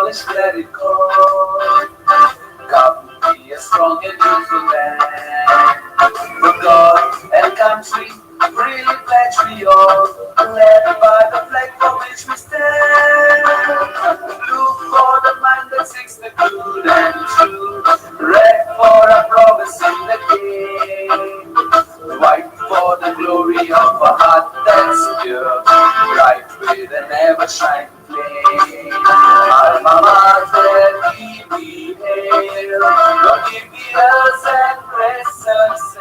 knowledge let it go. Come be a strong and beautiful man. For God and country, really pledge we all, led by the flag for which we stand. Look for the mind that seeks the good and true, red for a promise in the game, white for the glory of a heart that's pure, bright with an ever-shining flame. Alma Mater, we hail, Lord give us and grace success.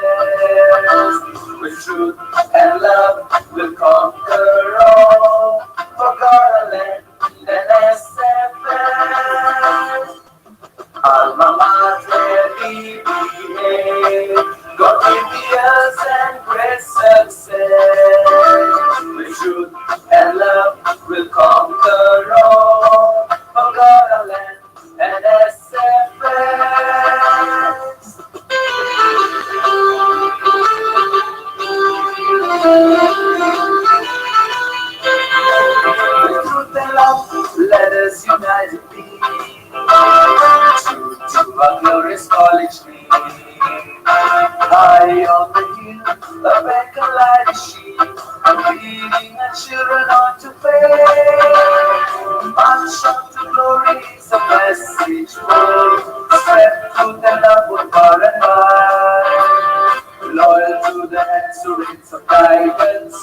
With truth and love will conquer all, for God a land and SFS. Alma Mater, we hail, God give us and grace success. With truth and love will conquer all, for God a land and SFS. With truth and love, let us united be, to our glorious college name. High on the hill, a beacon light is she, leading her children on to faith. March on to glory is a message word, spread truth and love both far and wide. Loyal to the hands who reigns of guidance,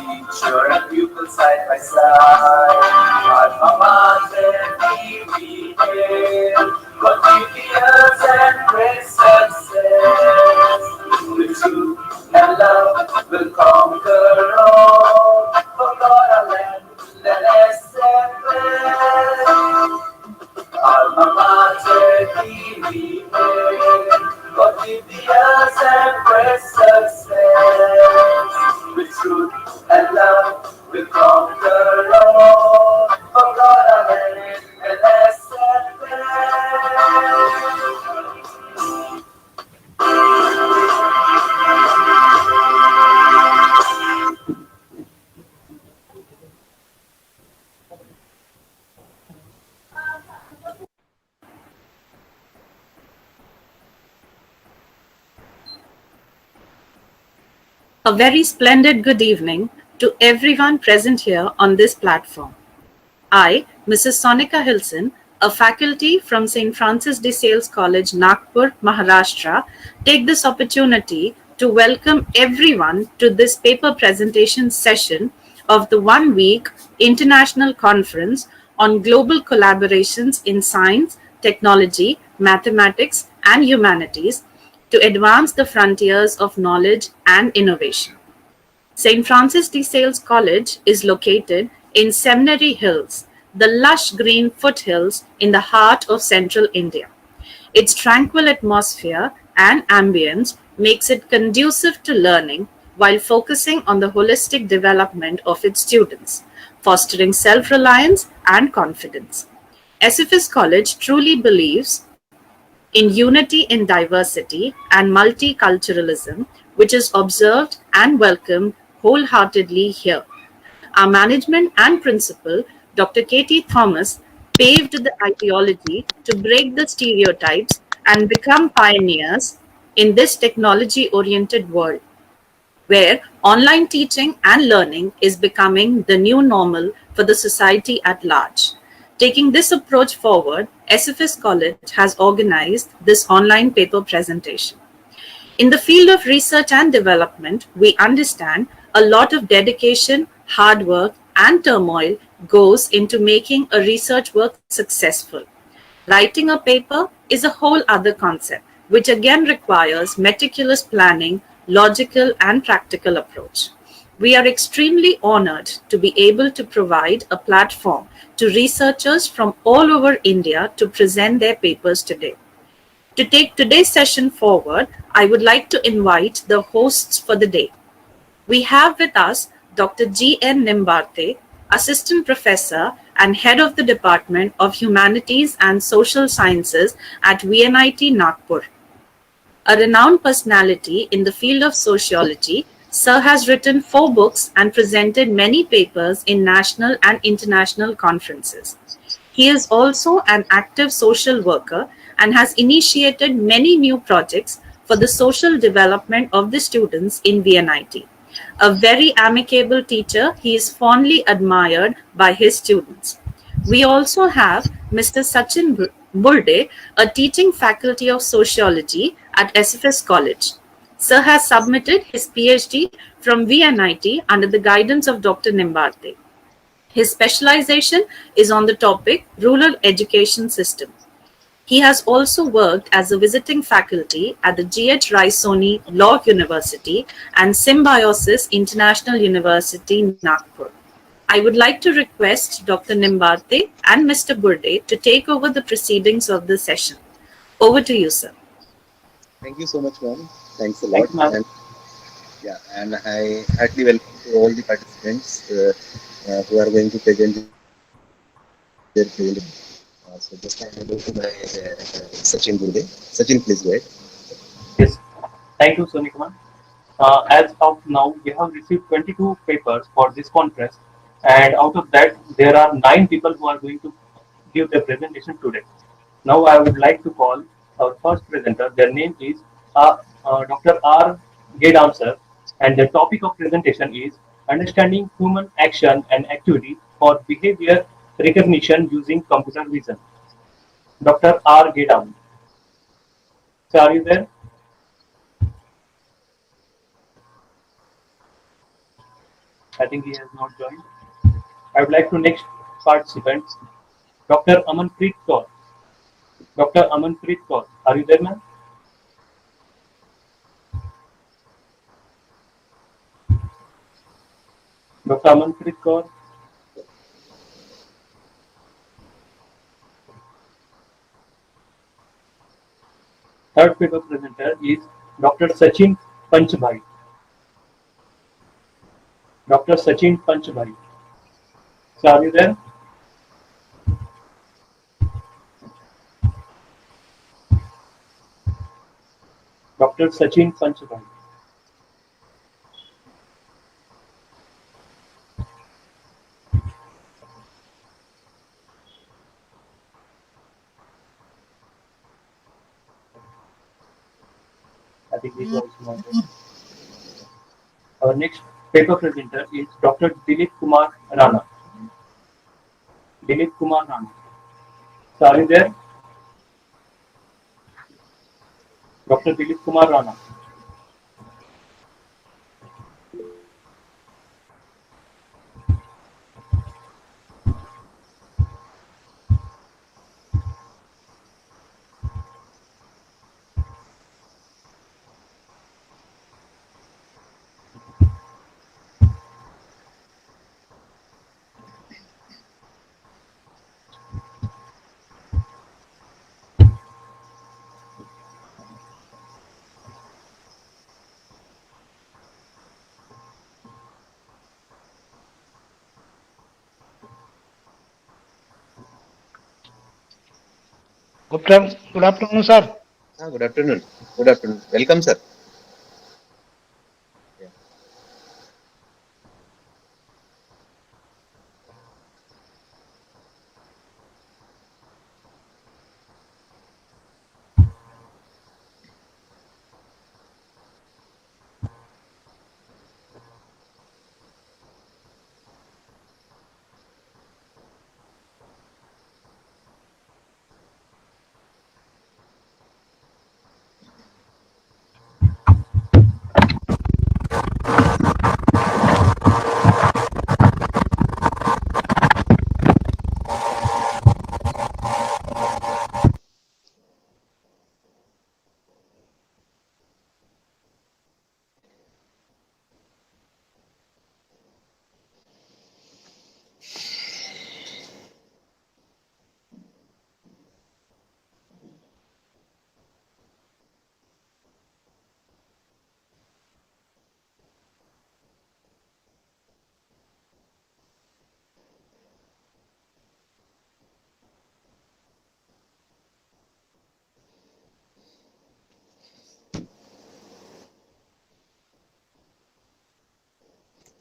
teacher and pupil side by side. Alma Mater, we hail, God give us and grace success. With truth and love will conquer all, for God our land, let us SFS. Alma Mater, we hail, God give us and grace success. With truth and love will conquer all, for God our land and SFS. A very splendid good evening to everyone present here on this platform. I, Mrs. Sonika Hilson, a faculty from St. Francis de Sales College, Nagpur, Maharashtra, take this opportunity to welcome everyone to this paper presentation session of the one-week International Conference on Global Collaborations in Science, Technology, Mathematics, and Humanities to advance the frontiers of knowledge and innovation. St. Francis de Sales College is located in Seminary Hills, the lush green foothills in the heart of central India. Its tranquil atmosphere and ambience makes it conducive to learning while focusing on the holistic development of its students, fostering self-reliance and confidence. SFS College truly believes in unity in diversity and multiculturalism, which is observed and welcomed wholeheartedly here. Our management and principal, Dr. Katie Thomas, paved the ideology to break the stereotypes and become pioneers in this technology-oriented world, where online teaching and learning is becoming the new normal for the society at large. Taking this approach forward, SFS College has organized this online paper presentation. In the field of research and development, we understand a lot of dedication, hard work, and turmoil goes into making a research work successful. Writing a paper is a whole other concept, which again requires meticulous planning, logical, and practical approach. We are extremely honored to be able to provide a platform to researchers from all over India to present their papers today. To take today's session forward, I would like to invite the hosts for the day. We have with us Dr. G.N. Nimbarte, Assistant Professor and Head of the Department of Humanities and Social Sciences at VNIT Nagpur. A renowned personality in the field of sociology, Sir has written 4 books and presented many papers in national and international conferences. He is also an active social worker and has initiated many new projects for the social development of the students in VNIT. A very amicable teacher, he is fondly admired by his students. We also have Mr. Sachin Burde, a teaching faculty of sociology at SFS College. Sir has submitted his PhD from VNIT under the guidance of Dr. Nimbarte. His specialization is on the topic rural education system. He has also worked as a visiting faculty at the G.H. Raisoni Law University and Symbiosis International University, Nagpur. I would like to request Dr. Nimbarte and Mr. Burde to take over the proceedings of the session. Over to you, sir. Thank you so much, ma'am. Thanks a lot. Thank you, ma'am. And yeah, and I heartily welcome to all the participants who are going to present their presentation. So just hand over to my Sachin Burde. Sachin, please go ahead. Yes, thank you, Sonika. As of now, we have received 22 papers for this conference, and out of that, there are 9 people who are going to give their presentation today. Now, I would like to call our first presenter. Their name is Dr. R. Gedamsar, and the topic of presentation is Understanding Human Action and Activity for Behavior Recognition Using Computer Vision. Dr. R. Gedam. So, are you there? I think he has not joined. I would like to next participant, Dr. Amanpreet Kaur. Dr. Amanpreet Kaur, are you there, ma'am? Dr. Amanpreet Kaur. Third paper presenter is Dr. Sachin Panchbhai. Dr. Sachin Panchbhai. So are you there? Dr. Sachin Panchbhai. I think this was not there. Our next paper presenter is Dr. Dilip Kumar Rana. Dilip Kumar Rana. So are you there? Dr. Dilip Kumar Rana. Good afternoon, sir. Good afternoon. Good afternoon. Welcome, sir. Yeah.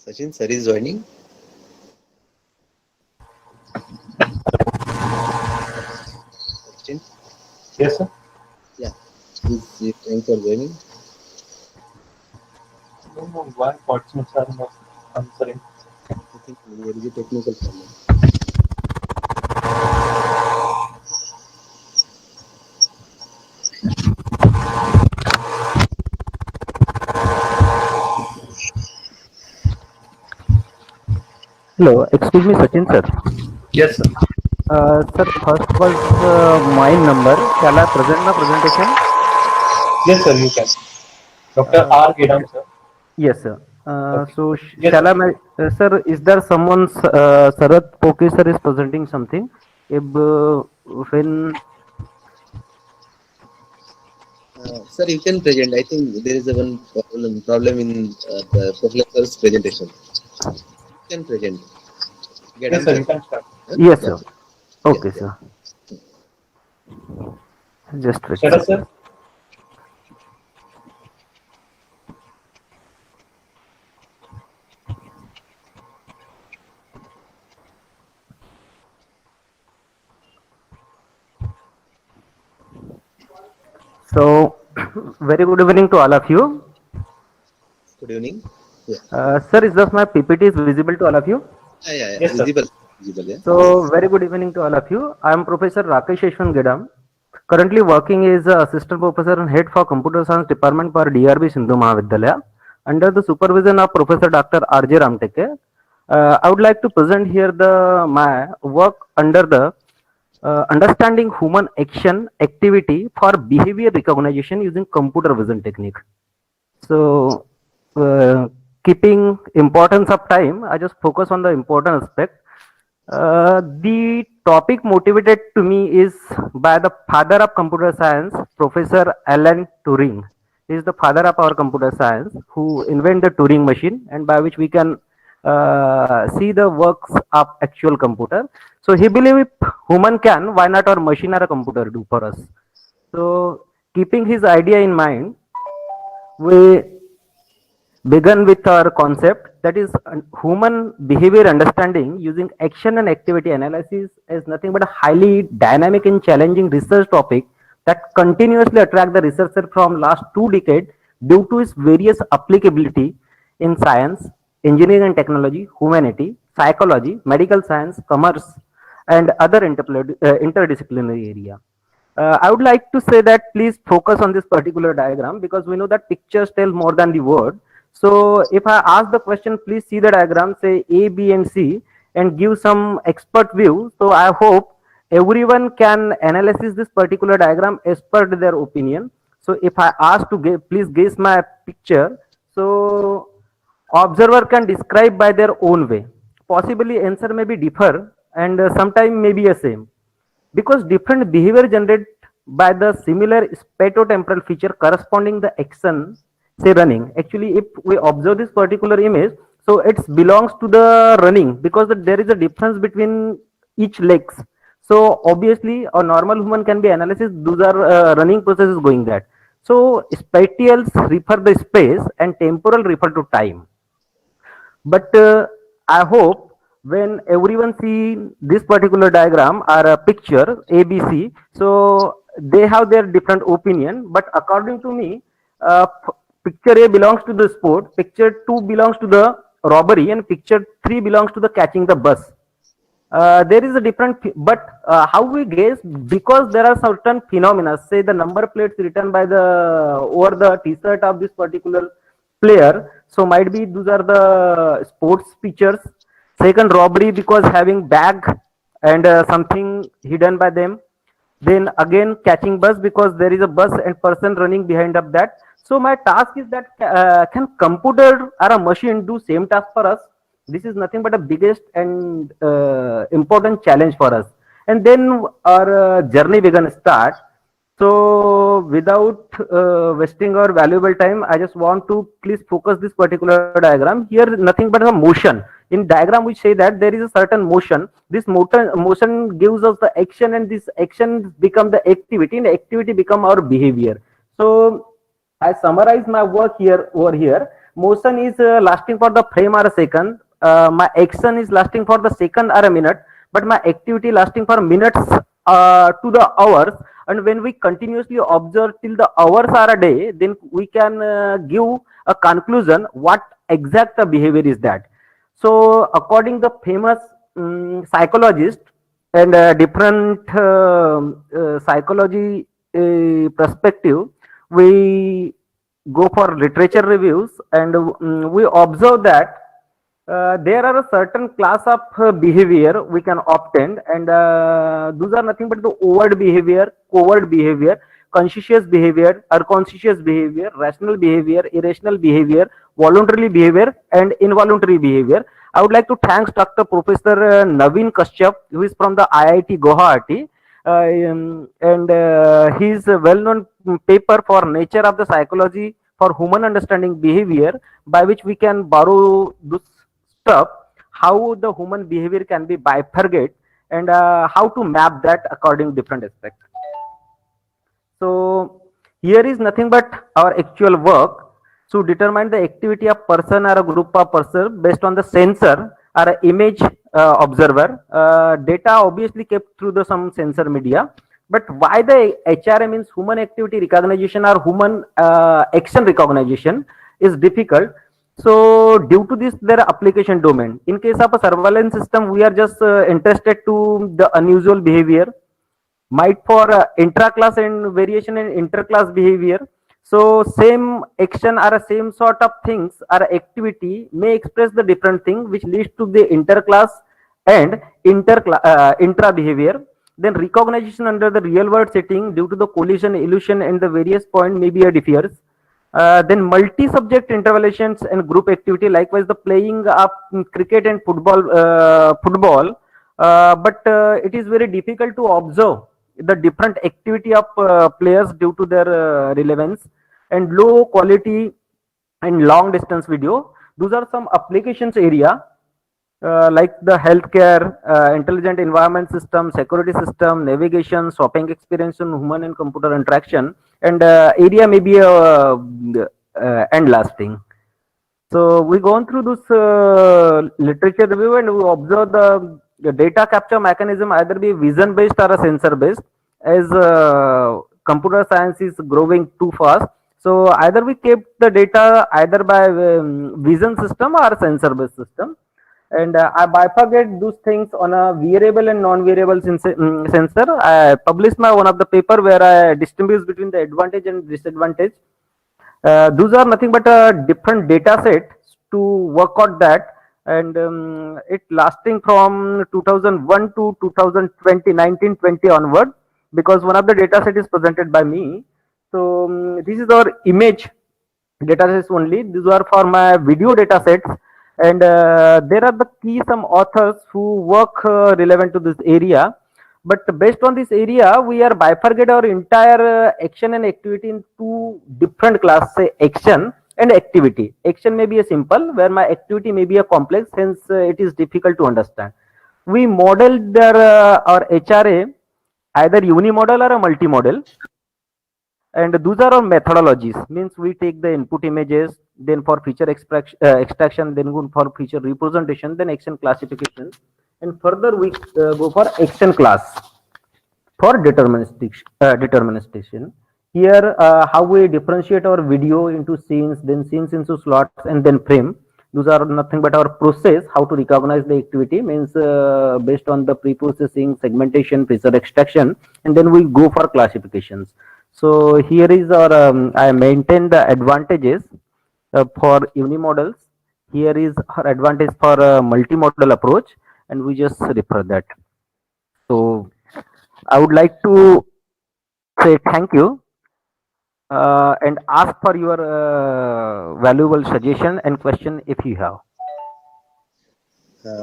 Sachin, sir is joining. Yes, Yes, sir. yeah. Is trying for joining. No, no, one participant are not answering. I think there is a technical problem. Hello, excuse me, Sachin sir. Yes, sir. Sir, first was my number. Shall I present my presentation? Yes, sir, you can. Dr. Uh, R. okay. Gedam, sir. Yes, sir. Okay. Yes, Shall sir. I, sir? Is there someone, Sarath Poke sir is presenting something? If when Sir, you can present. I think there is a one problem in the professor's presentation. You can present. Get Yes, sir, answer. you can start. Huh? yes, Yeah, sir. yeah, Okay, yeah. sir. Just wait, sir. Sharad, sir. So, very good evening to all of you. Good evening. Yeah, Sir, is this my PPT is visible to all of you? yeah. Yes, sir. Visible, visible. Yeah. So, very good evening to all of you. I am Professor Rakesh Yashwant Gedam. Currently working as assistant professor and head for computer science department for DRB Sindhu Mahavidyalaya under the supervision of Professor Dr. R.J. Ramteke. I would like to present here my work under the understanding human action activity for behavior recognition using computer vision technique. So, keeping importance of time, I just focus on the important aspect. The topic motivated to me is by the father of computer science, Professor Alan Turing. He is the father of our computer science who invented the Turing machine and by which we can see the works of actual computer. So he believed if human can, why not our machine or a computer do for us? So keeping his idea in mind, we begun with our concept that is human behavior understanding using action and activity analysis is nothing but a highly dynamic and challenging research topic that continuously attract the researcher from last 2 decades due to its various applicability in science, engineering and technology, humanity, psychology, medical science, commerce, and other interdisciplinary area. I would like to say that please focus on this particular diagram because we know that pictures tell more than the word. So if I ask the question, please see the diagram, say A, B, and C, and give some expert view. So I hope everyone can analyze this particular diagram as per their opinion. So if I ask to give, please guess my picture. So observer can describe by their own way. Possibly answer may be differ and sometime may be a same because different behavior generated by the similar spatiotemporal feature corresponding the action say running. Actually if we observe this particular image, so it belongs to the running because there is a difference between each legs. So obviously a normal human can be analysis, those are running processes going that. So spatials refer the space and temporal refer to time. But I hope when everyone see this particular diagram or a picture ABC, so they have their different opinion, but according to me, picture A belongs to the sport, picture 2 belongs to the robbery, and picture 3 belongs to the catching the bus. There is a different, but how we guess, because there are certain phenomena, say the number plates written by the over the t-shirt of this particular player, so might be those are the sports features. Second, robbery because having bag and something hidden by them. Then again catching bus because there is a bus and person running behind of that. So my task is that can computer or a machine do same task for us? This is nothing but a biggest and important challenge for us. And then our journey we gonna start. So without wasting our valuable time, I just want to please focus this particular diagram. Here nothing but a motion. In diagram we say that there is a certain motion. This motion gives us the action and this action become the activity and the activity become our behavior. So I summarize my work here over here. Motion is lasting for the frame or a second. My action is lasting for the second or a minute, but my activity lasting for minutes to the hours, and when we continuously observe till the hours are a day, then we can give a conclusion what exact the behavior is that. So according the famous psychologist and different psychology perspective, we go for literature reviews, and we observe that there are a certain class of behavior we can obtain, and those are nothing but the overt behavior, covert behavior, conscious behavior, unconscious behavior, rational behavior, irrational behavior, voluntary behavior, and involuntary behavior. I would like to thanks Dr. Professor Naveen Kashyap, who is from the IIT Guwahati, and his well-known paper for nature of the psychology for human understanding behavior, by which we can borrow this stuff, how the human behavior can be bifurcated, and how to map that according to different aspects. So here is nothing but our actual work to determine the activity of person or a group of person based on the sensor or a image observer. Data obviously kept through the some sensor media, but why the HRA means human activity recognition or human action recognition is difficult. So due to this, their application domain. In case of a surveillance system, we are just interested to the unusual behavior, might for intra-class and variation in inter-class behavior. So same action or same sort of things or activity may express the different thing, which leads to the inter-class and intra behavior. Then recognition under the real world setting due to the collision, illusion, and the various point may be a differs. Then multi-subject intervalations and group activity, likewise the playing of cricket and football, but it is very difficult to observe the different activity of players due to their relevance, and low quality and long distance video. Those are some applications area, like the healthcare, intelligent environment system, security system, navigation, shopping experience, and human and computer interaction, and area may be end lasting. So we gone through this literature review, and we observe the data capture mechanism either be vision based or a sensor based, as computer science is growing too fast. So either we kept the data either by vision system or sensor based system, and I bifurcate those things on a variable and non-variable sensor. I published my one of the paper where I distinguish between the advantage and disadvantage. Those are nothing but a different data set to work out that, and it lasting from 2001 to 2020, 1920 onward, because one of the data set is presented by me. So this is our image data sets only. These are for my video data sets, and there are the key some authors who work relevant to this area. But based on this area, we are bifurcate our entire action and activity in two different classes, say action and activity. Action may be a simple, where my activity may be a complex, hence it is difficult to understand. We modeled their our HRA either unimodel or a multimodel, and those are our methodologies. Means we take the input images, then for feature extraction, then go for feature representation, then action classification, and further we go for action class for deterministic. Here how we differentiate our video into scenes, then scenes into slots, and then frame. Those are nothing but our process how to recognize the activity, means based on the pre-processing, segmentation, feature extraction, and then we go for classifications. So here is our I maintain the advantages for unimodels. Here is our advantage for a multimodal approach, and we just refer that. So I would like to say thank you and ask for your valuable suggestion and question if you have.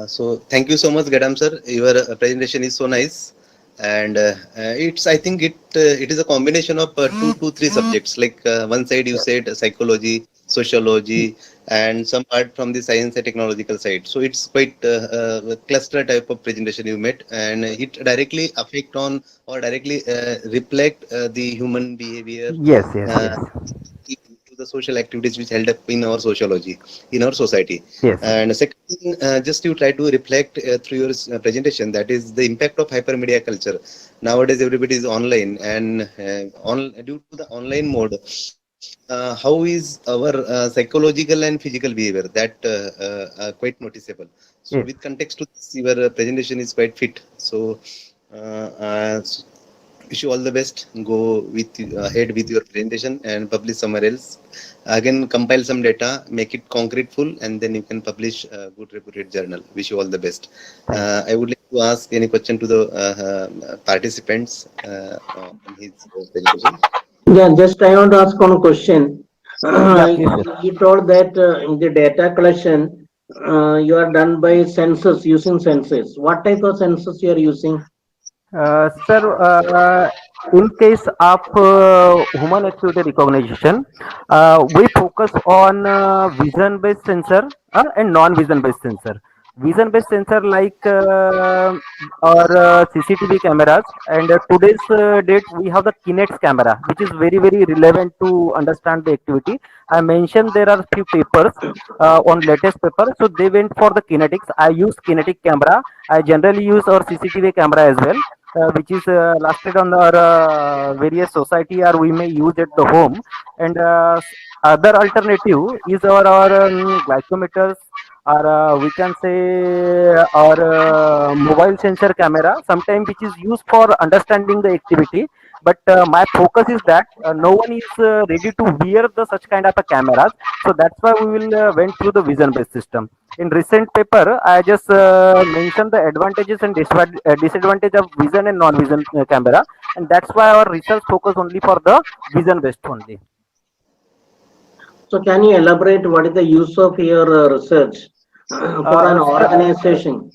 So thank you so much, Gadam sir. Your presentation is so nice, and it's I think it is a combination of two to three subjects. Like one side you said psychology, sociology, and some part from the science and technological side. So it's quite a cluster type of presentation you made, and it directly affect on or directly reflect the human behavior Yes, yes, uh, yes. to the social activities which held up in our sociology, in our society. Yes. And second thing, just you try to reflect through your presentation, that is the impact of hypermedia culture. Nowadays, everybody is online, and due to the online mode, how is our psychological and physical behavior that quite noticeable. So, Yes. with context to this, your presentation is quite fit. So, uh, uh, wish you all the best. Go with ahead with your presentation and publish somewhere else. Again, compile some data, make it concreteful, and then you can publish a good reputed journal. Wish you all the best. Thank you. I would like to ask any question to the participants on his presentation. Yeah, just I want to ask one question. Yeah, please. You told that the data collection you are done by sensors using sensors. What type of sensors you are using? Sir, in case of human activity recognition, we focus on vision-based sensor and non-vision-based sensor. Vision-based sensor like or CCTV cameras, and today's date we have the Kinect camera, which is very relevant to understand the activity. I mentioned there are few papers on latest paper, so they went for the kinetics. I use kinetic camera. I generally use our CCTV camera as well, which is lasted on our various society, or we may use at the home. And other alternative is our glycometers, or we can say our mobile sensor camera, sometimes which is used for understanding the activity. But my focus is that no one is ready to wear the such kind of a cameras, so that's why we will went through the vision based system. In recent paper, I just mentioned the advantages and disadvantage of vision and non-vision camera, and that's why our research focus only for the vision based only. So can you elaborate what is the use of your research for an Sir, organization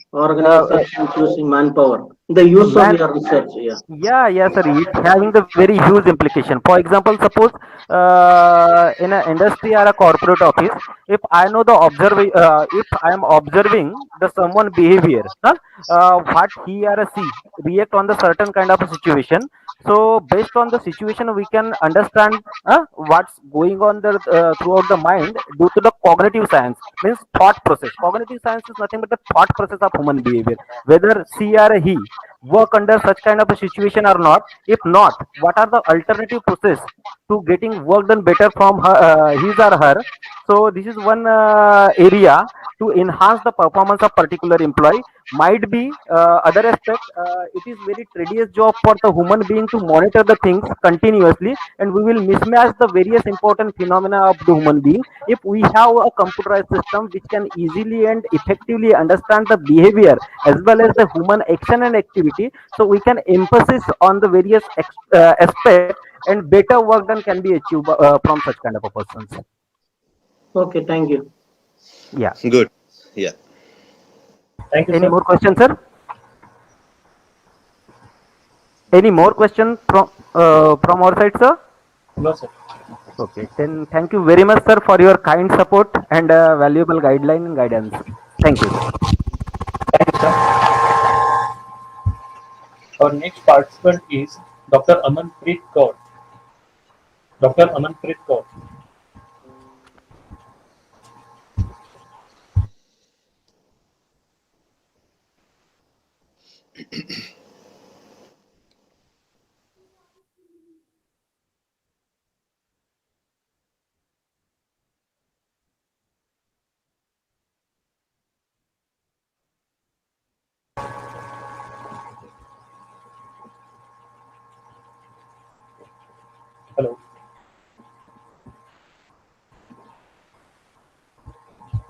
choosing manpower? The use of man, your research, yeah. yeah, sir. It's having the very huge implication. For example, suppose in an industry or a corporate office, if I know the if I am observing the someone behavior, what he or she react on the certain kind of a situation. So based on the situation, we can understand what's going on the throughout the mind due to the cognitive science. Means thought process. Cognitive science is nothing but the thought process of human behavior. Whether she or he work under such kind of a situation or not. If not, what are the alternative process to getting work done better from his or her? So this is one area to enhance the performance of particular employee. Might be other aspect. It is very tedious job for the human being to monitor the things continuously, and we will mismatch the various important phenomena of the human being. If we have a computerized system which can easily and effectively understand the behavior as well as the human action and activity, so we can emphasis on the various aspect, and better work done can be achieved from such kind of a persons. Okay, thank you. Yeah. Good. Yeah. Thank you, Any sir. more questions, sir? Any more question from our side, sir? No, sir. Okay, then thank you very much, sir, for your kind support and valuable guideline and guidance. Thank you, sir. Thank you, sir. Our next participant is Dr. Amanpreet Kaur. Dr. Amanpreet Kaur. Hello.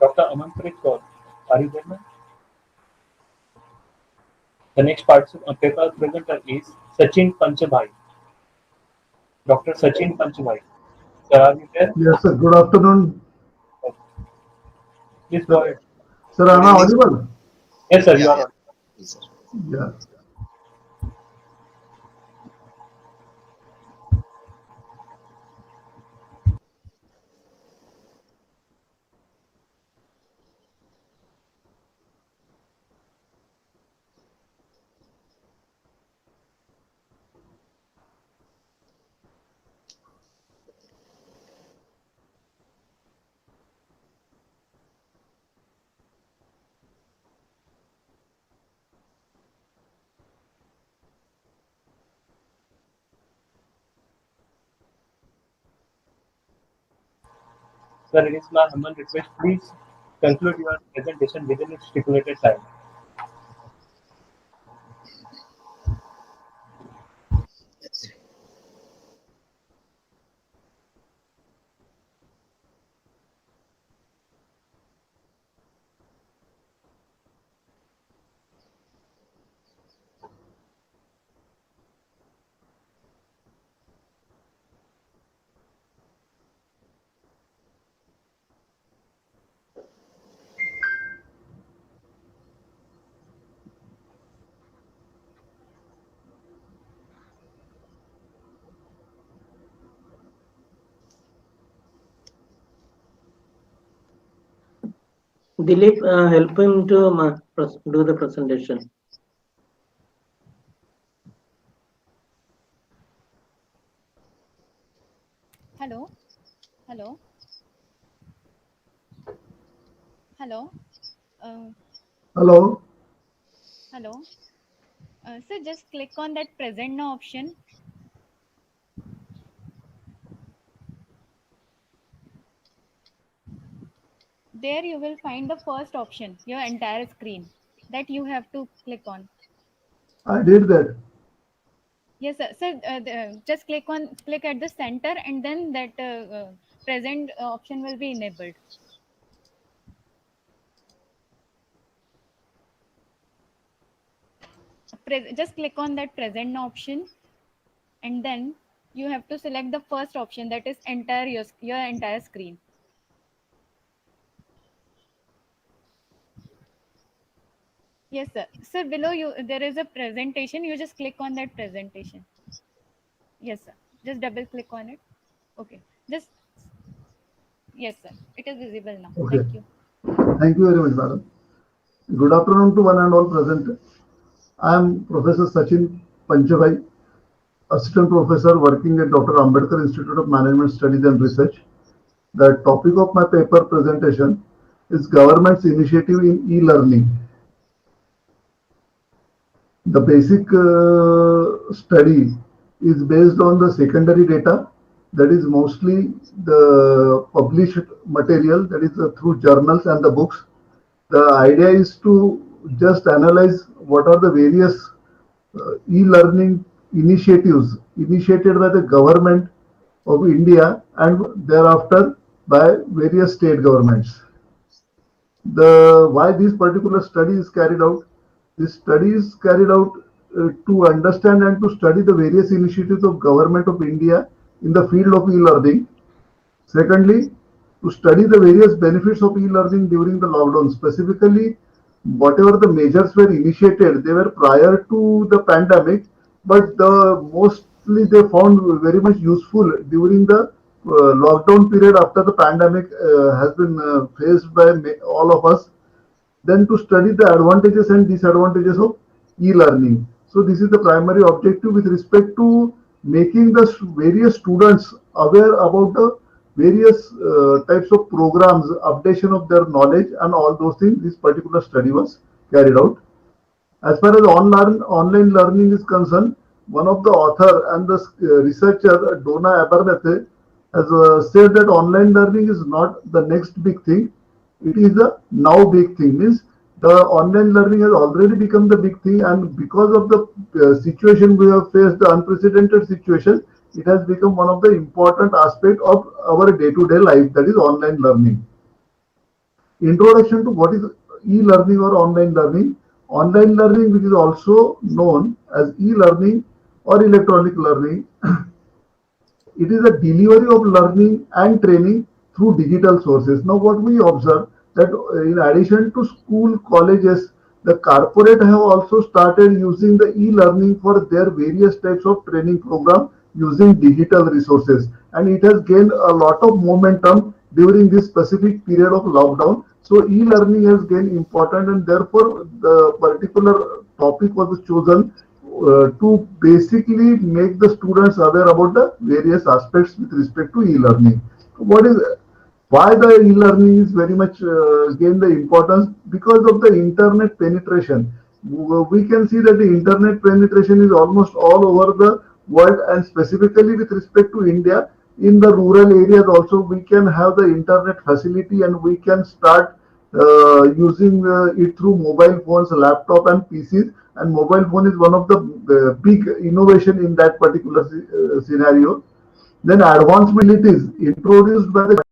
Dr. Amanpreet Kaur. Are you there, ma'am? The next participant, paper presenter is Sachin Panchabhai. Dr. Sachin Panchabhai. Sir, are you there? Yes, sir. Good afternoon. Okay. Please go Sir, ahead. sir, Good am I evening. audible? Yes, sir, you Yeah. are Yeah. on. Yes, sir. Yeah. Sir, it is my humble request. Please conclude your presentation within its stipulated time. Dilip, help him to do the presentation. Hello, hello, hello, uh, Hello. hello. So just click on that present now option. There you will find the first option, your entire screen, that you have to click on. I did that. Yes, sir. So just click at the center, and then that present option will be enabled. Just click on that present now option, and then you have to select the first option, that is entire your entire screen. Yes, sir. Sir, below you there is a presentation. You just click on that presentation. Yes, sir. Just double click on it. Okay. Just yes, sir. It is visible now. Okay. Thank you. Thank you very much, madam. Good afternoon to one and all present. I am Professor Sachin Panchabhai, Assistant Professor working at Dr. Ambedkar Institute of Management Studies and Research. The topic of my paper presentation is Government's Initiative in E-Learning. The basic study is based on the secondary data, that is mostly the published material, that is through journals and the books. The idea is to just analyze what are the various e-learning initiatives initiated by the government of India and thereafter by various state governments. Why this particular study is carried out? This study is carried out to understand and to study the various initiatives of Government of India in the field of e-learning. Secondly, to study the various benefits of e-learning during the lockdown, specifically whatever the measures were initiated, they were prior to the pandemic, but mostly they found very much useful during the lockdown period after the pandemic has been faced by all of us. Then to study the advantages and disadvantages of e-learning. So this is the primary objective with respect to making the various students aware about the various types of programs, updation of their knowledge and all those things. This particular study was carried out. As far as online learning is concerned, one of the author and the researcher, Donna Abernethy, has said that online learning is not the next big thing. It is the now big thing. Means the online learning has already become the big thing, and because of the situation we have faced, the unprecedented situation, it has become one of the important aspects of our day-to-day life, that is online learning. Introduction to what is e-learning or online learning. Online learning, which is also known as e-learning or electronic learning, it is a delivery of learning and training through digital sources. Now, what we observe that in addition to school, colleges, the corporate have also started using the e-learning for their various types of training program using digital resources, and it has gained a lot of momentum during this specific period of lockdown. So e-learning has gained important, and therefore the particular topic was chosen to basically make the students aware about the various aspects with respect to e-learning. What is why the e-learning is very much gained the importance? Because of the internet penetration. We can see that the internet penetration is almost all over the world, and specifically with respect to India, in the rural areas also we can have the internet facility, and we can start using it through mobile phones, laptop and PCs. And mobile phone is one of the big innovation in that particular scenario. Then advanced abilities introduced by the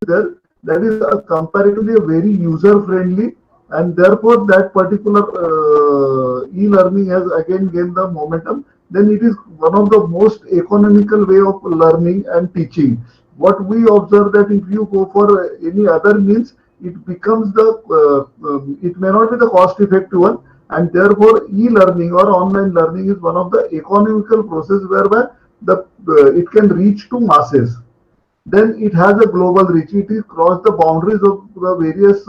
there, that is comparatively a very user friendly, and therefore that particular e-learning has again gained the momentum. Then it is one of the most economical way of learning and teaching. What we observe that if you go for any other means, it becomes the it may not be the cost effective one, and therefore e-learning or online learning is one of the economical process whereby the it can reach to masses. Then it has a global reach. It is cross the boundaries of the various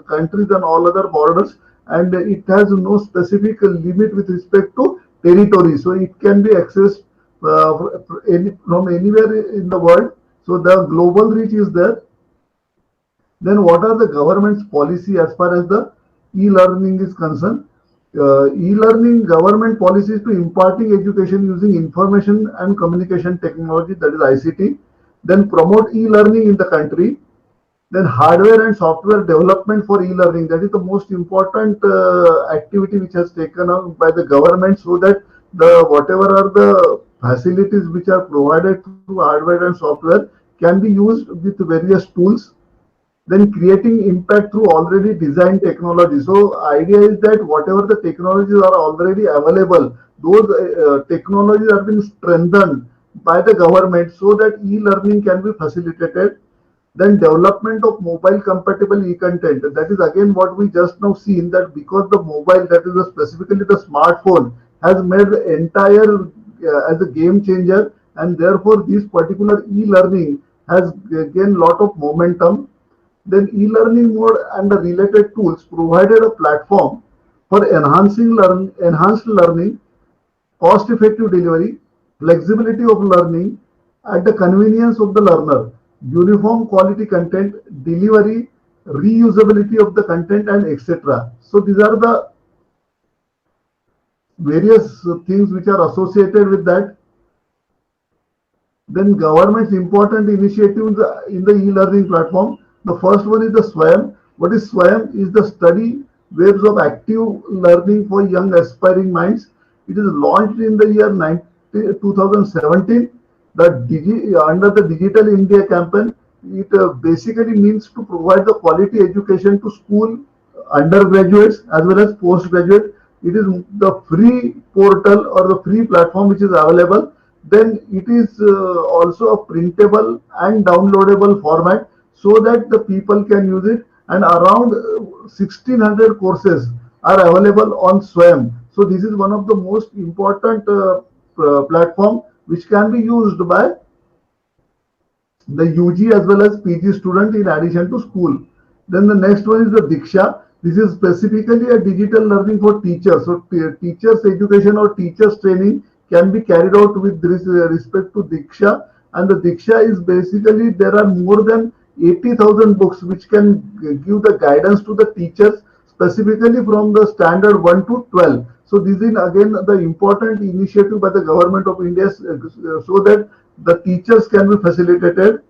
countries and all other borders, and it has no specific limit with respect to territory. So it can be accessed from anywhere in the world. So the global reach is there. Then what are the government's policy as far as the e-learning is concerned? E-learning government policies to imparting education using information and communication technology, that is ICT. Then promote e-learning in the country. Then hardware and software development for e-learning, that is the most important activity which has taken up by the government, so that the whatever are the facilities which are provided through hardware and software can be used with various tools. Then creating impact through already designed technology. So idea is that whatever the technologies are already available, those technologies are being strengthened by the government so that e-learning can be facilitated. Then development of mobile compatible e-content. That is again what we just now seen, that because the mobile, that is specifically the smartphone, has made the entire as a game changer, and therefore this particular e-learning has gained lot of momentum. Then e-learning mode and the related tools provided a platform for enhanced learning, cost-effective delivery, flexibility of learning at the convenience of the learner, uniform quality content, delivery, reusability of the content, and etc. So these are the various things which are associated with that. Then government's important initiatives in the e-learning platform. The first one is the SWAYAM. What is SWAYAM? Is the study waves of active learning for young aspiring minds. It is launched in the year 2017. Under the Digital India campaign, it basically means to provide the quality education to school undergraduates as well as postgraduate. It is the free portal or the free platform which is available. Then it is also a printable and downloadable format so that the people can use it. And around 1600 courses are available on SWAYAM. So this is one of the most important platform which can be used by the UG as well as PG student in addition to school. Then the next one is the Diksha. This is specifically a digital learning for teachers. So teachers education or teachers training can be carried out with respect to Diksha. And the Diksha is basically, there are more than 80,000 books which can give the guidance to the teachers specifically from the standard 1 to 12. So this is again the important initiative by the government of India so that the teachers can be facilitated.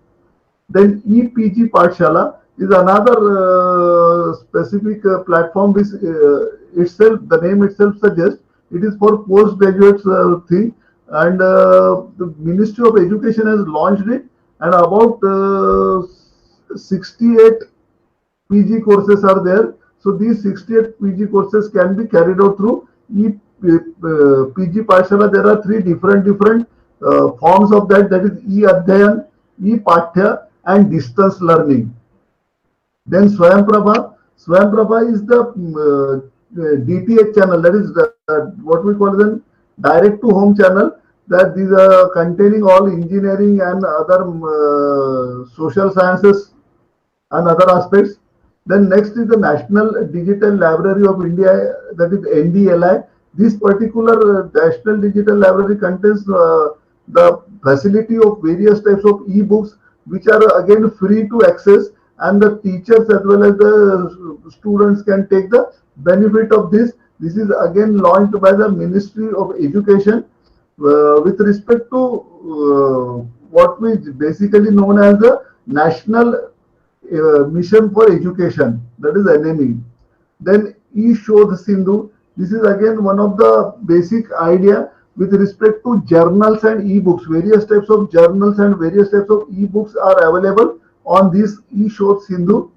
Then EPG Pathshala is another specific platform which itself, the name itself suggests, it is for postgraduates thing, and the Ministry of Education has launched it, and about 68 PG courses are there. So these 68 PG courses can be carried out through PG Pathshala. There are three different forms of that is E-Adhyayan, E-Pathya and distance learning. Then Swayamprabha. Swayamprabha is the DTH channel, that is what we call the direct to home channel, that these are containing all engineering and other social sciences and other aspects. Then next is the National Digital Library of India, that is NDLI. This particular National Digital Library contains the facility of various types of e-books which are again free to access, and the teachers as well as the students can take the benefit of this. This is again launched by the Ministry of Education. with respect to what we basically known as the National Mission for Education, that is NME. Then E-Shodh Sindhu. This is again one of the basic idea with respect to journals and e-books. Various types of journals and various types of e-books are available on this E-Shodh Sindhu.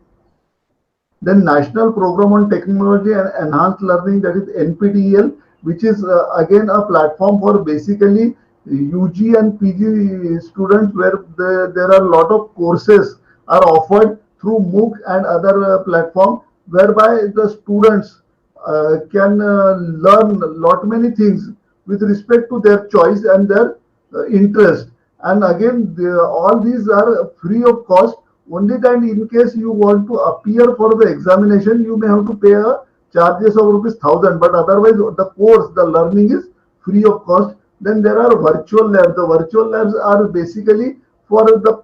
Then National Program on Technology and Enhanced Learning, that is NPTEL, which is again a platform for basically UG and PG students, where there are a lot of courses are offered through MOOC and other platform, whereby the students can learn lot many things with respect to their choice and their interest. And again, all these are free of cost. Only that in case you want to appear for the examination, you may have to pay a charges of ₹1,000, but otherwise the course, the learning is free of cost. Then there are virtual labs. The virtual labs are basically for the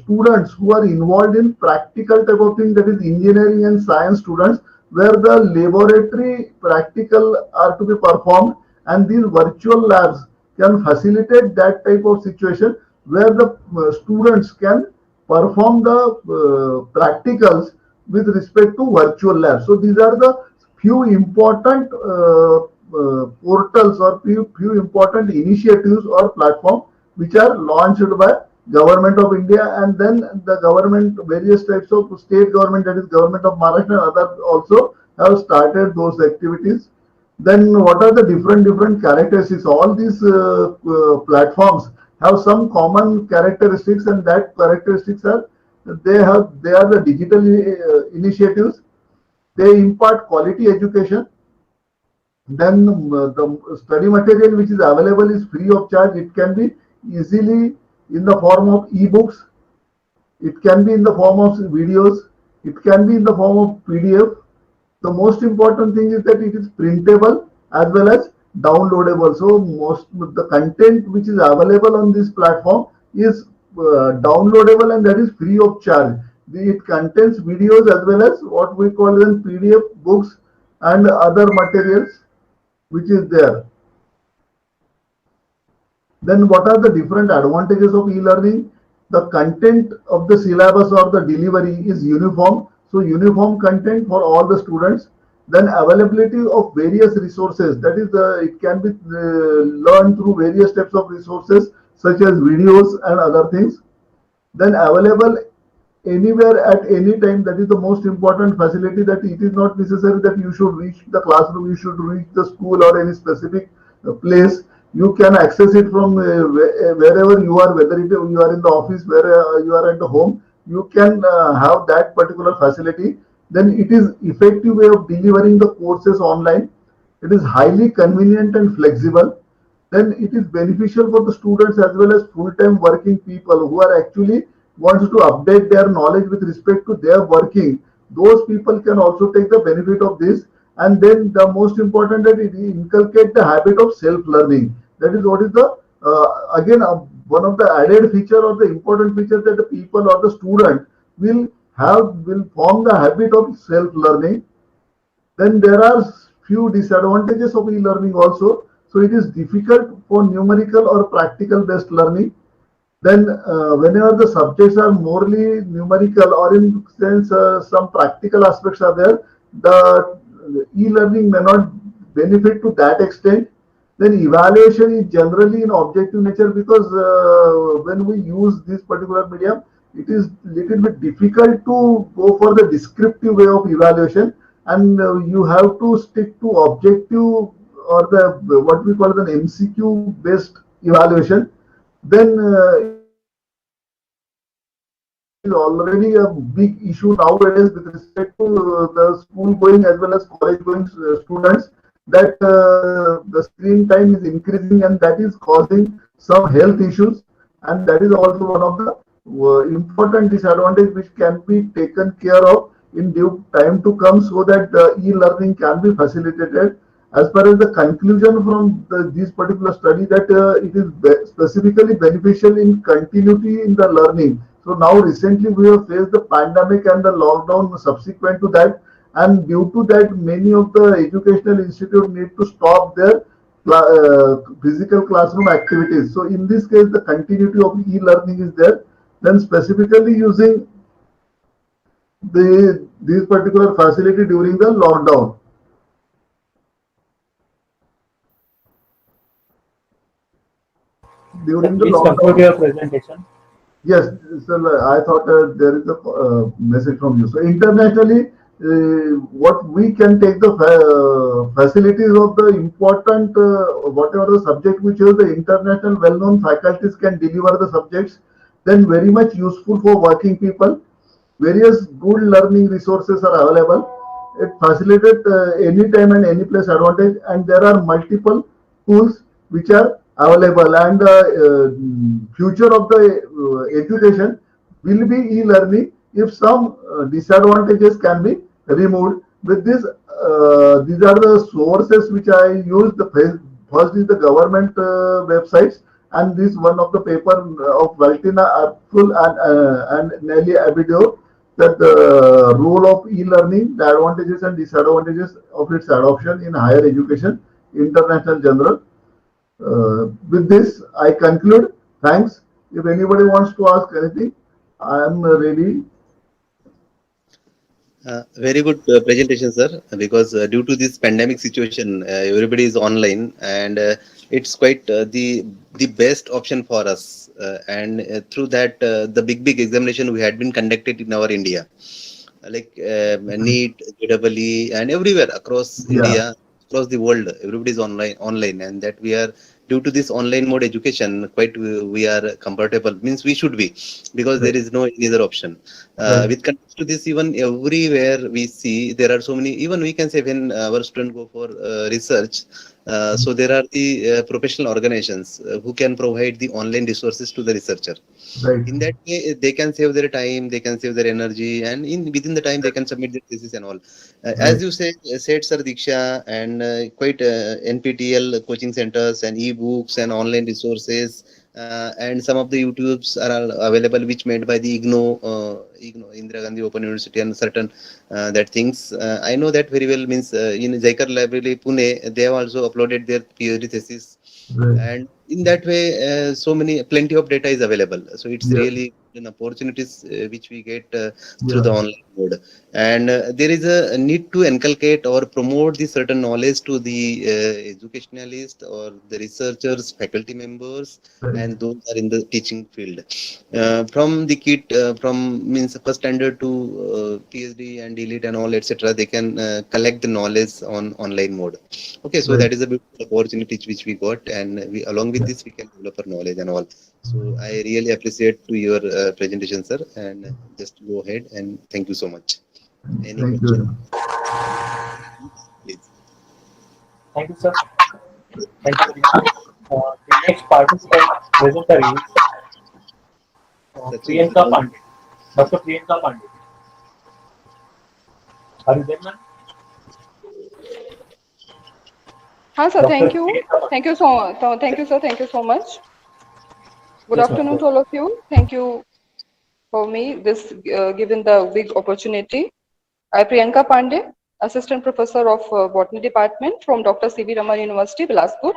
students who are involved in practical type of thing, that is engineering and science students, where the laboratory practical are to be performed, and these virtual labs can facilitate that type of situation where the students can perform the practicals with respect to virtual labs. So these are the few important portals or few important initiatives or platforms which are launched by Government of India, and then the government, various types of state government, that is Government of Maharashtra and others also have started those activities. Then what are the different characteristics? All these platforms have some common characteristics, and that characteristics are they are the digital initiatives. They impart quality education. Then the study material which is available is free of charge. It can be easily in the form of e-books. It can be in the form of videos. It can be in the form of PDF. The most important thing is that it is printable as well as downloadable. So most the content which is available on this platform is downloadable, and that is free of charge. It contains videos as well as what we call them PDF books and other materials which is there. Then what are the different advantages of e-learning? The content of the syllabus or the delivery is uniform. So uniform content for all the students. Then availability of various resources, that is it can be learned through various types of resources such as videos and other things. Then available anywhere at any time, that is the most important facility, that it is not necessary that you should reach the classroom, you should reach the school or any specific place. You can access it from wherever you are, whether you are in the office, where you are at the home, you can have that particular facility. Then it is effective way of delivering the courses online. It is highly convenient and flexible. Then it is beneficial for the students as well as full-time working people who are actually wants to update their knowledge with respect to their working. Those people can also take the benefit of this. And then the most important, that it inculcate the habit of self-learning. That is what is the again one of the added feature or the important feature, that the people or the student will form the habit of self-learning. Then there are few disadvantages of e-learning also. So it is difficult for numerical or practical based learning. Then whenever the subjects are morely numerical or in sense some practical aspects are there, the e-learning may not benefit to that extent. Then evaluation is generally in objective nature, because when we use this particular medium, it is little bit difficult to go for the descriptive way of evaluation, and you have to stick to objective or the what we call the MCQ based evaluation. Then is already a big issue nowadays with respect to the school going as well as college going students, that the screen time is increasing, and that is causing some health issues, and that is also one of the important disadvantage which can be taken care of in due time to come, so that the e-learning can be facilitated. As far as the conclusion from this particular study, that it is specifically beneficial in continuity in the learning. So now recently we have faced the pandemic and the lockdown subsequent to that, and due to that many of the educational institutes need to stop their physical classroom activities. So in this case, the continuity of e-learning is there. Then specifically using this particular facility during the lockdown. During the Please conclude lockdown. your presentation. Yes, so I thought there is a message from you. So internationally, what we can take the facilities of the important, whatever the subject which is the international well-known faculties can deliver the subjects, then very much useful for working people. Various good learning resources are available. It facilitates any time and any place advantage, and there are multiple tools which are available. And future of the education will be e-learning if some disadvantages can be removed. With this, these are the sources which I use. The first is the government websites, and this one of the paper of Valtina Artful and Nelly Abido, that the role of e-learning, the advantages and disadvantages of its adoption in higher education, international general. With this, I conclude. Thanks. If anybody wants to ask anything, I am ready. Very good presentation, sir. Because due to this pandemic situation, everybody is online, and it's quite the best option for us. And through that, the big examination we had been conducted in our India, like NEET, JEE, and everywhere across Yeah. India, across the world, everybody is online, and that we are, due to this online mode education, quite we are comfortable. Means we should be, because there is no any other option. With context to this, even everywhere we see there are so many. Even we can say when our students go for research, so there are the professional organizations who can provide the online resources to the researcher. Right. In that way, they can save their time, they can save their energy, and in within the time they can submit their thesis and all. As you said, Sir Diksha, and quite NPTEL coaching centers and e-books and online resources, and some of the YouTubes are available, which made by the IGNO, Indira Gandhi Open University, and certain that things. I know that very well. Means in Jaikar Library, Pune, they have also uploaded their PhD thesis, and in that way, plenty of data is available. So it's really an opportunities which we get through the online mode. And there is a need to inculcate or promote the certain knowledge to the educationalists or the researchers, faculty members, and those are in the teaching field. From the kit, from means first standard to PhD and elite and all, etc., they can collect the knowledge on online mode. Okay, so that is a bit opportunity which we got, and we, along with this, we can develop our knowledge and all. So I really appreciate to your presentation, sir, and just go ahead, and thank you so much. Any Thank question? you. Please. Thank you, sir. Thank you. The next participant presenter is Priyanka Pandit. Dr. Priyanka Pandit. Are you there, ma'am? Hi, sir. Dr. Thank you. Priyanka Thank you so much. Thank you, sir. Thank you so much. Good Yes, ma'am. afternoon to all of you. Thank you for me this given the big opportunity. I Priyanka Pandey, Assistant Professor of Botany Department from Dr. C.V. Raman University, Bilaspur.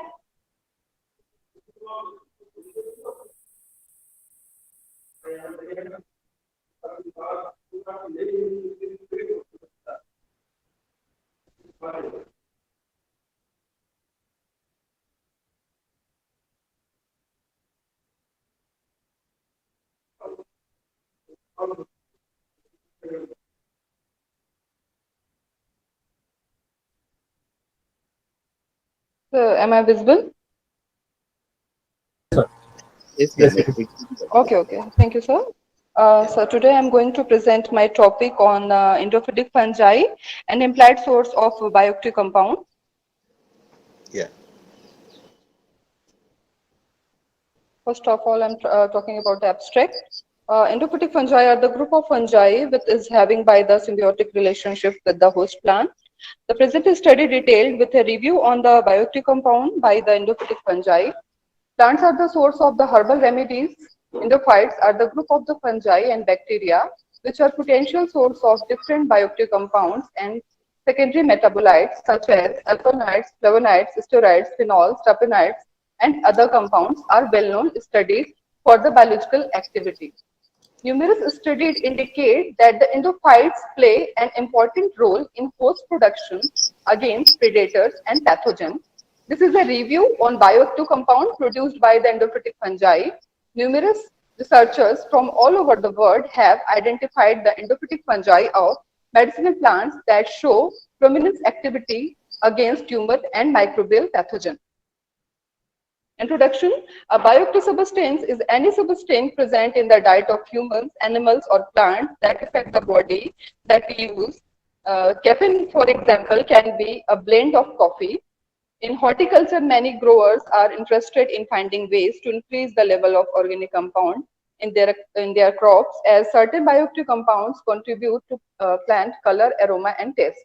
Am I visible? Yes, Yes, yes. Okay. Thank you, sir. So today I'm going to present my topic on endophytic fungi, an implied source of bioactive compound. Yeah. First of all, I'm talking about the abstract. Endophytic fungi are the group of fungi which is having by the symbiotic relationship with the host plant. The present study detailed with a review on the bioactive compound by the endophytic fungi. Plants are the source of the herbal remedies. Endophytes are the group of the fungi and bacteria which are potential source of different bioactive compounds and secondary metabolites such as alkaloids, flavonoids, steroids, phenols, terpenoids, and other compounds are well known studied for the biological activity. Numerous studies indicate that the endophytes play an important role in host production against predators and pathogens. This is a review on bioactive compound produced by the endophytic fungi. Numerous researchers from all over the world have identified the endophytic fungi of medicinal plants that show prominent activity against tumor and microbial pathogens. Introduction. A bioactive substance is any substance present in the diet of humans, animals, or plants that affect the body that we use. Caffeine, for example, can be a blend of coffee. In horticulture, many growers are interested in finding ways to increase the level of organic compound in their crops, as certain bioactive compounds contribute to plant color, aroma, and taste.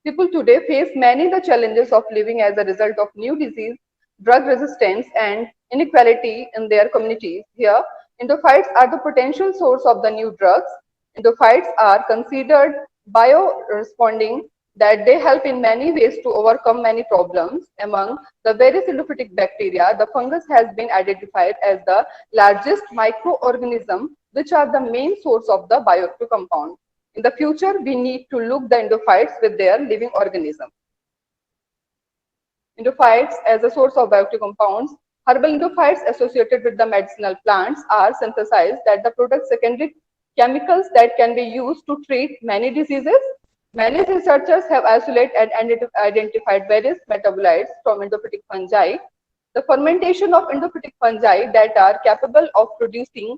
People today face many the challenges of living as a result of new disease, drug resistance, and inequality in their communities. Here, endophytes are the potential source of the new drugs. Endophytes are considered bio-responding, that they help in many ways to overcome many problems. Among the various endophytic bacteria, the fungus has been identified as the largest microorganism, which are the main source of the bioactive compound. In the future, we need to look the endophytes with their living organism. Endophytes as a source of bioactive compounds. Herbal endophytes associated with the medicinal plants are synthesized that the product secondary chemicals that can be used to treat many diseases. Many researchers have isolated and identified various metabolites from endophytic fungi. The fermentation of endophytic fungi that are capable of producing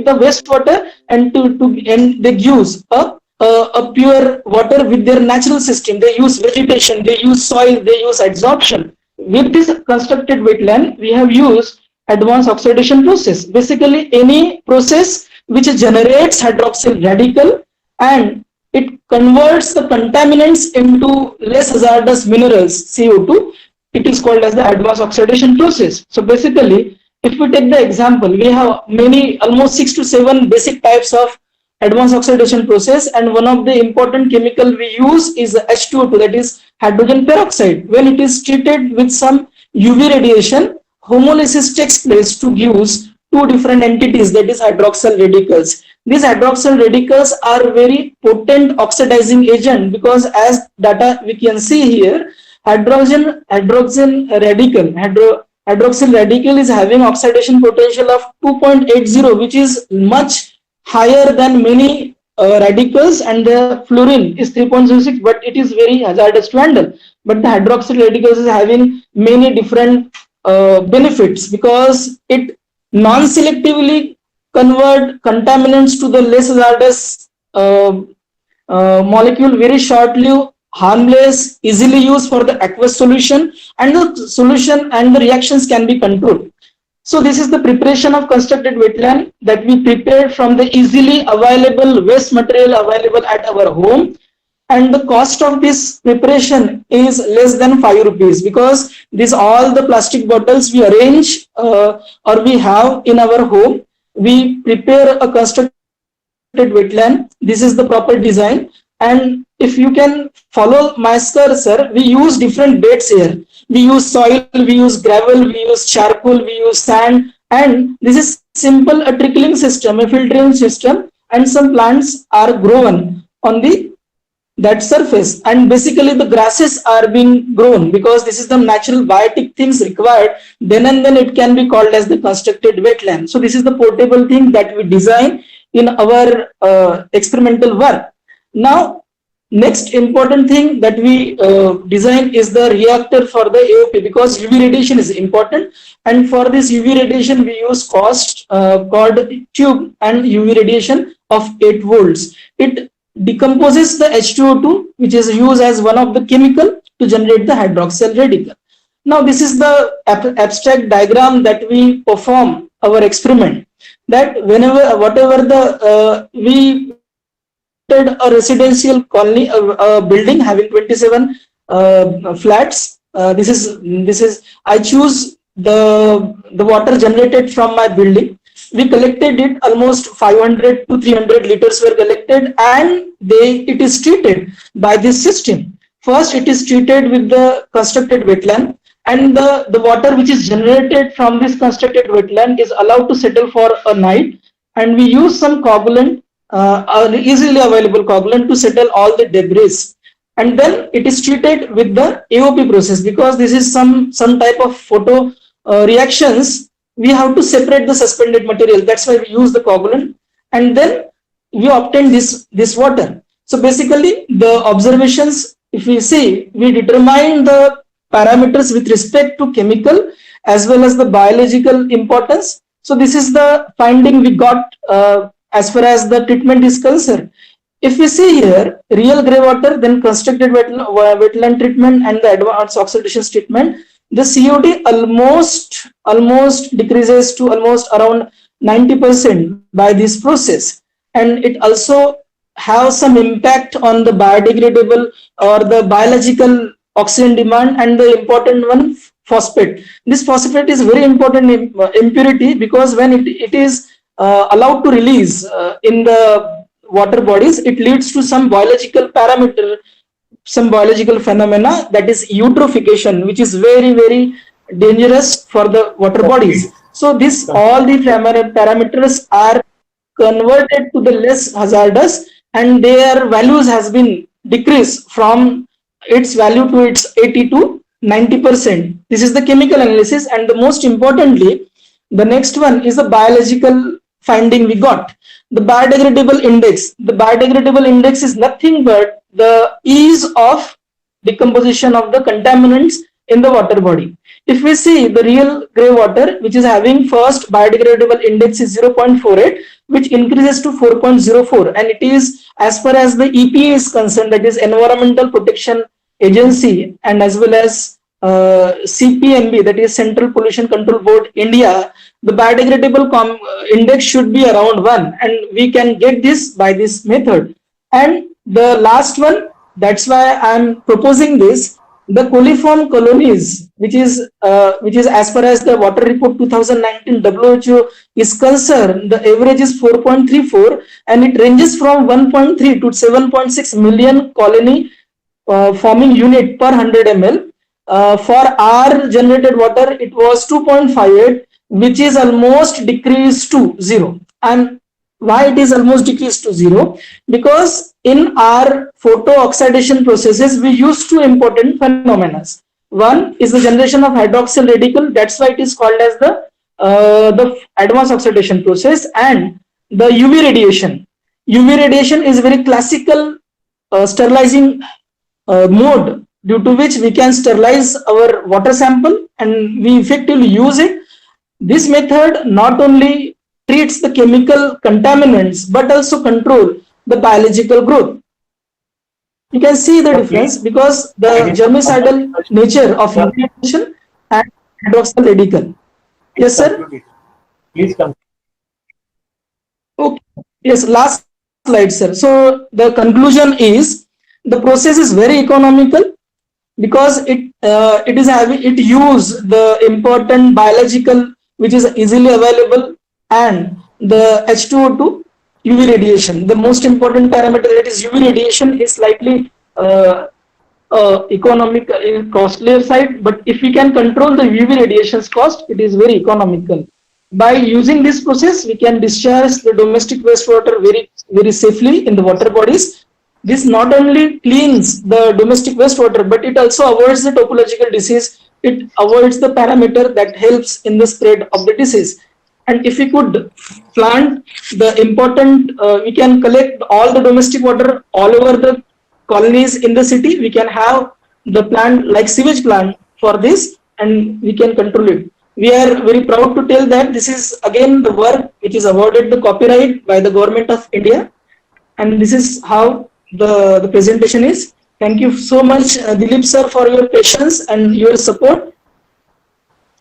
the wastewater and and they use a pure water with their natural system. They use vegetation, they use soil, they use adsorption. With this constructed wetland, we have used advanced oxidation process. Basically, any process which generates hydroxyl radical and it converts the contaminants into less hazardous minerals, CO2. It is called as the advanced oxidation process. So basically, if we take the example, we have almost 6 to 7 basic types of advanced oxidation process, and one of the important chemical we use is H2O2, that is hydrogen peroxide. When it is treated with some UV radiation, homolysis takes place to give two different entities, that is hydroxyl radicals. These hydroxyl radicals are very potent oxidizing agent, because as data we can see here, hydroxyl radical is having oxidation potential of 2.80, which is much higher than many radicals, and the fluorine is 3.06, but it is very hazardous to handle. But the hydroxyl radicals is having many different benefits, because it non-selectively convert contaminants to the less hazardous molecule, very short-lived, harmless, easily used for the aqueous solution, and the solution and the reactions can be controlled. So this is the preparation of constructed wetland that we prepared from the easily available waste material available at our home. And the cost of this preparation is less than 5 rupees, because these all the plastic bottles we arrange or we have in our home. We prepare a constructed wetland. This is the proper design. And if you can follow my cursor, we use different beds here. We use soil, we use gravel, we use charcoal, we use sand, and this is simple a trickling system, a filtering system, and some plants are grown on that surface, and basically the grasses are being grown, because this is the natural biotic things required. Then and then it can be called as the constructed wetland. So this is the portable thing that we design in our experimental work. Now, next important thing that we design is the reactor for the AOP, because UV radiation is important, and for this UV radiation we use called tube and UV radiation of 8 volts. It decomposes the H2O2, which is used as one of the chemical to generate the hydroxyl radical. Now this is the abstract diagram that we perform our experiment, that whatever the we a residential colony, a building having 27 flats. This is I choose the water generated from my building. We collected it, almost 500 to 300 liters were collected, and it is treated by this system. First, it is treated with the constructed wetland, and the water which is generated from this constructed wetland is allowed to settle for a night, and we use some coagulant, easily available coagulant, to settle all the debris. And then it is treated with the AOP process, because this is some type of photo reactions. We have to separate the suspended material. That's why we use the coagulant, and then we obtain this water. So basically, the observations, if we see, we determine the parameters with respect to chemical as well as the biological importance. So this is the finding we got as far as the treatment is concerned. If we see here, real grey water, then constructed wetland treatment, and the advanced oxidation treatment, the COD almost decreases to almost around 90% by this process, and it also has some impact on the biodegradable or the biological oxygen demand, and the important one, phosphate. This phosphate is very important impurity, because when it is allowed to release in the water bodies, it leads to some biological parameter, some biological phenomena, that is eutrophication, which is very, very dangerous for the water bodies. So all the parameters are converted to the less hazardous, and their values has been decreased from its value to its 80 to 90%. This is the chemical analysis, and the most importantly, the next one is the biological finding we got. The biodegradable index. The biodegradable index is nothing but the ease of decomposition of the contaminants in the water body. If we see the real grey water, which is having first biodegradable index is 0.48, which increases to 4.04, and it is as far as the EPA is concerned, that is Environmental Protection Agency, and as well as CPMB, that is Central Pollution Control Board India, the biodegradable index should be around 1, and we can get this by this method. And the last one, that's why I'm proposing this, the coliform colonies, which is as far as the water report 2019 WHO is concerned, the average is 4.34, and it ranges from 1.3 to 7.6 million colony forming unit per 100 ml. For our generated water, it was 2.58, which is almost decreased to 0. And why it is almost decreased to 0? Because in our photo oxidation processes, we use two important phenomena. One is the generation of hydroxyl radical. That's why it is called as the advanced oxidation process, and the UV radiation. UV radiation is very classical sterilizing mode, due to which we can sterilize our water sample and we effectively use it. This method not only treats the chemical contaminants but also control the biological growth. You can see the difference because the germicidal nature of irrigation and hydroxyl radical. Yes, sir. Please come. Okay. Yes, last slide, sir. So the conclusion is the process is very economical because it use the important biological which is easily available, and the H2O2 UV radiation. The most important parameter, that is UV radiation, is slightly economic costlier side, but if we can control the UV radiation's cost, it is very economical. By using this process, we can discharge the domestic wastewater very safely in the water bodies. This not only cleans the domestic wastewater, but it also avoids the topological disease. It avoids the parameter that helps in the spread of the disease. And if we could plant the important, we can collect all the domestic water all over the colonies in the city. We can have the plant like sewage plant for this, and we can control it. We are very proud to tell that this is again the work which is awarded the copyright by the government of India, and this is how the presentation is. Thank you so much, Dilip sir, for your patience and your support,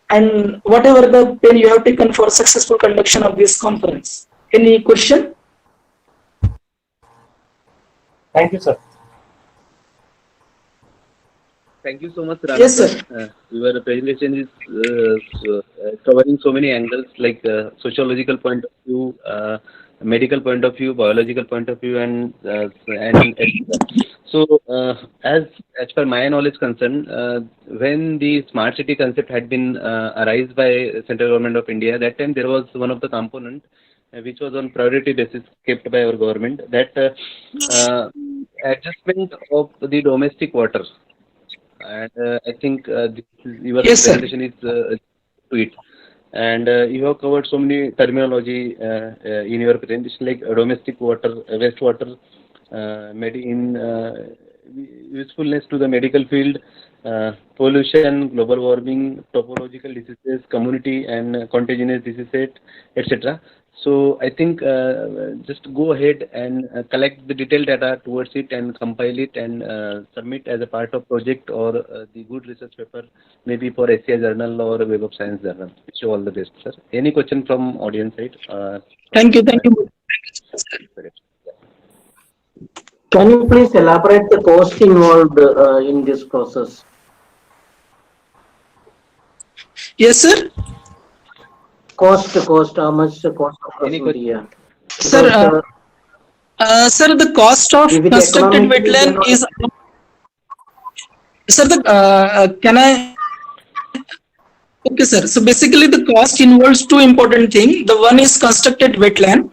and whatever the pain you have taken for successful conduction of this conference. Any question? Thank you, sir. Thank you so much, Rana. Yes, sir. Your presentation is covering so many angles, like sociological point of view, medical point of view, biological point of view, and so as per my knowledge concerned, when the smart city concept had been arised by central government of India, that time there was one of the component which was on priority basis kept by our government, that adjustment of the domestic water. And I think this is, your presentation is to it. And you have covered so many terminology in your presentation, like domestic water, wastewater, usefulness to the medical field, pollution, global warming, topological diseases, community and contagious diseases, etc. So I think just go ahead and collect the detailed data towards it and compile it and submit as a part of project or the good research paper, maybe for SCI journal or Web of Science journal. Wish you all the best, sir. Any question from audience side? Thank you. Can you please elaborate the cost involved in this process? Yes, sir. Cost, how much the cost of India? Sir, sir, the cost of constructed wetland is. Sir, can I? Okay, sir. So basically, the cost involves two important things. The one is constructed wetland,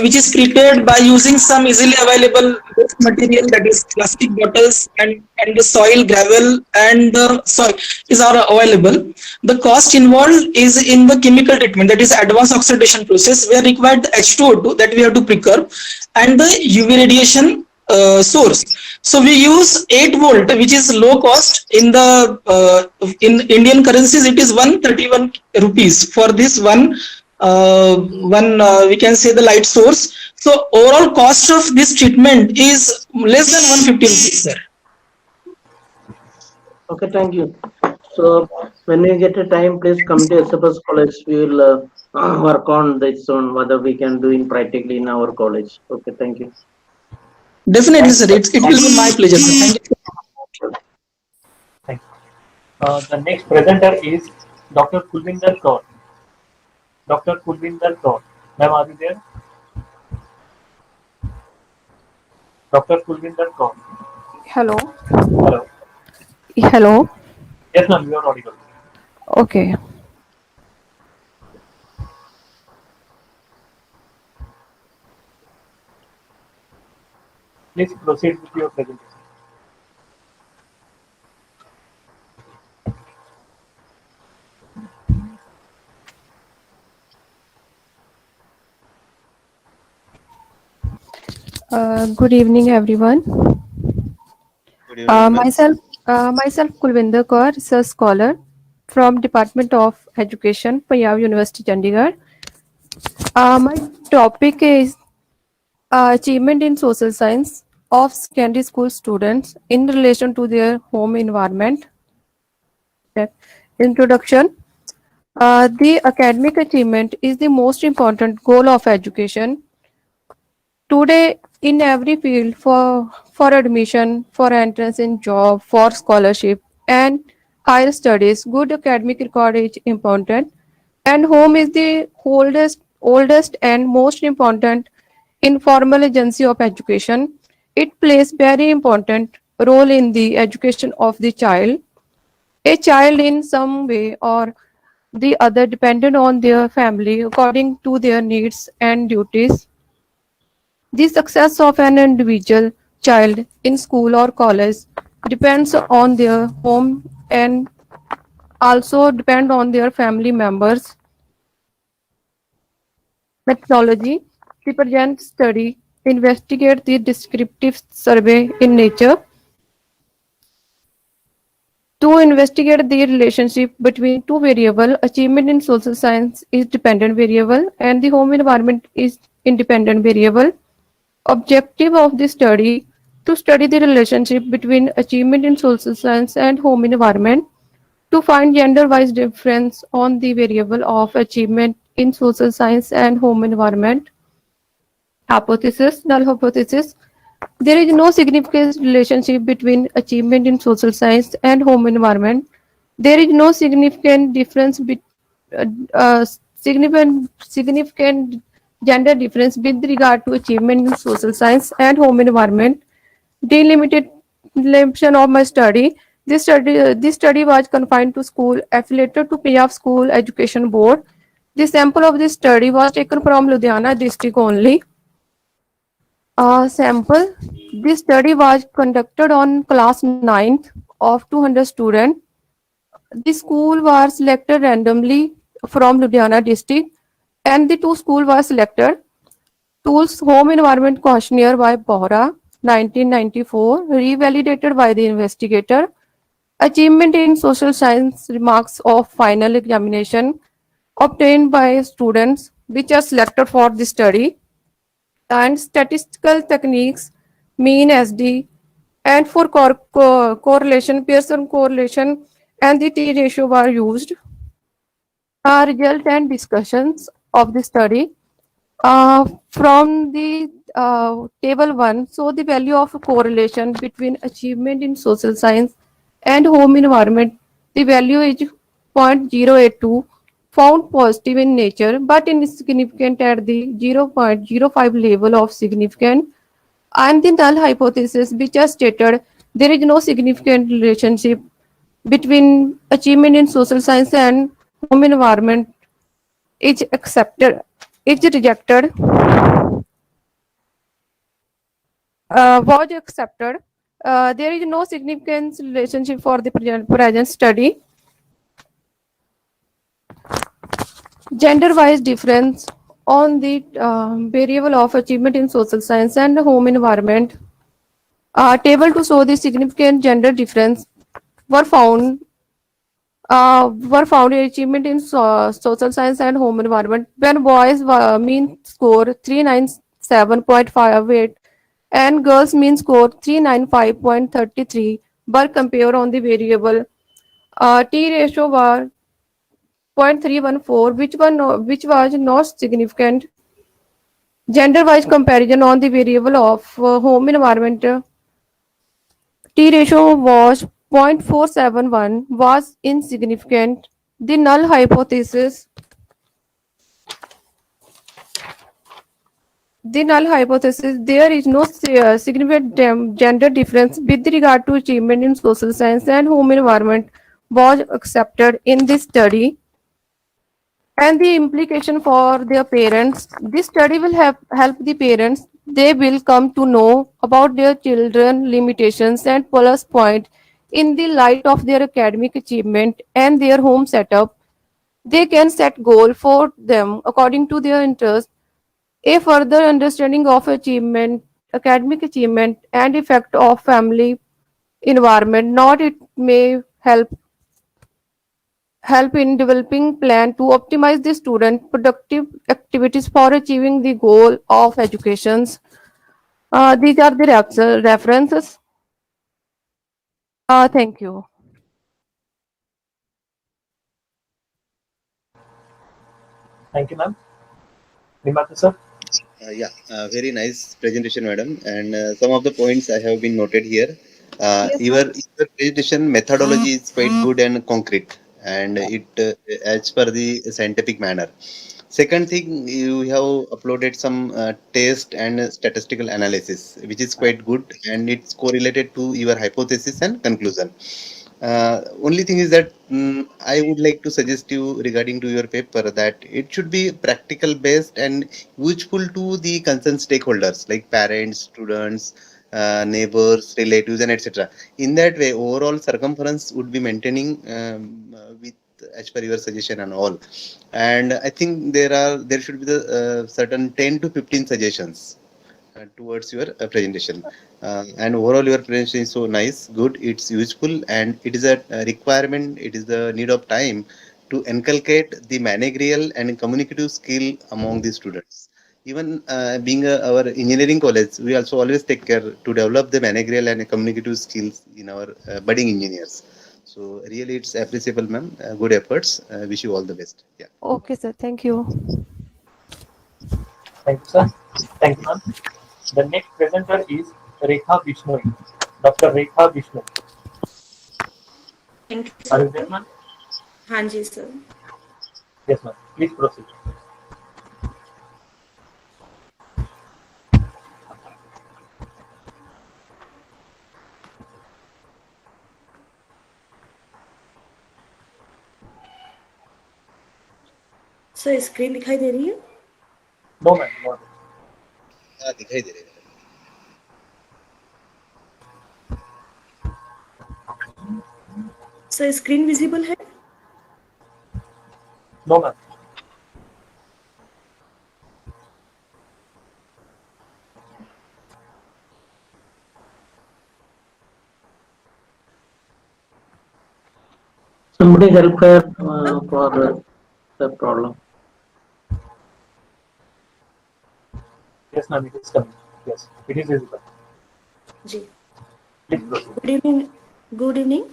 which is prepared by using some easily available material, that is plastic bottles, and the soil, gravel, and the soil is all available. The cost involved is in the chemical treatment, that is advanced oxidation process, where required the H2O2 that we have to procure, and the UV radiation source. So we use 8 volt, which is low cost. In the in Indian currencies, it is 131 rupees for this we can say the light source. So overall cost of this treatment is less than 150 rupees, sir. Okay, thank you. So when we get a time, please come to SFS college. We will work on this on whether we can do it practically in our college. Okay, thank you. Definitely, sir. It will be my pleasure, sir. Thank you. Thank you. The next presenter is Dr. Kulvinder Kaur. Dr. Kulvinder Kaur. Ma'am, are you there? Dr. Kulvinder Kaur. Hello. Hello. Hello. Yes, ma'am, you are audible. Okay. Please proceed with your presentation. Good evening, everyone. Good evening, ma'am. Myself, Kulvinder Kaur, research scholar from Department of Education, Punjab University, Chandigarh. My topic is achievement in social science of secondary school students in relation to their home environment. Introduction. The academic achievement is the most important goal of education. Today, in every field, for admission, for entrance in job, for scholarship, and higher studies, good academic record is important. And home is the oldest and most important informal agency of education. It plays very important role in the education of the child. A child in some way or the other dependent on their family according to their needs and duties. The success of an individual child in school or college depends on their home and also depend on their family members. Methodology. The present study investigate the descriptive survey in nature to investigate the relationship between two variables. Achievement in social science is dependent variable and the home environment is independent variable. Objective of this study to study the relationship between achievement in social science and home environment, to find gender-wise difference on the variable of achievement in social science and home environment. Hypothesis, null hypothesis. There is no significant relationship between achievement in social science and home environment. There is no significant difference uh, uh, significant gender difference with regard to achievement in social science and home environment. Delimitation of my study. This study was confined to school affiliated to Punjab School Education Board. The sample of this study was taken from Ludhiana district only. Sample. This study was conducted on class 9th of 200 students. The school was selected randomly from Ludhiana district and the two schools were selected. Tools Home Environment Questionnaire by Bohra, 1994, revalidated by the investigator. Achievement in social science remarks of final examination obtained by students which are selected for the study. And statistical techniques, mean SD, and for correlation, Pearson correlation, and the T ratio were used. Result and discussions of the study. From the table 1, so the value of correlation between achievement in social science and home environment, the value is 0.082, found positive in nature but insignificant at the 0.05 level of significance. And the null hypothesis, which is stated there is no significant relationship between achievement in social science and home environment, is accepted, is rejected, was accepted. There is no significant relationship for the present study. Gender-wise difference on the variable of achievement in social science and home environment. Table to show the significant gender difference were found in achievement in social science and home environment when boys mean score 397.58 and girls mean score 395.33 were compared on the variable T ratio was 0.314 which was not significant. Gender wise comparison on the variable of home environment T ratio was 0.471 was insignificant. The null hypothesis there is no significant gender difference with regard to achievement in social science and home environment was accepted in this study. And the implication for their parents, this study will help the parents. They will come to know about their children limitations and plus point in the light of their academic achievement and their home setup. They can set goal for them according to their interest. A further understanding of achievement, academic achievement and effect of family environment, not it may help in developing plan to optimize the student productive activities for achieving the goal of educations. These are the references. Thank you. Thank you, ma'am. Nimata sir. Yeah, very nice presentation, madam. And some of the points I have been noted here. Your presentation methodology is quite good and concrete, and it as per the scientific manner. Second thing, you have uploaded some test and statistical analysis, which is quite good, and it's correlated to your hypothesis and conclusion. Only thing is that I would like to suggest you regarding to your paper that it should be practical based and useful to the concerned stakeholders like parents, students, neighbors, relatives, and etc. In that way, overall circumference would be maintaining with as per your suggestion and all. And I think there should be the certain 10 to 15 suggestions towards your presentation. And overall, your presentation is so nice, good, it's useful, and it is a requirement, it is the need of time to inculcate the managerial and communicative skill among the students. Even being our engineering college, we also always take care to develop the managerial and communicative skills in our budding engineers. So really, it's appreciable, ma'am. Good efforts. Wish you all the best. Yeah. Okay, sir. Thank you. Thank you, sir. Thank you, ma'am. The next presenter is Rekha Bishnoi. Dr. Rekha Bishnoi. Thank you, Are sir. you there, ma'am? Hanji, sir. Yes, ma'am. Please proceed. Sir screen दिखाई दे रही है? No, ma'am. No. हाँ, दिखाई दे रही है. Sir screen visible है? No, ma'am. Somebody help her for the problem. Yes, ma'am. It is coming. Yes, it is visible. जी. Please proceed. Good evening. Good evening.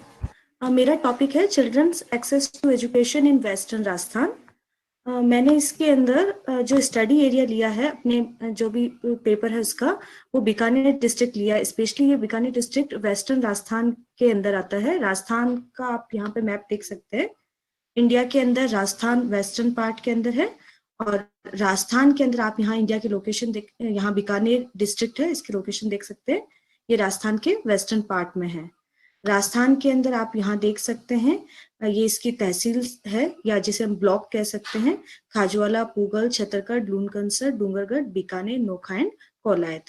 मेरा टॉपिक है children's access to education in western Rajasthan. मैंने इसके अंदर जो study area लिया है अपने जो भी पेपर है उसका वो बीकानेर डिस्ट्रिक्ट लिया है. स्पेशली ये बीकानेर डिस्ट्रिक्ट वेस्टर्न राजस्थान के अंदर आता है. राजस्थान का आप यहाँ पे मैप देख सकते हैं. इंडिया के अंदर राजस्थान वेस्टर्न पार्ट के अंदर है और राजस्थान के अंदर आप यहाँ इंडिया की लोकेशन देख, यहाँ बीकानेर डिस्ट्रिक्ट है, इसकी लोकेशन देख सकते हैं. ये राजस्थान के वेस्टर्न पार्ट में है. राजस्थान के अंदर आप यहाँ देख सकते हैं ये इसकी तहसील है या जिसे हम ब्लॉक कह सकते हैं. खाजवाला, पूगल, छतरगढ़, लूनकंसर, डूंगरगढ़, बीकानेर, नोखा एंड कोलायत,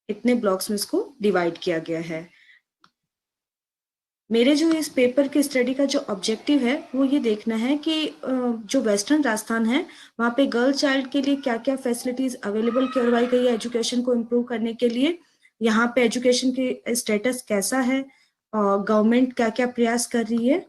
इतने ब्लॉक्स में इसको डिवाइड किया गया है. मेरे जो इस पेपर के स्टडी का जो ऑब्जेक्टिव है वो ये देखना है कि जो वेस्टर्न राजस्थान है वहाँ पे गर्ल चाइल्ड के लिए क्या क्या फैसिलिटीज अवेलेबल करवाई गई है एजुकेशन को इम्प्रूव करने के लिए. यहाँ पे एजुकेशन की स्टेटस कैसा है और गवर्नमेंट क्या क्या प्रयास कर रही है।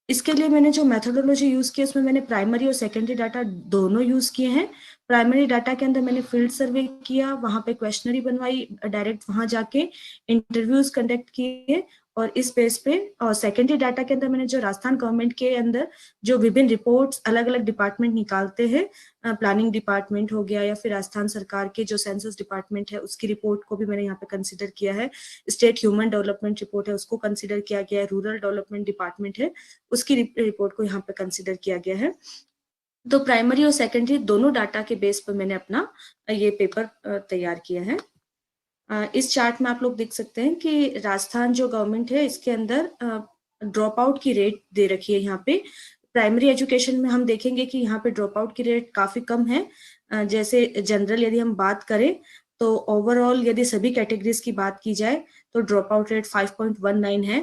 इसके लिए मैंने जो मेथोडोलॉजी यूज की उसमें मैंने प्राइमरी और सेकेंडरी डाटा दोनों यूज किए हैं। प्राइमरी डाटा के अंदर मैंने फील्ड सर्वे किया, वहां पे क्वेश्चनरी बनवाई, डायरेक्ट वहां जाके इंटरव्यूज कंडक्ट किए और इस बेस पे, और सेकेंडरी डाटा के अंदर मैंने जो राजस्थान गवर्नमेंट के अंदर जो विभिन्न रिपोर्ट्स अलग अलग डिपार्टमेंट निकालते हैं, प्लानिंग डिपार्टमेंट हो गया या फिर राजस्थान सरकार के जो सेंसस डिपार्टमेंट है उसकी रिपोर्ट को भी मैंने यहाँ पे कंसिडर किया है, स्टेट ह्यूमन डेवलपमेंट रिपोर्ट है उसको कंसिडर किया गया है, रूरल डेवलपमेंट डिपार्टमेंट है उसकी रिपोर्ट को यहाँ पे कंसिडर किया गया है। तो प्राइमरी और सेकेंडरी दोनों डाटा के बेस पर मैंने अपना ये पेपर तैयार किया है। इस चार्ट में आप लोग देख सकते हैं कि राजस्थान जो गवर्नमेंट है इसके अंदर ड्रॉप आउट की रेट दे रखी है। यहाँ पे प्राइमरी एजुकेशन में हम देखेंगे कि यहाँ पे ड्रॉप आउट की रेट काफी कम है। जैसे जनरल यदि हम बात करें तो ओवरऑल यदि सभी कैटेगरीज की बात की जाए तो ड्रॉप आउट रेट 5.19 है।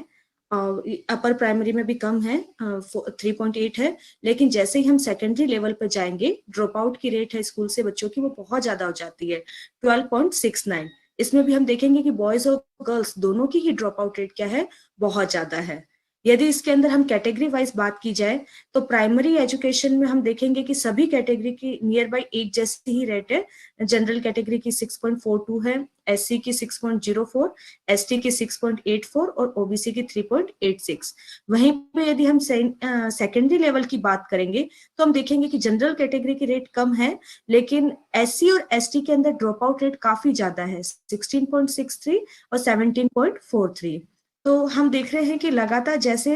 अपर प्राइमरी में भी कम है, 3.8 है। लेकिन जैसे ही हम सेकेंडरी लेवल पर जाएंगे ड्रॉप आउट की रेट है स्कूल से बच्चों की वो बहुत ज्यादा हो जाती है, 12.69। इसमें भी हम देखेंगे कि बॉयज और गर्ल्स दोनों की ही ड्रॉप आउट रेट क्या है, बहुत ज्यादा है। यदि इसके अंदर हम कैटेगरी वाइज बात की जाए तो प्राइमरी एजुकेशन में हम देखेंगे कि सभी कैटेगरी की नियर बाई एक जैसी ही रेट है। जनरल कैटेगरी की 6.42 है, एससी की 6.04, एसटी की 6.84 और ओबीसी की 3.86। वहीं पे यदि हम सेकेंडरी लेवल की बात करेंगे तो हम देखेंगे कि जनरल कैटेगरी की रेट कम है लेकिन एससी और एसटी के अंदर ड्रॉप आउट रेट काफी ज्यादा है, 16.63 और 17.43। तो हम देख रहे हैं कि लगातार जैसे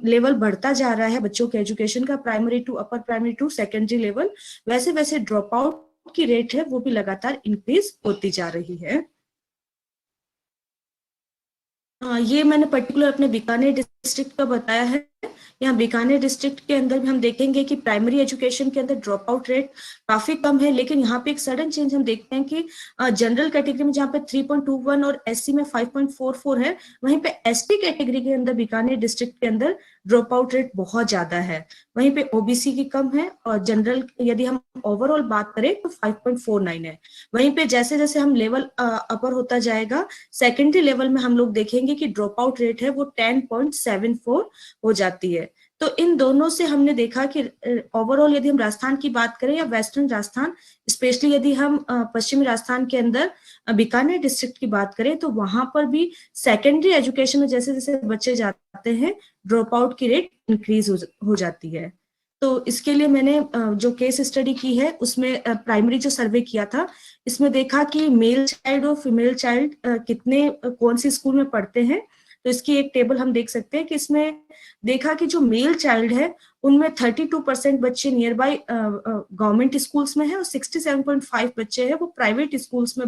लेवल बढ़ता जा रहा है बच्चों के एजुकेशन का, primary to upper primary to secondary level, वैसे वैसे ड्रॉप आउट की रेट है वो भी लगातार इंक्रीज होती जा रही है। ये मैंने पर्टिकुलर अपने बीकानेर डिस्ट्रिक्ट का बताया है। यहाँ बीकानेर डिस्ट्रिक्ट के अंदर भी हम देखेंगे कि प्राइमरी एजुकेशन के अंदर ड्रॉप आउट रेट काफी कम है, लेकिन यहाँ पे एक सडन चेंज हम देखते हैं कि जनरल कैटेगरी में जहाँ पे 3.21 और एससी में 5.44 है, वहीं पे एसटी कैटेगरी के अंदर बीकानेर डिस्ट्रिक्ट के अंदर ड्रॉप आउट रेट बहुत ज्यादा है। वहीं पे ओबीसी की कम है और जनरल यदि हम ओवरऑल बात करें तो 5.49 है। वहीं पे जैसे जैसे हम लेवल अपर होता जाएगा सेकेंडरी लेवल में हम लोग देखेंगे कि ड्रॉप आउट रेट है वो 10.74 हो जाती है। तो इन दोनों से हमने देखा कि ओवरऑल यदि हम राजस्थान की बात करें या वेस्टर्न राजस्थान, स्पेशली यदि हम पश्चिमी राजस्थान के अंदर बीकानेर डिस्ट्रिक्ट की बात करें तो वहां पर भी सेकेंडरी एजुकेशन में जैसे जैसे बच्चे जाते हैं ड्रॉप आउट की रेट इंक्रीज हो जाती है। तो इसके लिए मैंने जो केस स्टडी की है उसमें प्राइमरी जो सर्वे किया था इसमें देखा कि मेल चाइल्ड और फीमेल चाइल्ड कितने कौन सी स्कूल में पढ़ते हैं। तो इसकी एक टेबल हम देख सकते हैं कि इसमें देखा कि जो मेल चाइल्ड है उनमें 32% बच्चे नियर बाय गवर्नमेंट स्कूल्स में है और 67.5 बच्चे हैं वो प्राइवेट स्कूल्स में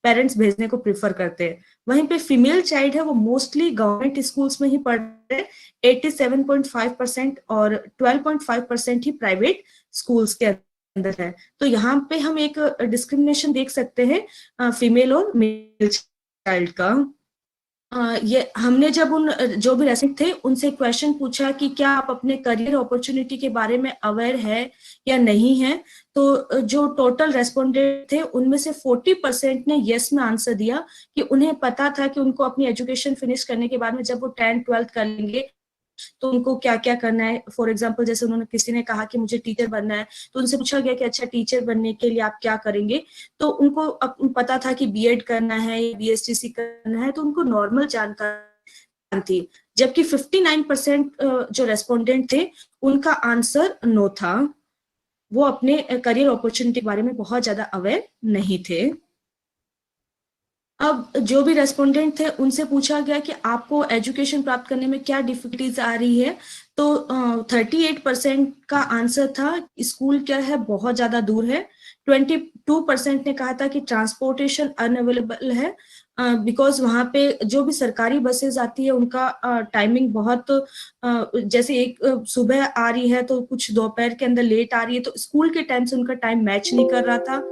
पेरेंट्स भेजने को प्रेफर करते हैं। वहीं पे फीमेल चाइल्ड है वो मोस्टली गवर्नमेंट स्कूल्स में ही पढ़ रहे हैं, 87.5% और 12.5% ही प्राइवेट स्कूल्स के अंदर है। तो यहाँ पे हम एक डिस्क्रिमिनेशन देख सकते हैं फीमेल और मेल चाइल्ड का। ये हमने जब उन जो भी रेसिडेंट थे उनसे क्वेश्चन पूछा कि क्या आप अपने करियर अपॉर्चुनिटी के बारे में अवेयर है या नहीं है, तो जो टोटल रेस्पोंडेंट थे उनमें से 40% ने यस में आंसर दिया कि उन्हें पता था कि उनको अपनी एजुकेशन फिनिश करने के बाद में जब वो 10th-12th कर लेंगे तो उनको क्या क्या करना है। फॉर एग्जाम्पल जैसे उन्होंने किसी ने कहा कि मुझे टीचर बनना है तो उनसे पूछा गया कि अच्छा टीचर बनने के लिए आप क्या करेंगे, तो उनको पता था कि बीएड करना है या बीएसटीसी करना है, तो उनको नॉर्मल जानकारी थी। जबकि 59% जो रेस्पोंडेंट थे उनका आंसर नो था, वो अपने करियर अपॉर्चुनिटी के बारे में बहुत ज्यादा अवेयर नहीं थे। अब जो भी रेस्पोंडेंट थे उनसे पूछा गया कि आपको एजुकेशन प्राप्त करने में क्या डिफिकल्टीज आ रही है, तो 38% का आंसर था स्कूल क्या है बहुत ज्यादा दूर है। 22% ने कहा था कि ट्रांसपोर्टेशन अनअवेलेबल है, बिकॉज वहां पे जो भी सरकारी बसेस आती है उनका टाइमिंग बहुत जैसे एक सुबह आ रही है तो कुछ दोपहर के अंदर लेट आ रही है, तो स्कूल के टाइम से उनका टाइम मैच नहीं कर रहा था।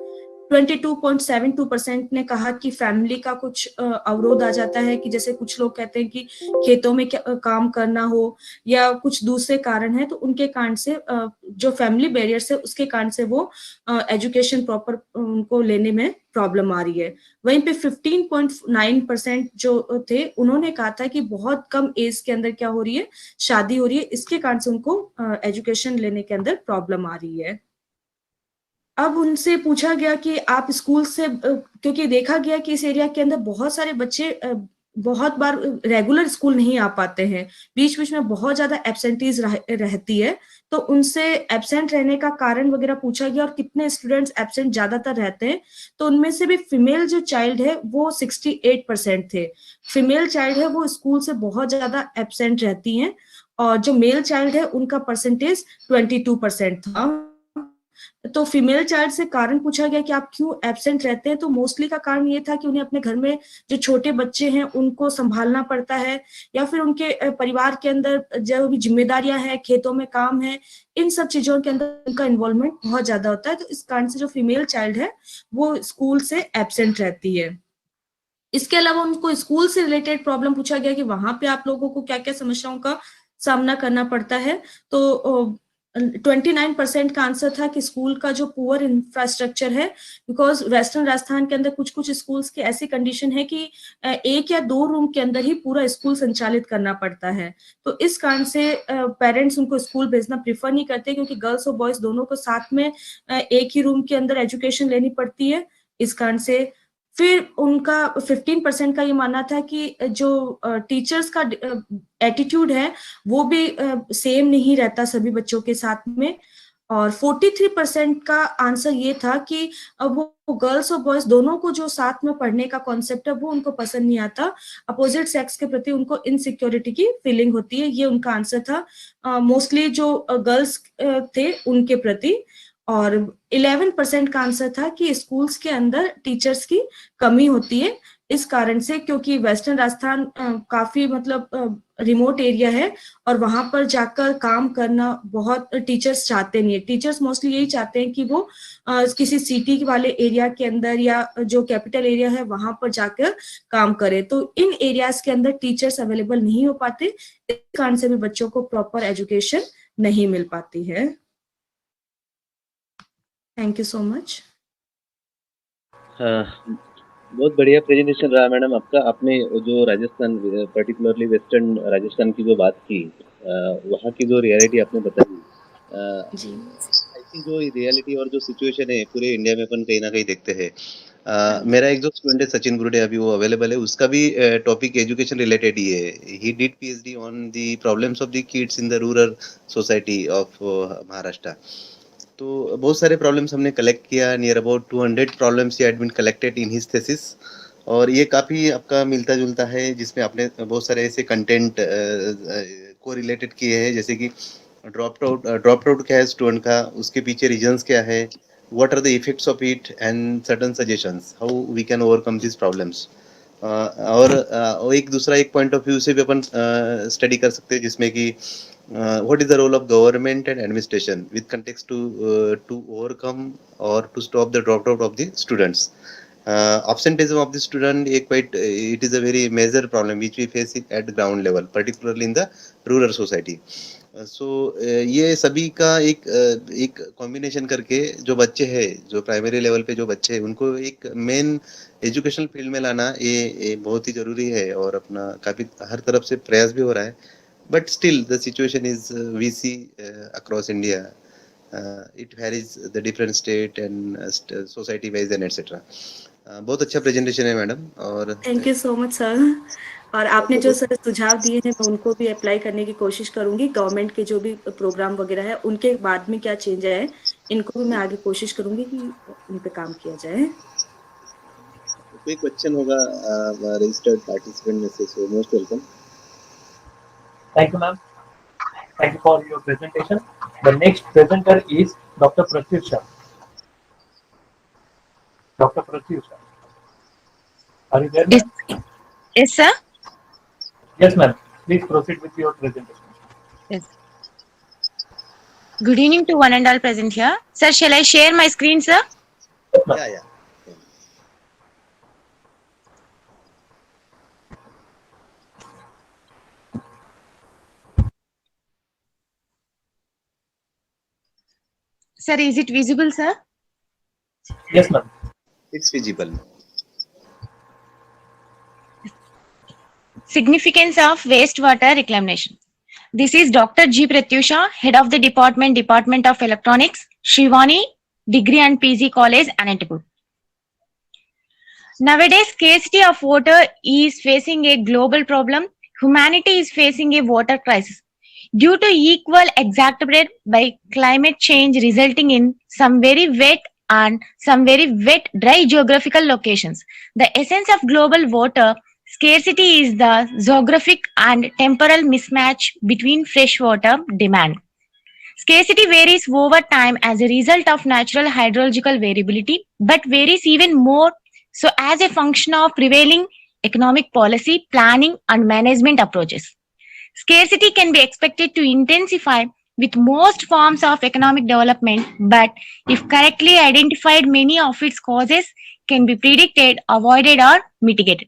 22.72% ने कहा कि फैमिली का कुछ अवरोध आ जाता है, कि जैसे कुछ लोग कहते हैं कि खेतों में काम करना हो या कुछ दूसरे कारण है, तो उनके कारण से जो फैमिली बैरियर्स है उसके कारण से वो एजुकेशन प्रॉपर उनको लेने में प्रॉब्लम आ रही है। वहीं पे 15.9% जो थे उन्होंने कहा था कि बहुत कम एज के अंदर क्या हो रही है, शादी हो रही है, इसके कारण से उनको एजुकेशन लेने के अंदर प्रॉब्लम आ रही है। अब उनसे पूछा गया कि आप स्कूल से क्योंकि देखा गया कि इस एरिया के अंदर बहुत सारे बच्चे बहुत बार रेगुलर स्कूल नहीं आ पाते हैं, बीच बीच में बहुत ज्यादा एब्सेंटीज रहती है, तो उनसे एब्सेंट रहने का कारण वगैरह पूछा गया और कितने स्टूडेंट्स एब्सेंट ज्यादातर रहते हैं, तो उनमें से भी फीमेल जो चाइल्ड है वो 68% थे। फीमेल चाइल्ड है वो स्कूल से बहुत ज्यादा एब्सेंट रहती हैं, और जो मेल चाइल्ड है उनका परसेंटेज 22% था। तो फीमेल चाइल्ड से कारण पूछा गया कि आप क्यों एब्सेंट रहते हैं, तो मोस्टली का कारण ये था कि उन्हें अपने घर में जो छोटे बच्चे हैं उनको संभालना पड़ता है, या फिर उनके परिवार के अंदर जो भी जिम्मेदारियां हैं, खेतों में काम है, इन सब चीजों के अंदर उनका इन्वॉल्वमेंट बहुत ज्यादा होता है। तो इस कारण से जो फीमेल चाइल्ड है वो स्कूल से एब्सेंट रहती है। इसके अलावा उनको स्कूल से रिलेटेड प्रॉब्लम पूछा गया कि वहां पे आप लोगों को क्या क्या समस्याओं का सामना करना पड़ता है, तो 29% का आंसर था कि स्कूल का जो पुअर इंफ्रास्ट्रक्चर है, बिकॉज वेस्टर्न राजस्थान के अंदर कुछ कुछ स्कूल्स की ऐसी कंडीशन है कि 1 या 2 रूम के अंदर ही पूरा स्कूल संचालित करना पड़ता है, तो इस कारण से पेरेंट्स उनको स्कूल भेजना प्रिफर नहीं करते, क्योंकि गर्ल्स और बॉयज दोनों को साथ में एक ही रूम के अंदर एजुकेशन लेनी पड़ती है। इस कारण से फिर उनका 15% का ये मानना था कि जो टीचर्स का एटीट्यूड है वो भी सेम नहीं रहता सभी बच्चों के साथ में, और 43% का आंसर ये था कि वो गर्ल्स और बॉयज दोनों को जो साथ में पढ़ने का कॉन्सेप्ट है वो उनको पसंद नहीं आता, अपोजिट सेक्स के प्रति उनको इनसिक्योरिटी की फीलिंग होती है। ये उनका आंसर था मोस्टली जो गर्ल्स थे उनके प्रति। और 11% का आंसर था कि स्कूल्स के अंदर टीचर्स की कमी होती है, इस कारण से क्योंकि वेस्टर्न राजस्थान काफी मतलब रिमोट एरिया है और वहां पर जाकर काम करना बहुत टीचर्स चाहते नहीं है। टीचर्स मोस्टली यही चाहते हैं कि वो किसी सिटी वाले एरिया के अंदर या जो कैपिटल एरिया है वहां पर जाकर काम करे, तो इन एरियाज के अंदर टीचर्स अवेलेबल नहीं हो पाते, इस कारण से भी बच्चों को प्रॉपर एजुकेशन नहीं मिल पाती है। Thank you so much. बहुत बढ़िया प्रेजेंटेशन रहा मैडम आपका। आपने जो राजस्थान पर्टिकुलरली वेस्टर्न राजस्थान की जो बात की, वहाँ की जो रियलिटी आपने बताई, आई थिंक जो रियलिटी और जो सिचुएशन है पूरे इंडिया में अपन कहीं ना कहीं देखते हैं। मेरा एक जो स्टूडेंट है सचिन गुरुडे, अभी वो अवेलेबल है, उसका भी टॉपिक एजुकेशन रिलेटेड ही है। He did PhD on the problems of the kids in the rural society of Maharashtra. तो बहुत सारे प्रॉब्लम्स हमने कलेक्ट किया, near about 200 problems had been collected in his thesis, और ये काफ़ी आपका मिलता जुलता है, जिसमें आपने बहुत सारे ऐसे कंटेंट को रिलेटेड किए हैं, जैसे कि ड्रॉप आउट क्या है स्टूडेंट का, उसके पीछे रीजंस क्या है, what are the effects of it, and certain suggestions how we can overcome this problems. और एक दूसरा एक पॉइंट ऑफ व्यू से भी अपन स्टडी कर सकते हैं, जिसमें कि what is the role of government and administration with context to overcome or to stop the dropout of the students. Absenteeism of the student it is a very major problem which we face it at the ground level, particularly in the rural society. So ये सभी का एक combination करके जो बच्चे हैं, जो primary level पे जो बच्चे हैं, उनको एक मेन एजुकेशनल फील्ड में लाना ये बहुत ही जरूरी है, और अपना काफ़ी हर तरफ से प्रयास भी हो रहा है। But still, the situation is we see across India. It varies the different state and society wise and etc. बहुत अच्छा प्रेजेंटेशन है मैडम, और thank you so much sir. और आपने जो सर सुझाव दिए हैं मैं उनको भी अप्लाई करने की कोशिश करूंगी। गवर्नमेंट के जो भी प्रोग्राम वगैरह है उनके बाद में क्या चेंज है, इनको भी मैं आगे कोशिश करूंगी कि उन पे काम किया जाए। कोई क्वेश्चन होगा रजिस्टर्ड पार्टिसिपेंट में से, so most welcome. Thank you, ma'am. Thank you for your presentation. The next presenter is Dr. Pratyusha. Dr. Pratyusha. Are you there, ma'am? Yes, sir. Yes, ma'am. Please proceed with your presentation. Yes. Good evening to one and all present here. Sir, shall I share my screen, sir? Yes, ma'am. Yeah. Sir, is it visible, sir? Yes, ma'am. It's visible. Significance of wastewater reclamation. This is Dr. G. Pratyusha, Head of the Department of Electronics, Shivani, Degree and PG College, Anantapur. Nowadays, scarcity of water is facing a global problem. Humanity is facing a water crisis due to equal exacerbated by climate change, resulting in some very wet and some very wet dry geographical locations. The essence of global water scarcity is the geographic and temporal mismatch between freshwater demand. Scarcity varies over time as a result of natural hydrological variability, but varies even more so as a function of prevailing economic policy, planning, and management approaches. Scarcity can be expected to intensify with most forms of economic development, but if correctly identified, many of its causes can be predicted, avoided, or mitigated.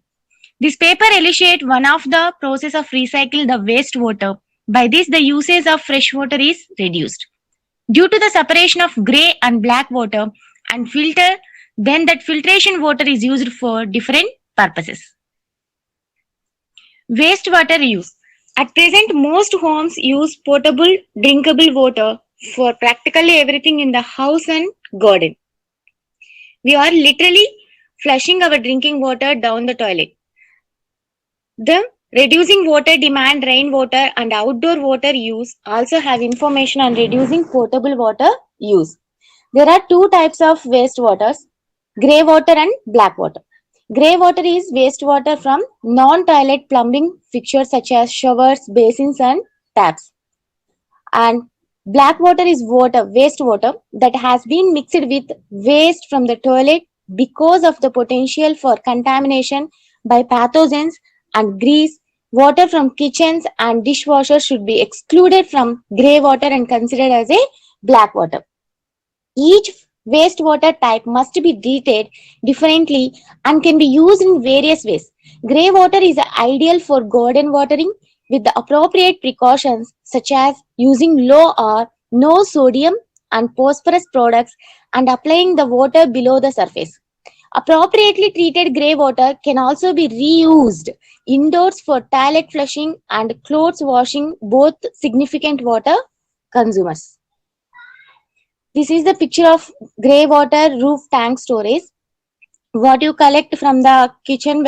This paper illustrates one of the process of recycle the wastewater. By this, the usage of fresh water is reduced. Due to the separation of grey and black water and filter, then that filtration water is used for different purposes. Wastewater reuse. At present, most homes use potable, drinkable water for practically everything in the house and garden. We are literally flushing our drinking water down the toilet. The reducing water demand, rainwater and outdoor water use also have information on reducing potable water use. There are two types of wastewaters, grey water and black water. Grey water is wastewater from non-toilet plumbing fixtures such as showers, basins and taps. And black water is wastewater that has been mixed with waste from the toilet because of the potential for contamination by pathogens and grease. Water from kitchens and dishwashers should be excluded from grey water and considered as a black water. Each wastewater type must be treated differently and can be used in various ways. Grey water is ideal for garden watering with the appropriate precautions such as using low or no sodium and phosphorus products and applying the water below the surface. Appropriately treated grey water can also be reused indoors for toilet flushing and clothes washing, both significant water consumers. This is the picture of grey water roof tank storage. What you collect from the kitchen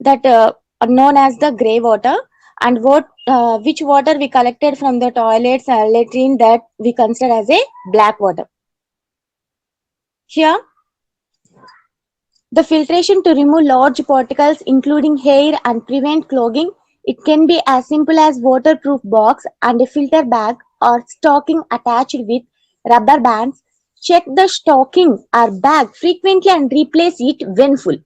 that are known as the grey water, and which water we collected from the toilets and latrine that we consider as a black water. Here, the filtration to remove large particles including hair and prevent clogging. It can be as simple as waterproof box and a filter bag or stocking attached with rubber bands. Check the stocking or bag frequently and replace it when full.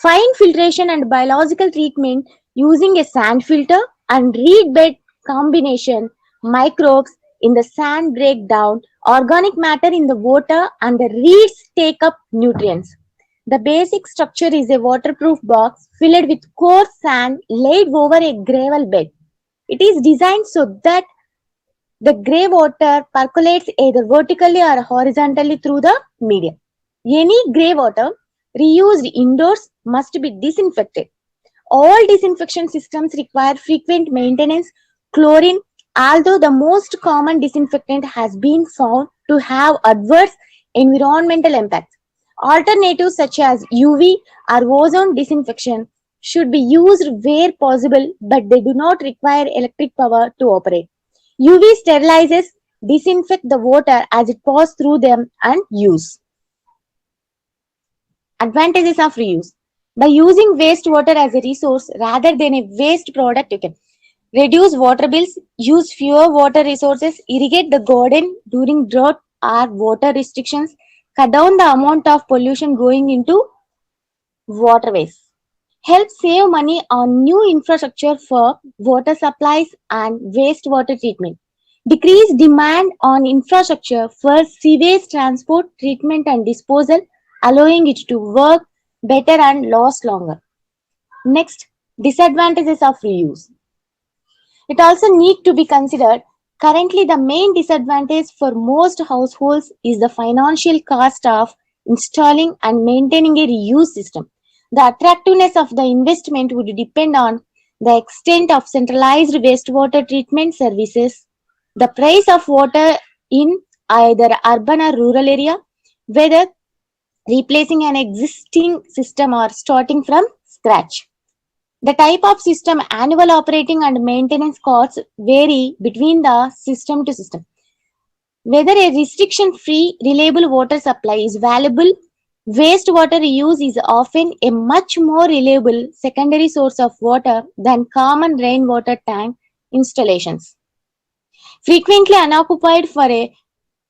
Fine filtration and biological treatment using a sand filter and reed bed combination. Microbes in the sand break down organic matter in the water and the reeds take up nutrients. The basic structure is a waterproof box filled with coarse sand laid over a gravel bed. It is designed so that the grey water percolates either vertically or horizontally through the medium. Any grey water reused indoors must be disinfected. All disinfection systems require frequent maintenance. Chlorine, although the most common disinfectant, has been found to have adverse environmental impacts. Alternatives such as UV or ozone disinfection should be used where possible, but they do not require electric power to operate. UV sterilizes, disinfect the water as it passes through them and use. Advantages of reuse. By using wastewater as a resource rather than a waste product, you can reduce water bills, use fewer water resources, irrigate the garden during drought or water restrictions, cut down the amount of pollution going into waterways. Help save money on new infrastructure for water supplies and wastewater treatment. Decrease demand on infrastructure for sewage transport, treatment and disposal, allowing it to work better and last longer. Next, disadvantages of reuse. It also needs to be considered Currently, the main disadvantage for most households is the financial cost of installing and maintaining a reuse system. The attractiveness of the investment would depend on the extent of centralized wastewater treatment services, the price of water in either urban or rural area, whether replacing an existing system or starting from scratch. The type of system, annual operating and maintenance costs vary between the system to system. Whether a restriction-free, reliable water supply is valuable, wastewater reuse is often a much more reliable secondary source of water than common rainwater tank installations. Frequently unoccupied for a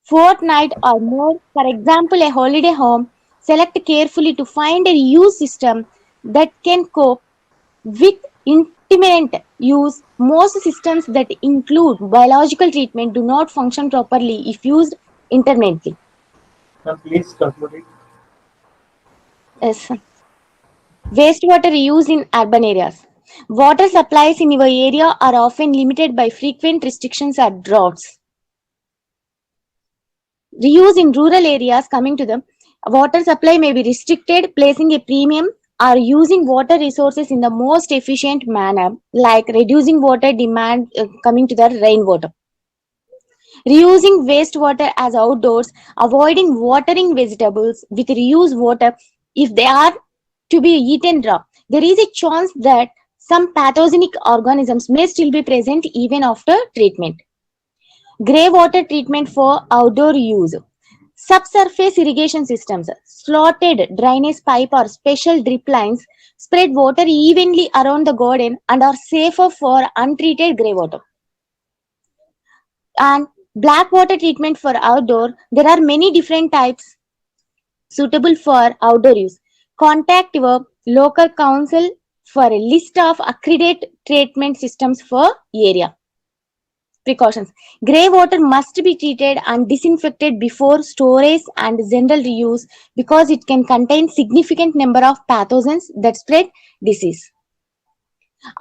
fortnight or more, for example, a holiday home, select carefully to find a reuse system that can cope with intermittent use. Most systems that include biological treatment do not function properly if used intermittently. Ma'am, please conclude it. Yes. Wastewater reuse in urban areas. Water supplies in your area are often limited by frequent restrictions or droughts. Reuse in rural areas, coming to them, water supply may be restricted, placing a premium or using water resources in the most efficient manner, like reducing water demand, coming to the rainwater. Reusing wastewater as outdoors, avoiding watering vegetables with reused water if they are to be eaten raw. There is a chance that some pathogenic organisms may still be present even after treatment. Grey water treatment for outdoor use. Subsurface irrigation systems, slotted drainage pipe or special drip lines spread water evenly around the garden and are safer for untreated grey water. And black water treatment for outdoor, there are many different types suitable for outdoor use. Contact your local council for a list of accredited treatment systems for area. Precautions. Grey water must be treated and disinfected before storage and general reuse because it can contain significant number of pathogens that spread disease.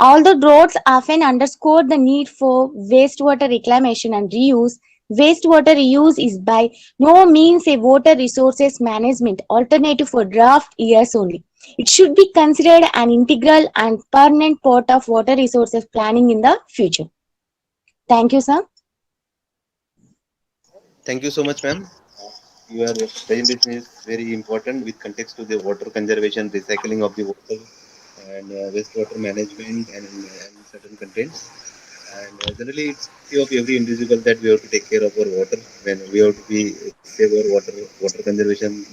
Although droughts often underscore the need for wastewater reclamation and reuse, wastewater reuse is by no means a water resources management alternative for drought years only. It should be considered an integral and permanent part of water resources planning in the future. Thank you, sir. Thank you so much, ma'am. Your presentation is very important with context to the water conservation, recycling of the water, and wastewater management and certain contents. And generally, it's duty of every individual that we have to take care of our water when we have to be save our water conservation.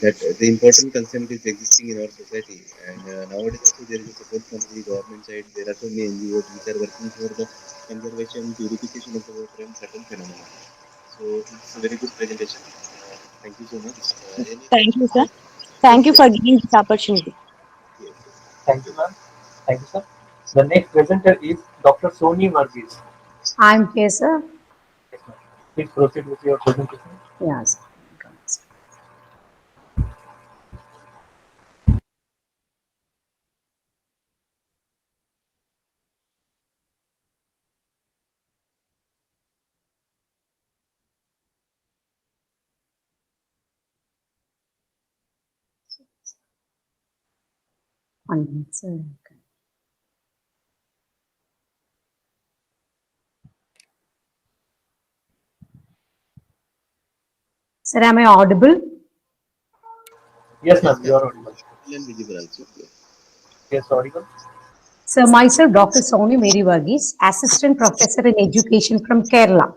That the important concern is existing in our society. And nowadays, also there is a support from the government side. There are so many NGOs which are working for the conservation, purification of the water and certain phenomena. So it's a very good presentation. Thank you so much. Any Thank questions? you, sir. Yes, Thank you yes, for giving this opportunity. yes. Thank you, ma'am. Thank you, sir. The next presenter is Dr. Soni Varghese. I'm here, sir. Yes, ma'am. Please proceed with your presentation. Yes. One minute, sir. Sir, am I audible? Yes, Yes, ma'am, you ma'am. are audible. And visible also. Yes, audible. Sir, myself, Dr. Soni Mary Varghese, Assistant Professor in Education from Kerala.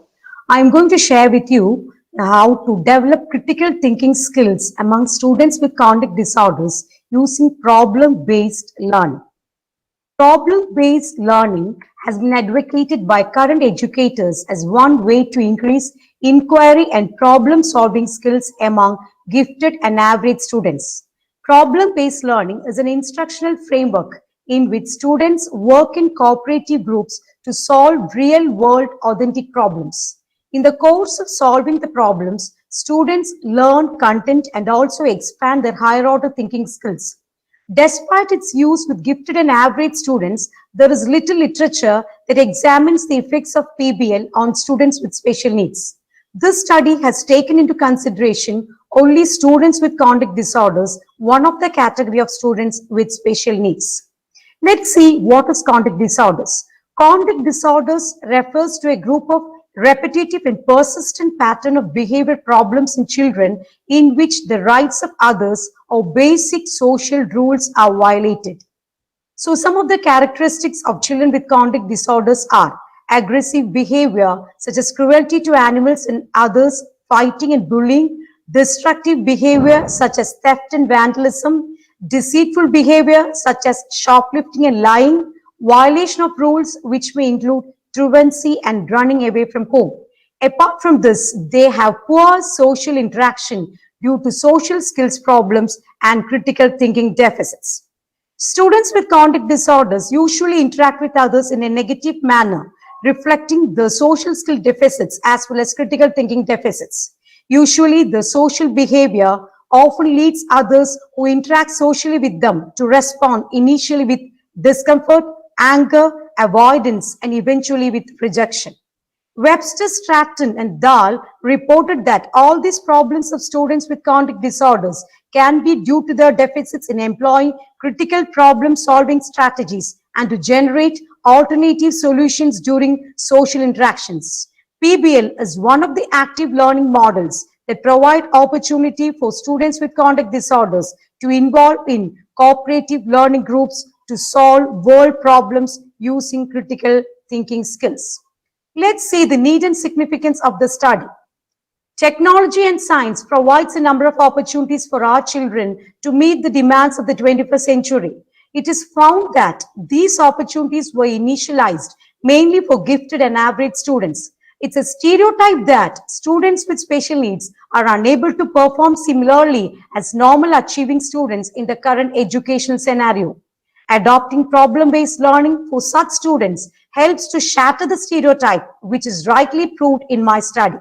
I'm going to share with you how to develop critical thinking skills among students with cognitive disorders using problem-based learning. Problem-based learning has been advocated by current educators as one way to increase inquiry and problem-solving skills among gifted and average students. Problem-based learning is an instructional framework in which students work in cooperative groups to solve real-world authentic problems. In the course of solving the problems, students learn content and also expand their higher order thinking skills. Despite its use with gifted and average students, there is little literature that examines the effects of PBL on students with special needs. This study has taken into consideration only students with conduct disorders, one of the category of students with special needs. Let's see what is conduct disorders. Conduct disorders refers to a group of repetitive and persistent pattern of behavior problems in children in which the rights of others or basic social rules are violated. So some of the characteristics of children with conduct disorders are aggressive behavior such as cruelty to animals and others, fighting and bullying, destructive behavior such as theft and vandalism, deceitful behavior such as shoplifting and lying, violation of rules which may include truancy and running away from home. Apart from this, they have poor social interaction due to social skills problems and critical thinking deficits. Students with conduct disorders usually interact with others in a negative manner, reflecting the social skill deficits as well as critical thinking deficits. Usually, the social behavior often leads others who interact socially with them to respond initially with discomfort, anger, avoidance, and eventually with rejection. Webster, Stratton, and Dahl reported that all these problems of students with conduct disorders can be due to their deficits in employing critical problem-solving strategies and to generate alternative solutions during social interactions. PBL is one of the active learning models that provide opportunity for students with conduct disorders to involve in cooperative learning groups to solve world problems using critical thinking skills. Let's see the need and significance of the study. Technology and science provides a number of opportunities for our children to meet the demands of the 21st century. It is found that these opportunities were initialized mainly for gifted and average students. It's a stereotype that students with special needs are unable to perform similarly as normal achieving students in the current educational scenario. Adopting problem-based learning for such students helps to shatter the stereotype, which is rightly proved in my study.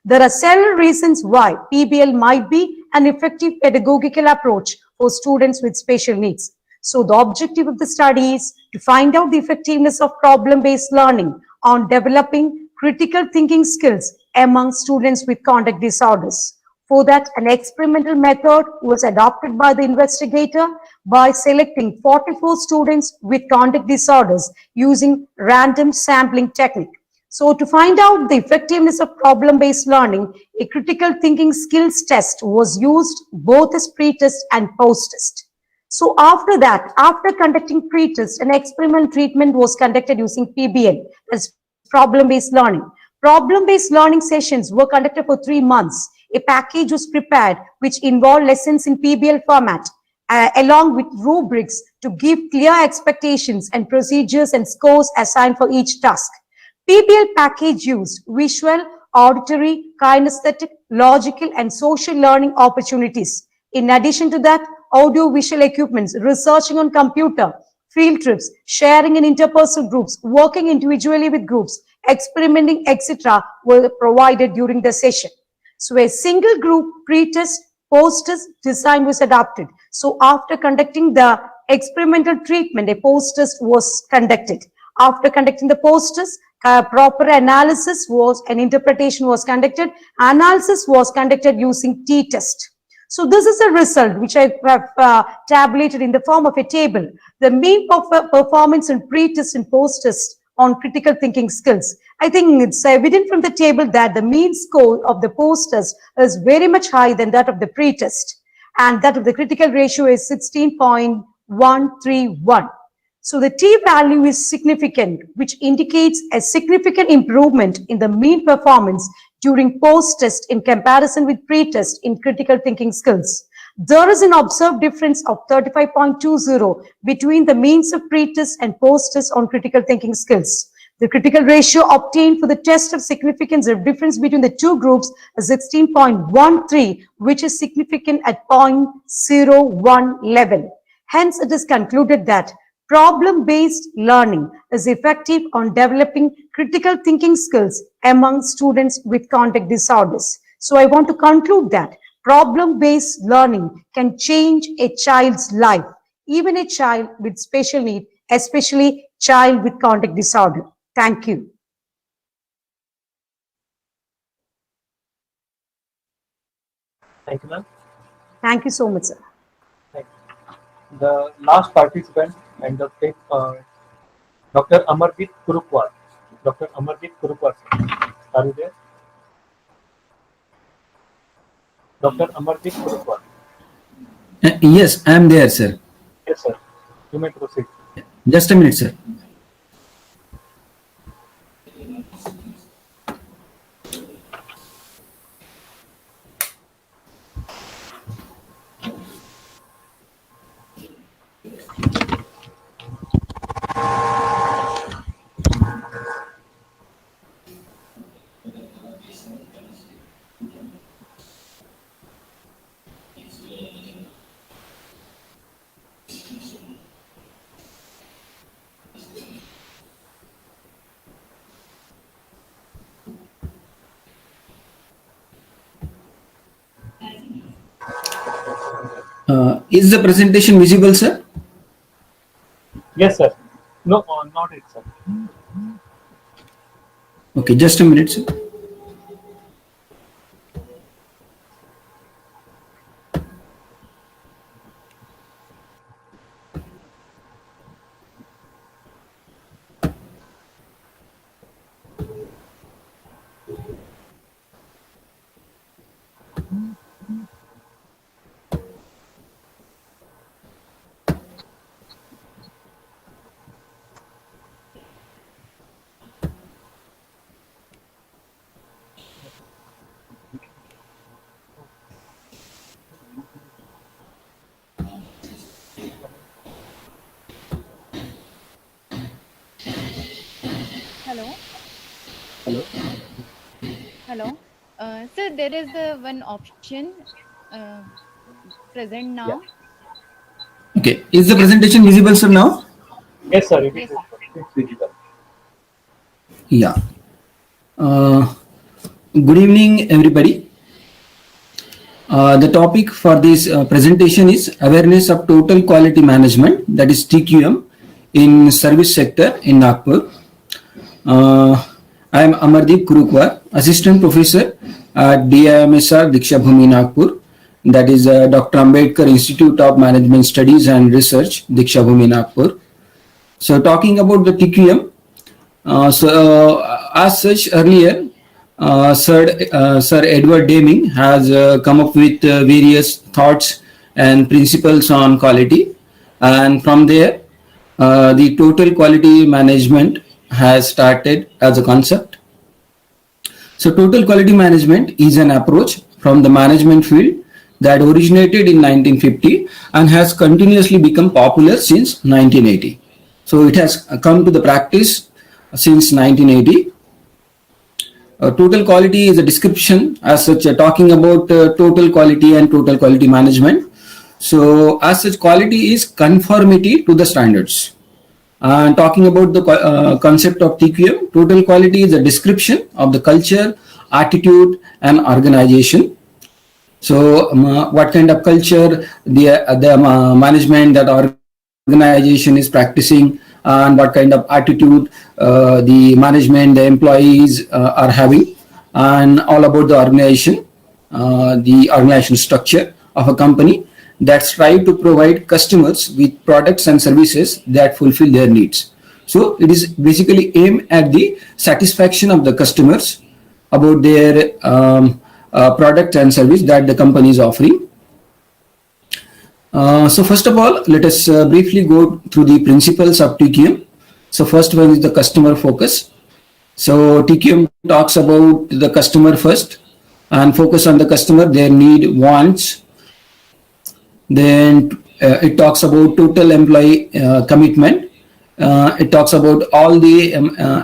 There are several reasons why PBL might be an effective pedagogical approach for students with special needs. So the objective of the study is to find out the effectiveness of problem-based learning on developing critical thinking skills among students with conduct disorders. For that, an experimental method was adopted by the investigator by selecting 44 students with conduct disorders using random sampling technique. So to find out the effectiveness of problem-based learning, a critical thinking skills test was used both as pre-test and post-test. So after that, after conducting pre-test, an experimental treatment was conducted using PBL, as problem-based learning. Problem-based learning sessions were conducted for 3 months. A package was prepared which involved lessons in PBL format, along with rubrics to give clear expectations and procedures and scores assigned for each task. PBL package used visual, auditory, kinesthetic, logical, and social learning opportunities. In addition to that, audio-visual equipments, researching on computer, field trips, sharing in interpersonal groups, working individually with groups, experimenting, etc. were provided during the session. So a single group pre-test, post-test design was adopted. So after conducting the experimental treatment, a post-test was conducted. After conducting the post-test, proper analysis was and interpretation was conducted. Analysis was conducted using t-test. So this is a result which I have tabulated in the form of a table. The mean performance in pre-test and post-test on critical thinking skills. I think it's evident from the table that the mean score of the post-test is very much higher than that of the pre-test, and that of the critical ratio is 16.131. So the t-value is significant, which indicates a significant improvement in the mean performance during post-test in comparison with pre-test in critical thinking skills. There is an observed difference of 35.20 between the means of pre-test and post-test on critical thinking skills. The critical ratio obtained for the test of significance of difference between the two groups is 16.13, which is significant at 0.01 level. Hence, it is concluded that problem-based learning is effective on developing critical thinking skills among students with conduct disorders. So I want to conclude that problem-based learning can change a child's life. even a child with special need, especially child with conduct disorder. Thank you. Thank you, ma'am. Thank you so much, sir. Thank you. The last participant and the Dr. Amardeep Kurukwar. Dr. Amardeep Kurukwar, sir. Are you there? Dr. Amardeep Kurukwar. Yes, I am there, sir. Yes, sir. You may proceed. Just a minute, sir. Is the presentation visible, sir? Yes, sir. No, not it, sir. Okay, just a minute, sir. Hello. Hello. Hello. Sir, there is one option present now. Yeah. Okay, is the presentation visible, sir, now? Yes, sir. It Yes, is sir. visible. Yeah. Good evening, everybody. The topic for this presentation is awareness of total quality management, that is TQM, in service sector in Nagpur. I am Amardeep Kurukwar, Assistant Professor at DIMSR Diksha Bhumi Nagpur, that is Dr. Ambedkar Institute of Management Studies and Research, Diksha Bhumi Nagpur. So talking about the TQM, as such earlier, Sir Edward Deming has come up with various thoughts and principles on quality, and from there the total quality management has started as a concept. So total quality management is an approach from the management field that originated in 1950 and has continuously become popular since 1980. So it has come to the practice since 1980. Total quality is a description as such, talking about total quality and total quality management. So as such, quality is conformity to the standards. And talking about the concept of TQM, total quality is a description of the culture, attitude, and organization. So what kind of culture the management, that organization is practicing, and what kind of attitude the management, the employees are having, and all about the organization structure of a company that strive to provide customers with products and services that fulfill their needs. So it is basically aimed at the satisfaction of the customers about their product and service that the company is offering. So first of all, let us briefly go through the principles of TQM. So first one is the customer focus. So TQM talks about the customer first and focus on the customer, their need, wants. Then it talks about total employee commitment. It talks about all the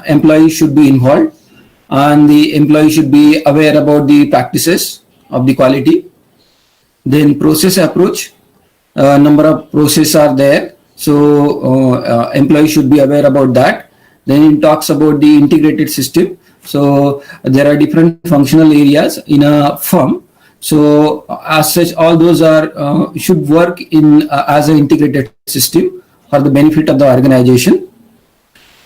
employees should be involved, and the employee should be aware about the practices of the quality. Then process approach. Number of processes are there, so employees should be aware about that. Then it talks about the integrated system. So there are different functional areas in a firm. So as such, all those are should work in as an integrated system for the benefit of the organization.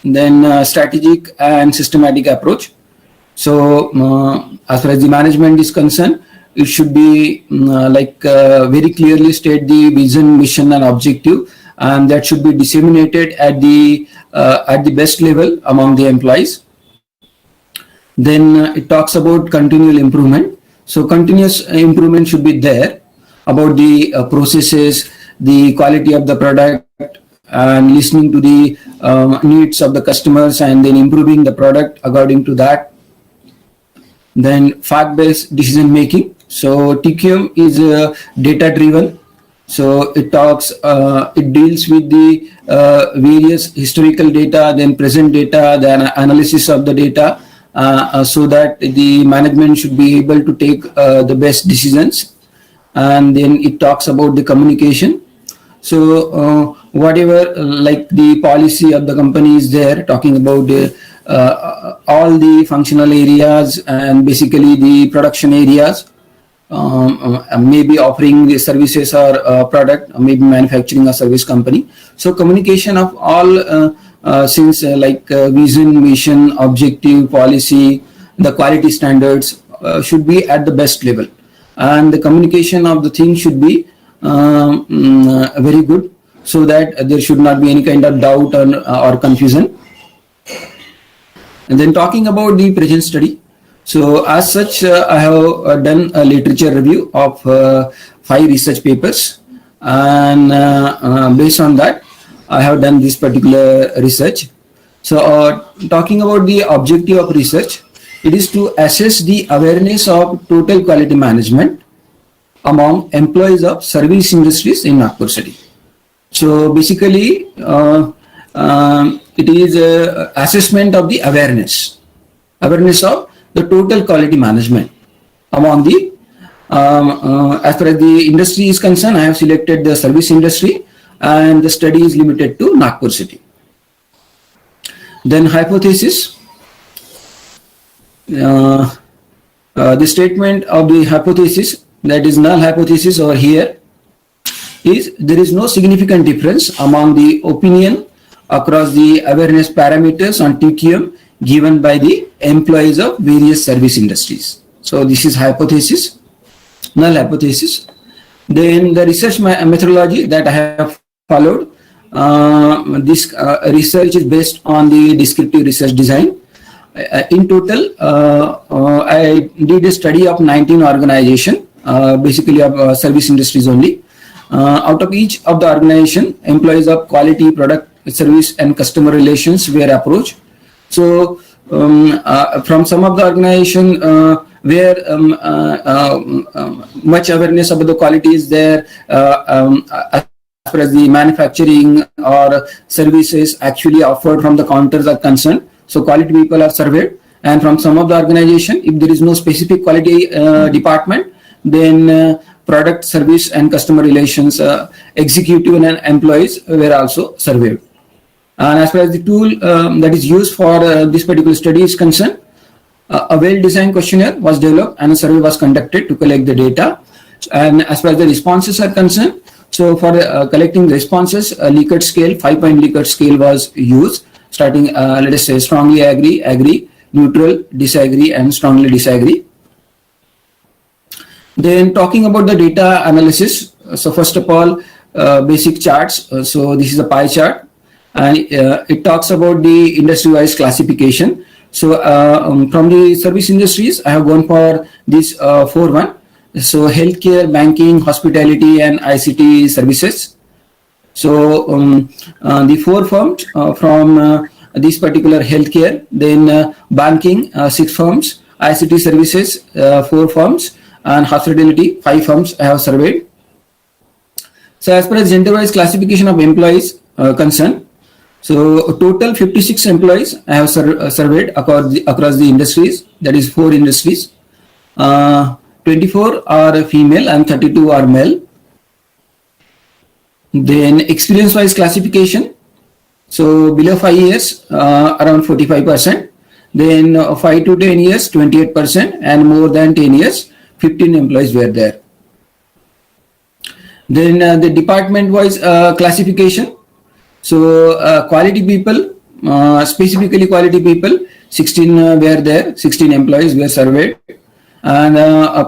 Then strategic and systematic approach. So as far as the management is concerned, it should be very clearly state the vision, mission, and objective, and that should be disseminated at the best level among the employees. Then it talks about continual improvement. So continuous improvement should be there about the processes, the quality of the product, and listening to the needs of the customers, and then improving the product according to that. Then fact-based decision making. So TQM is data driven. So it deals with the various historical data, then present data, then analysis of the data, so that the management should be able to take the best decisions. And then it talks about the communication. So whatever like the policy of the company is there, talking about all the functional areas and basically the production areas, maybe offering the services or product, maybe manufacturing or service company. So communication of all vision, mission, objective, policy, the quality standards should be at the best level, and the communication of the thing should be very good, so that there should not be any kind of doubt or confusion. And then talking about the present study. So as such, I have done a literature review of 5 research papers, and based on that, I have done this particular research. So talking about the objective of research, it is to assess the awareness of total quality management among employees of service industries in Nagpur city. So basically, it is assessment of the awareness of the total quality management among the as far as the industry is concerned. I have selected the service industry, and the study is limited to Nagpur city. Then hypothesis. The statement of the hypothesis, that is null hypothesis over here, is there is no significant difference among the opinion across the awareness parameters on TQM given by the employees of various service industries. So this is hypothesis, null hypothesis. Then the research methodology that I have followed, this research is based on the descriptive research design. In total, I did a study of 19 organizations, basically of service industries only. Out of each of the organization, employees of quality, product, service, and customer relations were approached. So from some of the organization where much awareness about the quality is there, as far as the manufacturing or services actually offered from the counters are concerned, so quality people are surveyed. And from some of the organization, if there is no specific quality department, then product, service, and customer relations executive and employees were also surveyed. And as far as the tool that is used for this particular study is concerned, a well-designed questionnaire was developed and a survey was conducted to collect the data. And as far as the responses are concerned, so for collecting the responses, a Likert scale, 5-point Likert scale was used, starting, let us say, strongly agree, agree, neutral, disagree, and strongly disagree. Then talking about the data analysis, so first of all, basic charts. So this is a pie chart, and it talks about the industry-wise classification. So from the service industries, I have gone for this 4-1. So healthcare, banking, hospitality, and ICT services. So the 4 firms from this particular healthcare, then banking, 6 firms, ICT services, 4 firms, and hospitality, 5 firms I have surveyed. So as far as gender-wise classification of employees concerned, so total 56 employees I have surveyed across the industries, that is 4 industries. 24 are female and 32 are male. Then experience-wise classification, so below 5 years, around 45%. Then 5 to 10 years, 28%, and more than 10 years, 15 employees were there. Then the department-wise classification. So quality people, specifically quality people, 16 were there, 16 employees were surveyed. And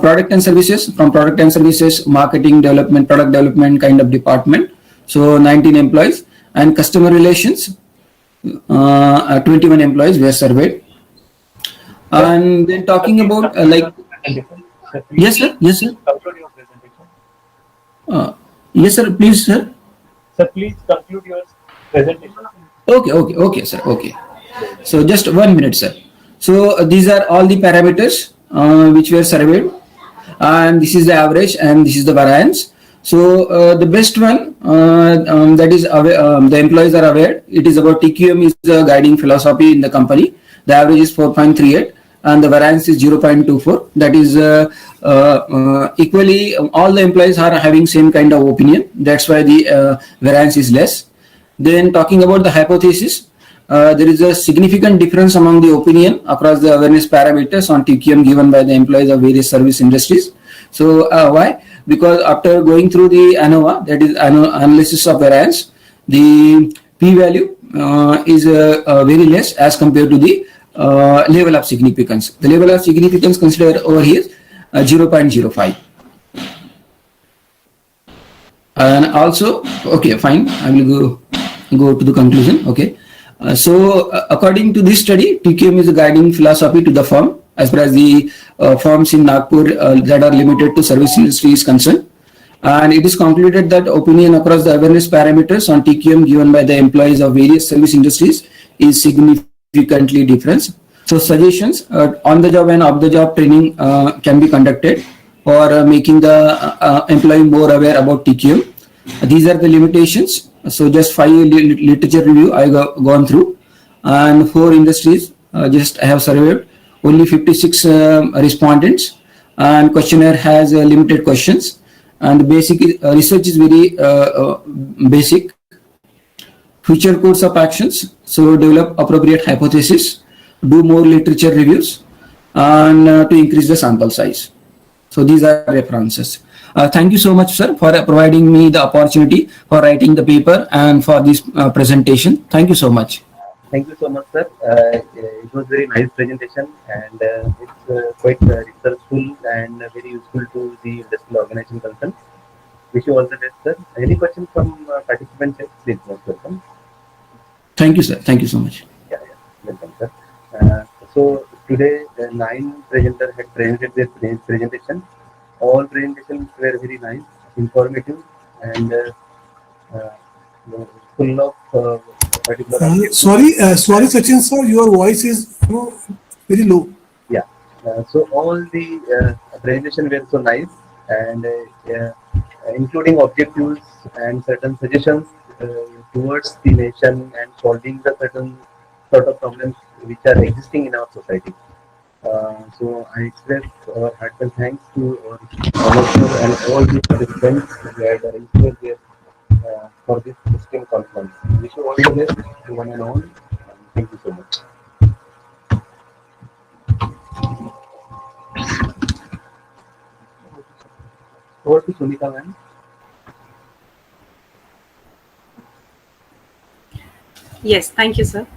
product and services, from product and services, marketing, development, product development kind of department, so 19 employees. And customer relations, 21 employees were surveyed. And then talking about yes sir, yes sir. Yes sir, please sir. Sir, please conclude your presentation. Okay sir, okay. So just 1 minute sir. So these are all the parameters which were surveyed, and this is the average and this is the variance. So the best one that is the employees are aware, it is about TQM is the guiding philosophy in the company. The average is 4.38 and the variance is 0.24. That is equally all the employees are having same kind of opinion. That's why the variance is less. Then talking about the hypothesis, there is a significant difference among the opinion across the awareness parameters on TQM given by the employees of various service industries. So why? Because after going through the ANOVA, that is analysis of variance, the p-value is very less as compared to the level of significance. The level of significance considered over here 0.05. And also, okay, fine, I will go to the conclusion. Okay. So according to this study, TQM is a guiding philosophy to the firm as far as the firms in Nagpur that are limited to service industry is concerned. And it is concluded that opinion across the awareness parameters on TQM given by the employees of various service industries is significantly different. So suggestions on the job and off the job training can be conducted for making the employee more aware about TQM. These are the limitations. So just 5 literature review I gone through, and 4 industries just I have surveyed. Only 56 respondents, and questionnaire has limited questions, and the basic research is very basic. Future course of actions, so develop appropriate hypothesis, do more literature reviews, and to increase the sample size. So these are references. Thank you so much, sir, for providing me the opportunity for writing the paper and for this presentation. Thank you so much. Thank you so much, sir. It was very nice presentation, and it's quite researchful and very useful to the industrial organization concerned. Wish you all the best, sir. Any questions from participants? Please, most welcome. Thank you, sir. Thank you so much. Yeah, welcome, sir. So today, 9 presenters had presented their presentation. All presentations were very nice, informative, and full of particular. Sorry, Sachin sir, your voice is very low. Yeah. So all the presentation were so nice, and including objectives and certain suggestions towards the nation and solving the certain sort of problems which are existing in our society. So I express our heartfelt thanks to our honorable and all the participants who had registered there for this esteemed conference. Wish you all the best to one and all. Thank you so much. Over to Sunita, ma'am. Yes, thank you, sir.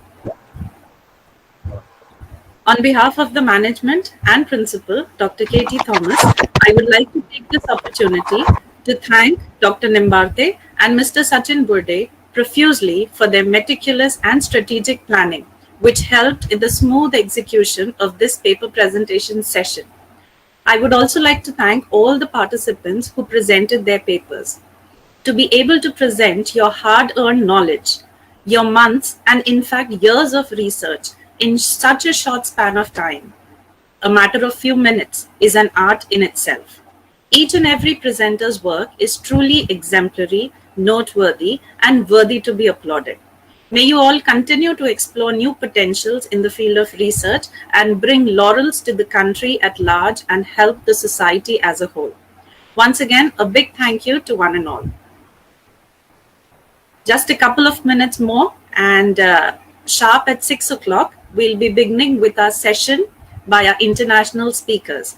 On behalf of the management and principal, Dr. K.T. Thomas, I would like to take this opportunity to thank Dr. Nimbarte and Mr. Sachin Burde profusely for their meticulous and strategic planning, which helped in the smooth execution of this paper presentation session. I would also like to thank all the participants who presented their papers. To be able to present your hard-earned knowledge, your months and in fact years of research in such a short span of time, a matter of few minutes, is an art in itself. Each and every presenter's work is truly exemplary, noteworthy, and worthy to be applauded. May you all continue to explore new potentials in the field of research and bring laurels to the country at large and help the society as a whole. Once again, a big thank you to one and all. Just a couple of minutes more, and sharp at 6 o'clock, we'll be beginning with our session by our international speakers.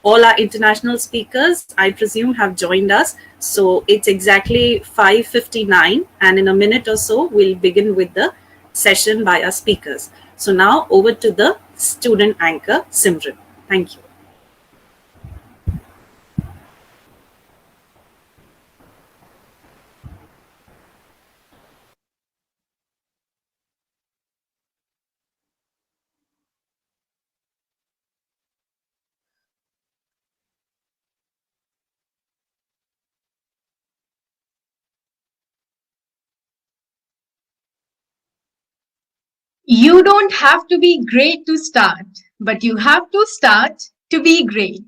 All our international speakers, I presume, have joined us. So it's exactly 5:59, and in a minute or so, we'll begin with the session by our speakers. So now over to the student anchor, Simran. Thank you. You don't have to be great to start, but you have to start to be great.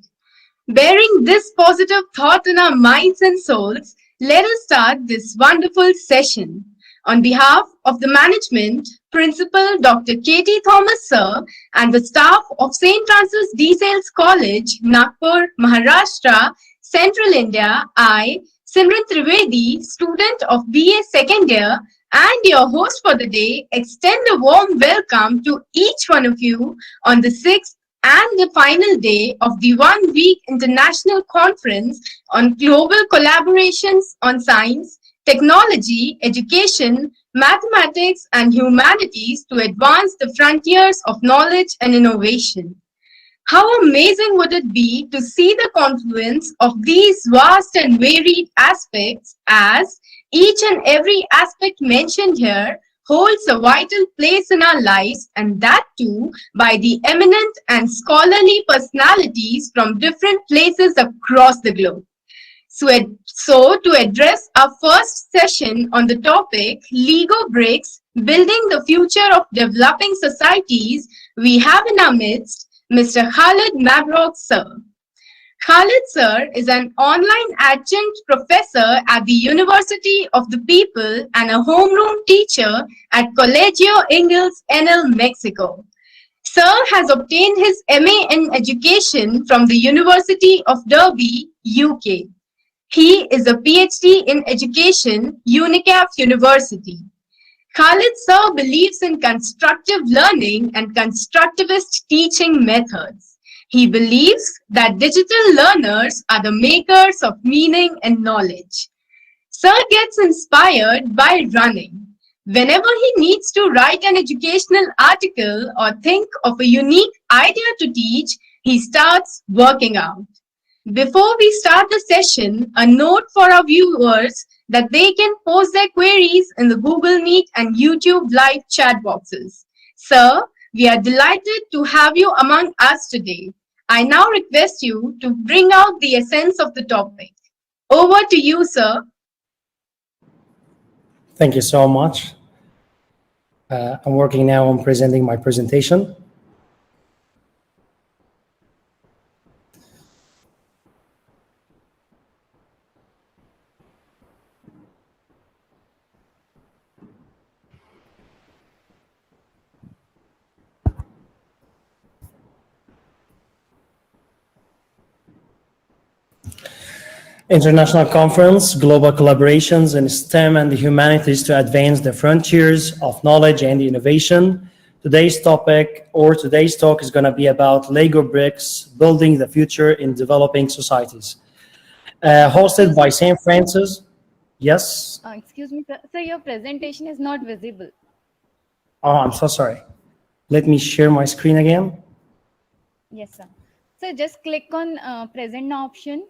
Bearing this positive thought in our minds and souls, let us start this wonderful session. On behalf of the management, Principal Dr. K.T. Thomas Sir, and the staff of St. Francis de Sales College, Nagpur, Maharashtra, Central India, I, Simran Trivedi, student of BA second year, and your host for the day, extend a warm welcome to each one of you on the 6th and the final day of the one-week international conference on global collaborations on science, technology, education, mathematics, and humanities to advance the frontiers of knowledge and innovation. How amazing would it be to see the confluence of these vast and varied aspects, as each and every aspect mentioned here holds a vital place in our lives, and that too by the eminent and scholarly personalities from different places across the globe. So to address our first session on the topic Lego bricks, building the future of developing societies, we have in our midst Mr. Khalid Mabrok Sir. Khalid Sir is an online adjunct professor at the University of the People and a homeroom teacher at Colegio Ingles, Enel, Mexico. Sir has obtained his MA in Education from the University of Derby, UK. He is a PhD in Education, UNICAF University. Khalid Sir believes in constructive learning and constructivist teaching methods. He believes that digital learners are the makers of meaning and knowledge. Sir gets inspired by running. Whenever he needs to write an educational article or think of a unique idea to teach, he starts working out. Before we start the session, a note for our viewers that they can post their queries in the Google Meet and YouTube live chat boxes. Sir, we are delighted to have you among us today. I now request you to bring out the essence of the topic. Over to you, sir. Thank you so much. I'm working now on presenting my presentation. International Conference, Global Collaborations in STEM and the Humanities to Advance the Frontiers of Knowledge and Innovation. Today's topic, or today's talk, is going to be about Lego bricks, building the future in developing societies. Hosted by St. Francis. Yes? Excuse me, sir. Sir, your presentation is not visible. Oh, I'm so sorry. Let me share my screen again. Yes, sir. So just click on present now option.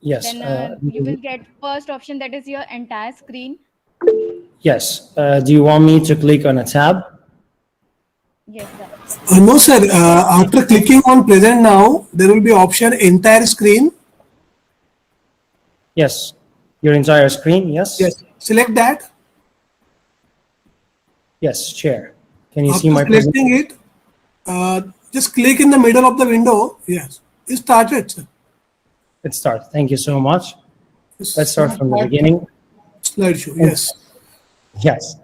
Yes. Then you will get first option, that is your entire screen. Yes. Do you want me to click on a tab? Yes, sir. No, sir. After clicking on present now, there will be option entire screen. Yes. Your entire screen, yes? Yes. Select that. Yes, share. Can you After see my selecting it, just click in the middle of the window. Yes. It started, sir. Let's start. Thank you so much. Let's start from the beginning. Slideshow, yes. Yes.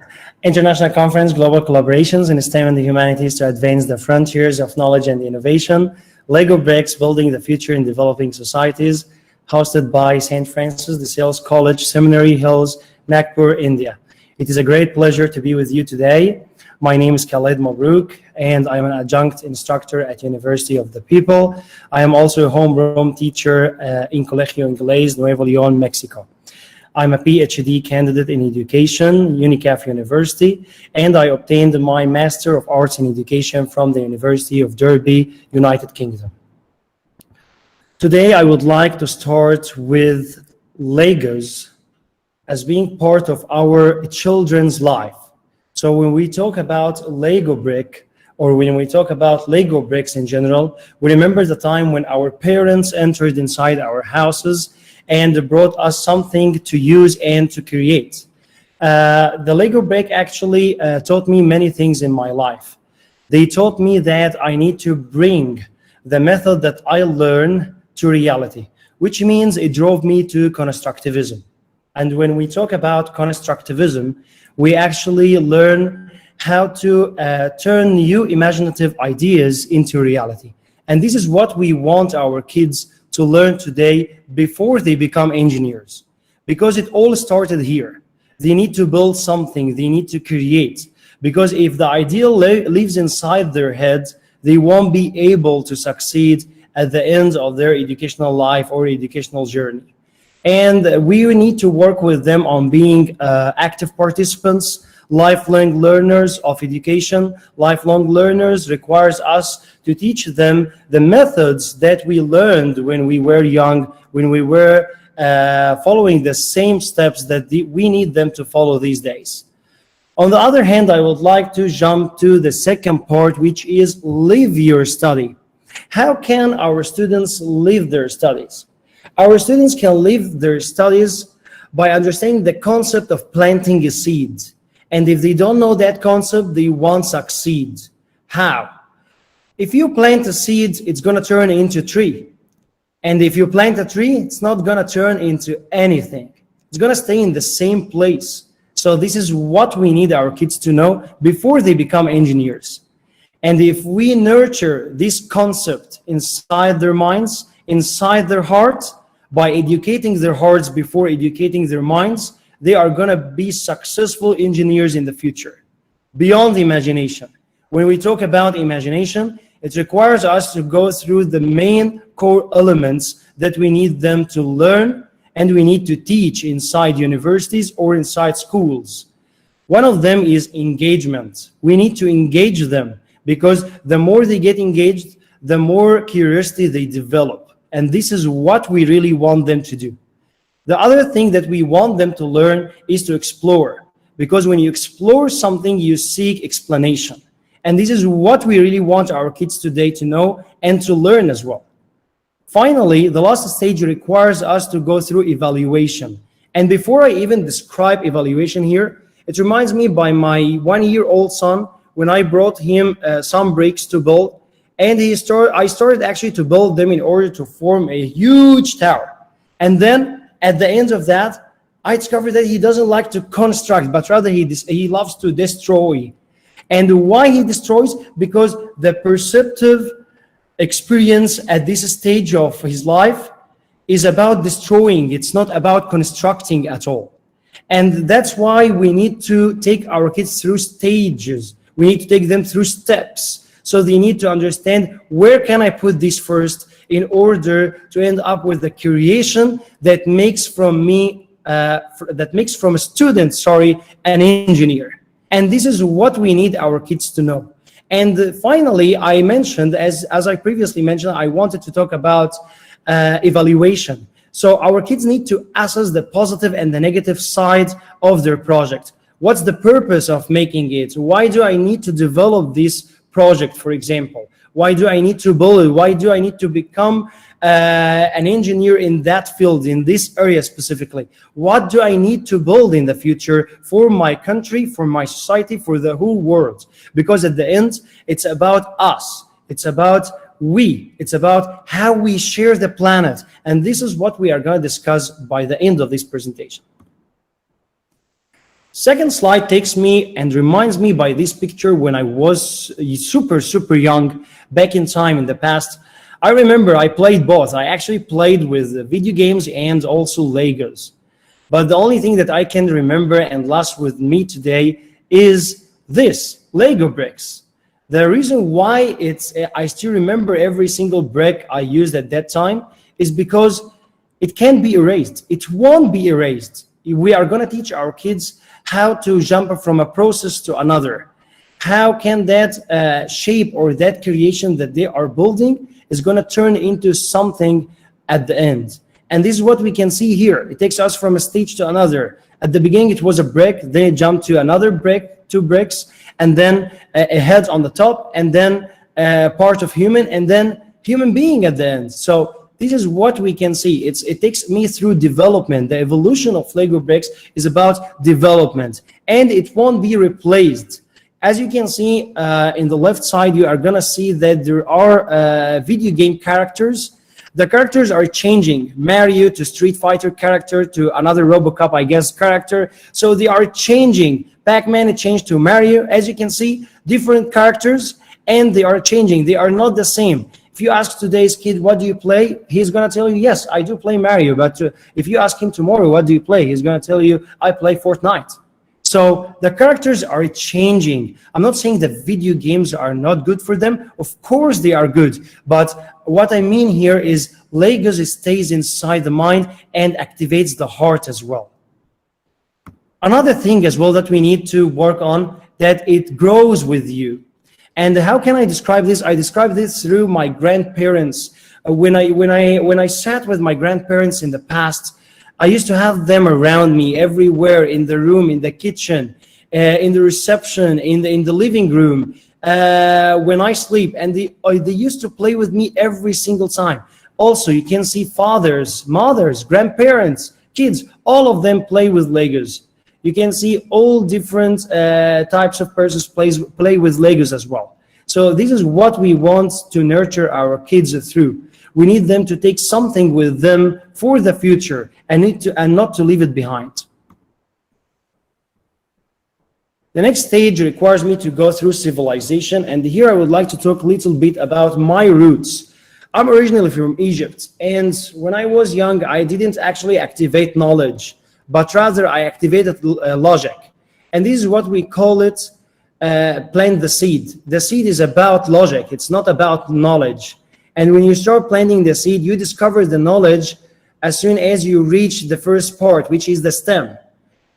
International Conference, Global Collaborations in STEM and the Humanities to Advance the Frontiers of Knowledge and Innovation. Lego bricks, building the future in developing societies. Hosted by St. Francis de Sales College, Seminary Hills, Nagpur, India. It is a great pleasure to be with you today. My name is Khaled Mabrouk, and I'm an adjunct instructor at University of the People. I am also a homeroom teacher in Colegio Inglés Nuevo León, Mexico. I'm a PhD candidate in education, UNICAF University, and I obtained my Master of Arts in Education from the University of Derby, United Kingdom. Today, I would like to start with Legos as being part of our children's life. So when we talk about Lego brick, or when we talk about Lego bricks in general, we remember the time when our parents entered inside our houses and brought us something to use and to create. The Lego brick actually taught me many things in my life. They taught me that I need to bring the method that I learn to reality, which means it drove me to constructivism. And when we talk about constructivism, we actually learn how to turn new imaginative ideas into reality. And this is what we want our kids to learn today before they become engineers, because it all started here. They need to build something, they need to create, because if the ideal lives inside their heads, they won't be able to succeed at the end of their educational life or educational journey. And we need to work with them on being active participants, lifelong learners of education. Lifelong learners requires us to teach them the methods that we learned when we were young, when we were following the same steps that we need them to follow these days. On the other hand, I would like to jump to the second part, which is live your study. How can our students live their studies? Our students can live their studies by understanding the concept of planting a seed. And if they don't know that concept, they won't succeed. How? If you plant a seed, it's going to turn into a tree. And if you plant a tree, it's not going to turn into anything. It's going to stay in the same place. So this is what we need our kids to know before they become engineers. And if we nurture this concept inside their minds, inside their hearts, by educating their hearts before educating their minds, they are going to be successful engineers in the future. Beyond imagination. When we talk about imagination, it requires us to go through the main core elements that we need them to learn and we need to teach inside universities or inside schools. One of them is engagement. We need to engage them, because the more they get engaged, the more curiosity they develop. And this is what we really want them to do. The other thing that we want them to learn is to explore, because when you explore something, you seek explanation. And this is what we really want our kids today to know and to learn as well. Finally, the last stage requires us to go through evaluation. And before I even describe evaluation here, it reminds me by my 1-year-old son, when I brought him some bricks to build, and I started actually to build them in order to form a huge tower. And then at the end of that, I discovered that he doesn't like to construct, but rather he loves to destroy. And why he destroys? Because the perceptive experience at this stage of his life is about destroying. It's not about constructing at all. And that's why we need to take our kids through stages. We need to take them through steps. So they need to understand, where can I put this first in order to end up with the creation that makes from a student, an engineer. And this is what we need our kids to know. And finally, I mentioned, as I previously mentioned, I wanted to talk about evaluation. So our kids need to assess the positive and the negative side of their project. What's the purpose of making it? Why do I need to develop this project, for example? Why do I need to build it? Why do I need to become an engineer in that field, in this area specifically? What do I need to build in the future for my country, for my society, for the whole world? Because at the end, it's about us. It's about we. It's about how we share the planet. And this is what we are going to discuss by the end of this presentation. Second slide takes me and reminds me by this picture when I was super young, back in time in the past. I remember I played both. I actually played with video games and also Legos. But the only thing that I can remember and last with me today is this. Lego bricks. The reason why I still remember every single brick I used at that time is because it can be erased. It won't be erased. We are going to teach our kids how to jump from a process to another. How can that shape or that creation that they are building is going to turn into something at the end. And this is what we can see here. It takes us from a stage to another. At the beginning, it was a brick, then it jumped to another brick, 2 bricks, and then a head on the top, and then part of human, and then human being at the end. So this is what we can see. It takes me through development. The evolution of Lego bricks is about development, and it won't be replaced. As you can see in the left side, you are going to see that there are video game characters. The characters are changing. Mario to Street Fighter character to another RoboCop, I guess, character. So they are changing. Pac-Man, it changed to Mario. As you can see, different characters, and they are changing. They are not the same. If you ask today's kid, what do you play? He's going to tell you, yes, I do play Mario. But if you ask him tomorrow, what do you play? He's going to tell you, I play Fortnite. So the characters are changing. I'm not saying that video games are not good for them. Of course they are good. But what I mean here is Legos stays inside the mind and activates the heart as well. Another thing as well that we need to work on, that it grows with you. And how can I describe this? I describe this through my grandparents. When I sat with my grandparents in the past, I used to have them around me everywhere, in the room, in the kitchen, in the reception, in the living room, when I sleep, and they used to play with me every single time. Also, you can see fathers, mothers, grandparents, kids, all of them play with Legos. You can see all different types of persons play with Legos as well. So this is what we want to nurture our kids through. We need them to take something with them for the future and not to leave it behind. The next stage requires me to go through civilization, and here I would like to talk a little bit about my roots. I'm originally from Egypt, and when I was young, I didn't actually activate knowledge, but rather I activated logic. And this is what we call it, plant the seed. The seed is about logic, it's not about knowledge. And when you start planting the seed, you discover the knowledge as soon as you reach the first part, which is the stem.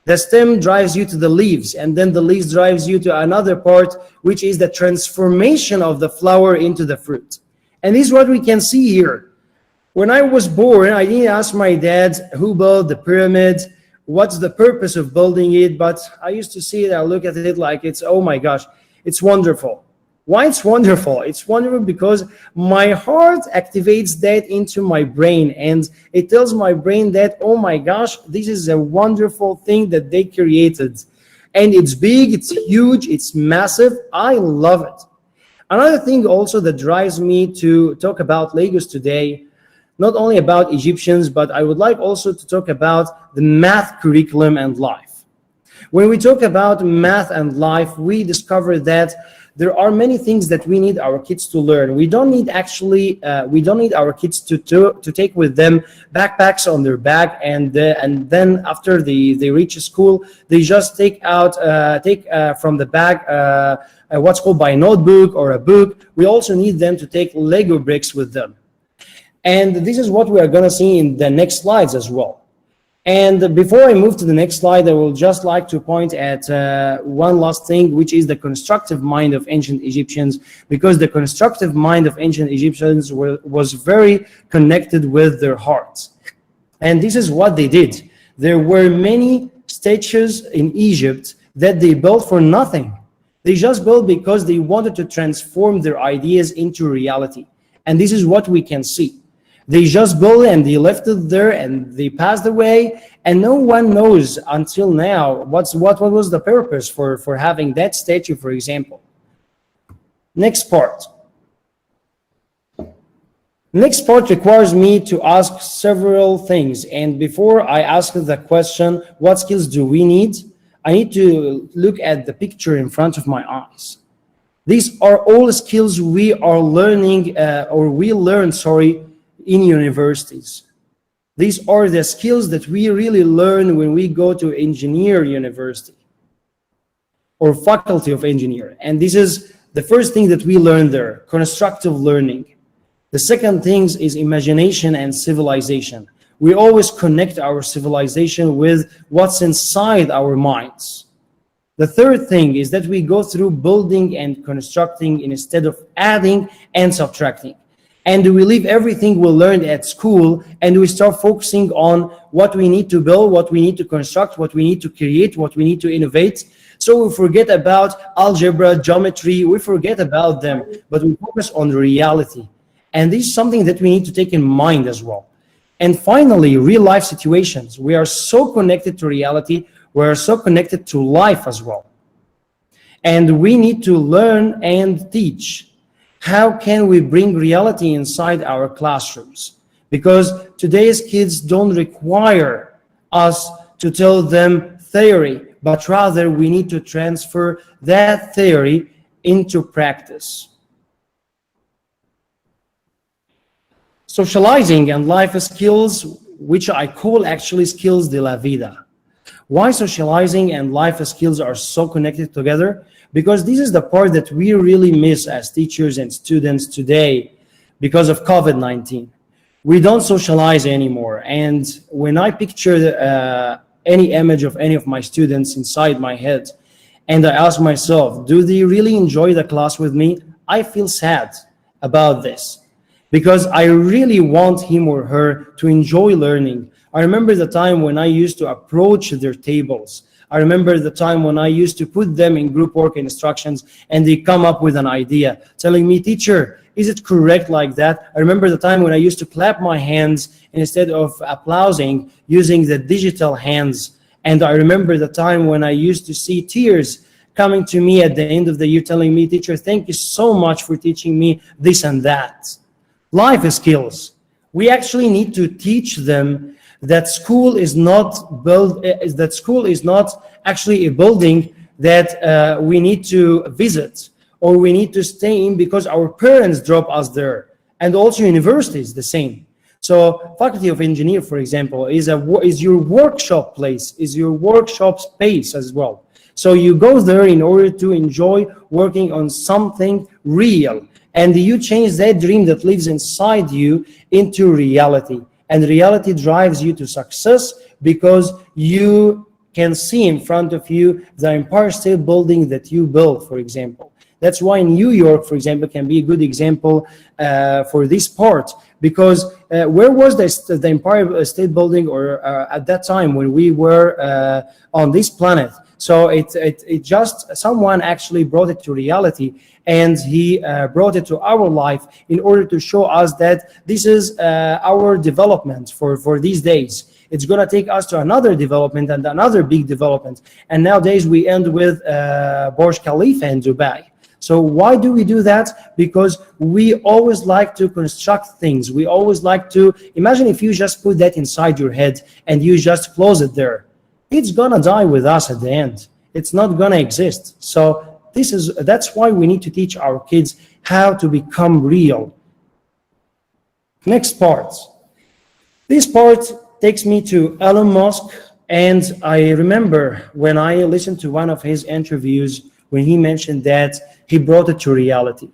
The stem drives you to the leaves, and then the leaves drives you to another part, which is the transformation of the flower into the fruit. And this is what we can see here. When I was born, I didn't ask my dad who built the pyramid, what's the purpose of building it, but I used to see it, I look at it like it's, oh my gosh, it's wonderful. Why it's wonderful? It's wonderful because my heart activates that into my brain, and it tells my brain that, oh my gosh, this is a wonderful thing that they created. And it's big, it's huge, it's massive. I love it. Another thing also that drives me to talk about Legos today, not only about Egyptians, but I would like also to talk about the math curriculum and life. When we talk about math and life, we discover that there are many things that we need our kids to learn. We don't need our kids to take with them backpacks on their back, and then after they reach school, they just take from the bag what's called by a notebook or a book. We also need them to take Lego bricks with them. And this is what we are going to see in the next slides as well. And before I move to the next slide, I will just like to point at one last thing, which is the constructive mind of ancient Egyptians, because the constructive mind of ancient Egyptians was very connected with their hearts. And this is what they did. There were many statues in Egypt that they built for nothing. They just built because they wanted to transform their ideas into reality. And this is what we can see. They just built it and they left it there and they passed away, and no one knows until now what was the purpose for having that statue, for example. Next part. Next part requires me to ask several things, and before I ask the question, what skills do we need? I need to look at the picture in front of my eyes. These are all skills we are learning, in universities. These are the skills that we really learn when we go to engineer university. or Faculty of Engineering. And this is the first thing that we learn there, constructive learning. The second thing is imagination and civilization. We always connect our civilization with what's inside our minds. The third thing is that we go through building and constructing instead of adding and subtracting. And we leave everything we learned at school and we start focusing on what we need to build, what we need to construct, what we need to create, what we need to innovate. So we forget about algebra, geometry, we forget about them, but we focus on reality. And this is something that we need to take in mind as well. And finally, real life situations. We are so connected to reality, we are so connected to life as well. And we need to learn and teach. How can we bring reality inside our classrooms? Because today's kids don't require us to tell them theory, but rather we need to transfer that theory into practice. Socializing and life skills, which I call actually skills de la vida. Why socializing and life skills are so connected together? Because this is the part that we really miss as teachers and students today because of COVID-19. We don't socialize anymore. And when I picture any image of any of my students inside my head, and I ask myself, do they really enjoy the class with me? I feel sad about this because I really want him or her to enjoy learning. I remember the time when I used to approach their tables. I remember the time when I used to put them in group work instructions and they come up with an idea telling me, teacher, is it correct like that? I remember the time when I used to clap my hands instead of applauding using the digital hands. And I remember the time when I used to see tears coming to me at the end of the year telling me, teacher, thank you so much for teaching me this and that. Life skills. We actually need to teach them that school is not actually a building that we need to visit or we need to stay in because our parents drop us there. And also universities the same. So Faculty of Engineering, for example, is your workshop place, is your workshop space as well. So you go there in order to enjoy working on something real. And you change that dream that lives inside you into reality. And reality drives you to success because you can see in front of you the Empire State Building that you built, for example. That's why New York, for example, can be a good example for this part. Because where was the Empire State Building or at that time when we were on this planet? So it just, someone actually brought it to reality and he brought it to our life in order to show us that this is our development for these days. It's going to take us to another development and another big development. And nowadays we end with Burj Khalifa in Dubai. So why do we do that? Because we always like to construct things. We always like to, imagine if you just put that inside your head and you just close it there. It's gonna die with us at the end. It's not gonna exist. So that's why we need to teach our kids how to become real. Next part. This part takes me to Elon Musk, and I remember when I listened to one of his interviews when he mentioned that he brought it to reality.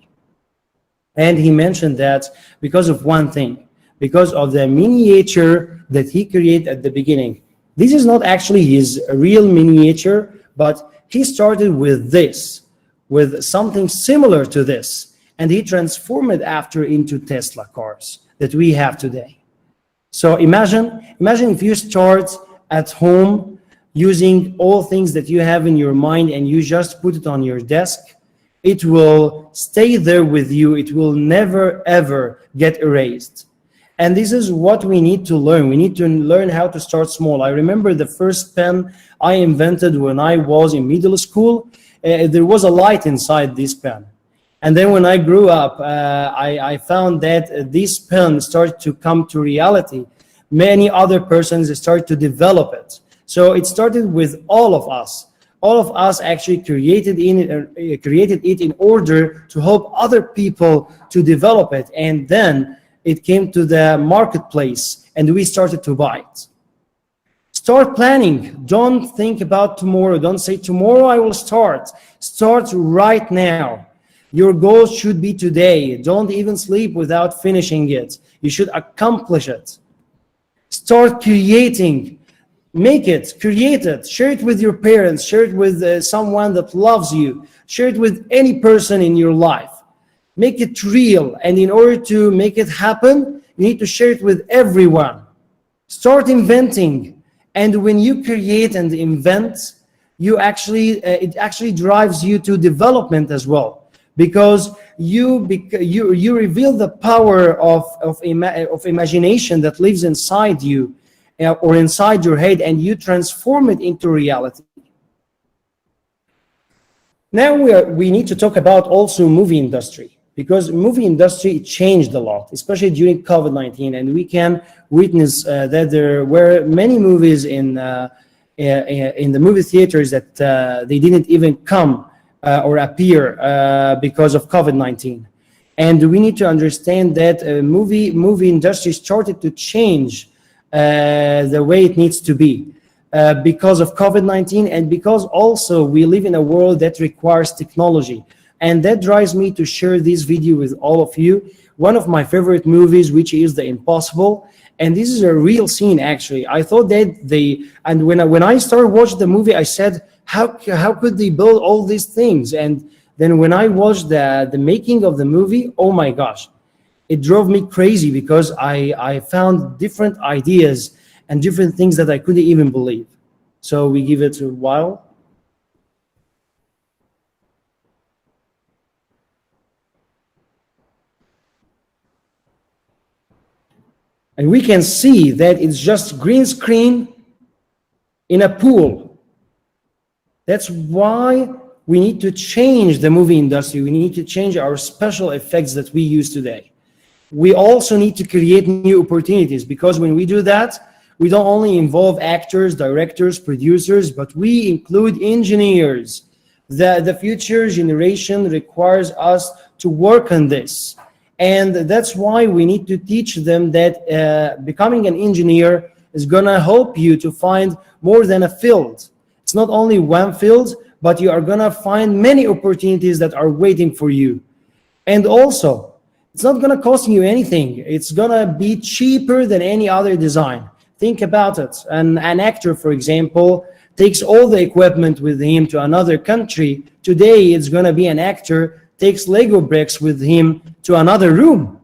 And he mentioned that because of one thing, because of the miniature that he created at the beginning. This is not actually his real miniature, but he started with this, with something similar to this, and he transformed it after into Tesla cars that we have today. So imagine if you start at home using all things that you have in your mind and you just put it on your desk, it will stay there with you. It will never, ever get erased. And this is what we need to learn. We need to learn how to start small. I remember the first pen I invented when I was in middle school. There was a light inside this pen. And then when I grew up, I found that this pen started to come to reality. Many other persons started to develop it. So it started with all of us. All of us actually created it in order to help other people to develop it. And then it came to the marketplace and we started to buy it. Start planning. Don't think about tomorrow. Don't say tomorrow I will start. Start right now. Your goal should be today. Don't even sleep without finishing it. You should accomplish it. Start creating. Make it, create it, share it with your parents, share it with someone that loves you, share it with any person in your life. Make it real, and in order to make it happen, you need to share it with everyone. Start inventing, and when you create and invent, you actually it actually drives you to development as well, because you reveal the power of imagination that lives inside you or inside your head, and you transform it into reality. Now we need to talk about also movie industry, because movie industry changed a lot, especially during COVID-19, and we can witness that there were many movies in the movie theaters that they didn't even come or appear because of COVID-19. And we need to understand that movie industry started to change the way it needs to be because of COVID-19, and because also we live in a world that requires technology. And that drives me to share this video with all of you. One of my favorite movies, which is The Impossible. And this is a real scene, actually. I thought that when I started watching the movie, I said, how could they build all these things? And then when I watched the making of the movie, oh my gosh, it drove me crazy, because I found different ideas and different things that I couldn't even believe. So we give it a while. And we can see that it's just green screen in a pool. That's why we need to change the movie industry. We need to change our special effects that we use today. We also need to create new opportunities, because when we do that, we don't only involve actors, directors, producers, but we include engineers. The future generation requires us to work on this. And that's why we need to teach them that becoming an engineer is going to help you to find more than a field. It's not only one field, but you are going to find many opportunities that are waiting for you. And also, it's not going to cost you anything. It's going to be cheaper than any other design. Think about it. An actor, for example, takes all the equipment with him to another country. Today, it's going to be an actor takes Lego bricks with him to another room.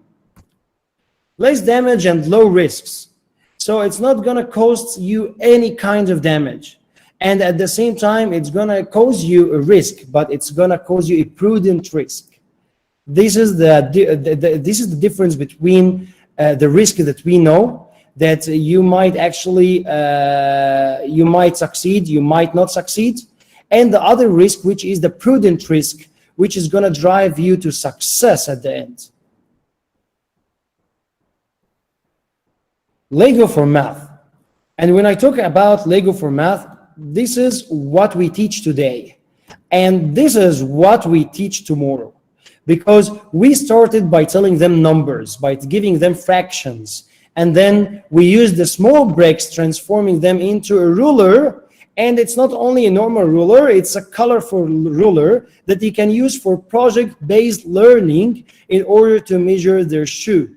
Less damage and low risks. So it's not going to cost you any kind of damage. And at the same time, it's going to cause you a risk, but it's going to cause you a prudent risk. This is the difference between the risk that we know, that you might actually, you might succeed, you might not succeed, and the other risk, which is the prudent risk, which is going to drive you to success at the end. Lego for math. And when I talk about Lego for math, this is what we teach today. And this is what we teach tomorrow. Because we started by telling them numbers, by giving them fractions. And then we use the small bricks, transforming them into a ruler. And it's not only a normal ruler, it's a colorful ruler that you can use for project-based learning in order to measure their shoe.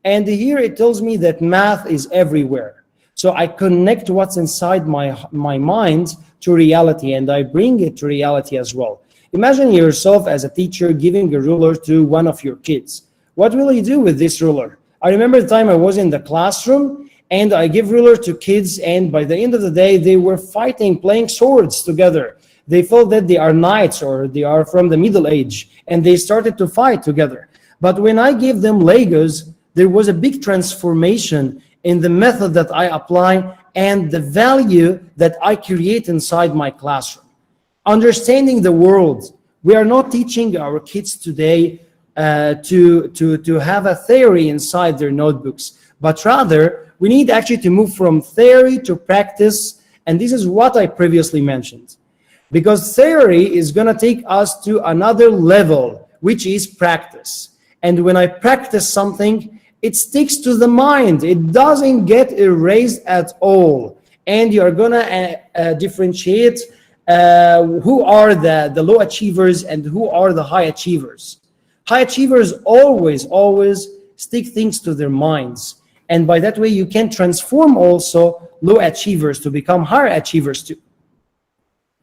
And here it tells me that math is everywhere. So I connect what's inside my mind to reality, and I bring it to reality as well. Imagine yourself as a teacher giving a ruler to one of your kids. What will you do with this ruler? I remember the time I was in the classroom and I give ruler to kids, and by the end of the day, they were fighting, playing swords together. They felt that they are knights or they are from the Middle Age, and they started to fight together. But when I gave them Legos, there was a big transformation in the method that I apply and the value that I create inside my classroom. Understanding the world. We are not teaching our kids today to have a theory inside their notebooks, but rather we need actually to move from theory to practice, and this is what I previously mentioned. Because theory is going to take us to another level, which is practice. And when I practice something, it sticks to the mind. It doesn't get erased at all. and you are gonna differentiate who are the low achievers and who are the high achievers. High achievers always stick things to their minds, and by that way you can transform also low achievers to become higher achievers too.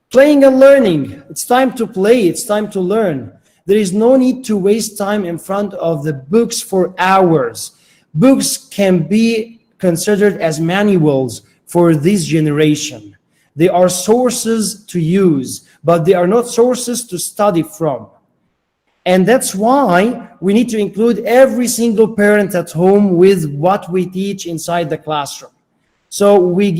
Playing and learning. It's time to play, it's time to learn. There is no need to waste time in front of the books for hours. Books can be considered as manuals for this generation. They are sources to use, but they are not sources to study from. And that's why we need to include every single parent at home with what we teach inside the classroom. So we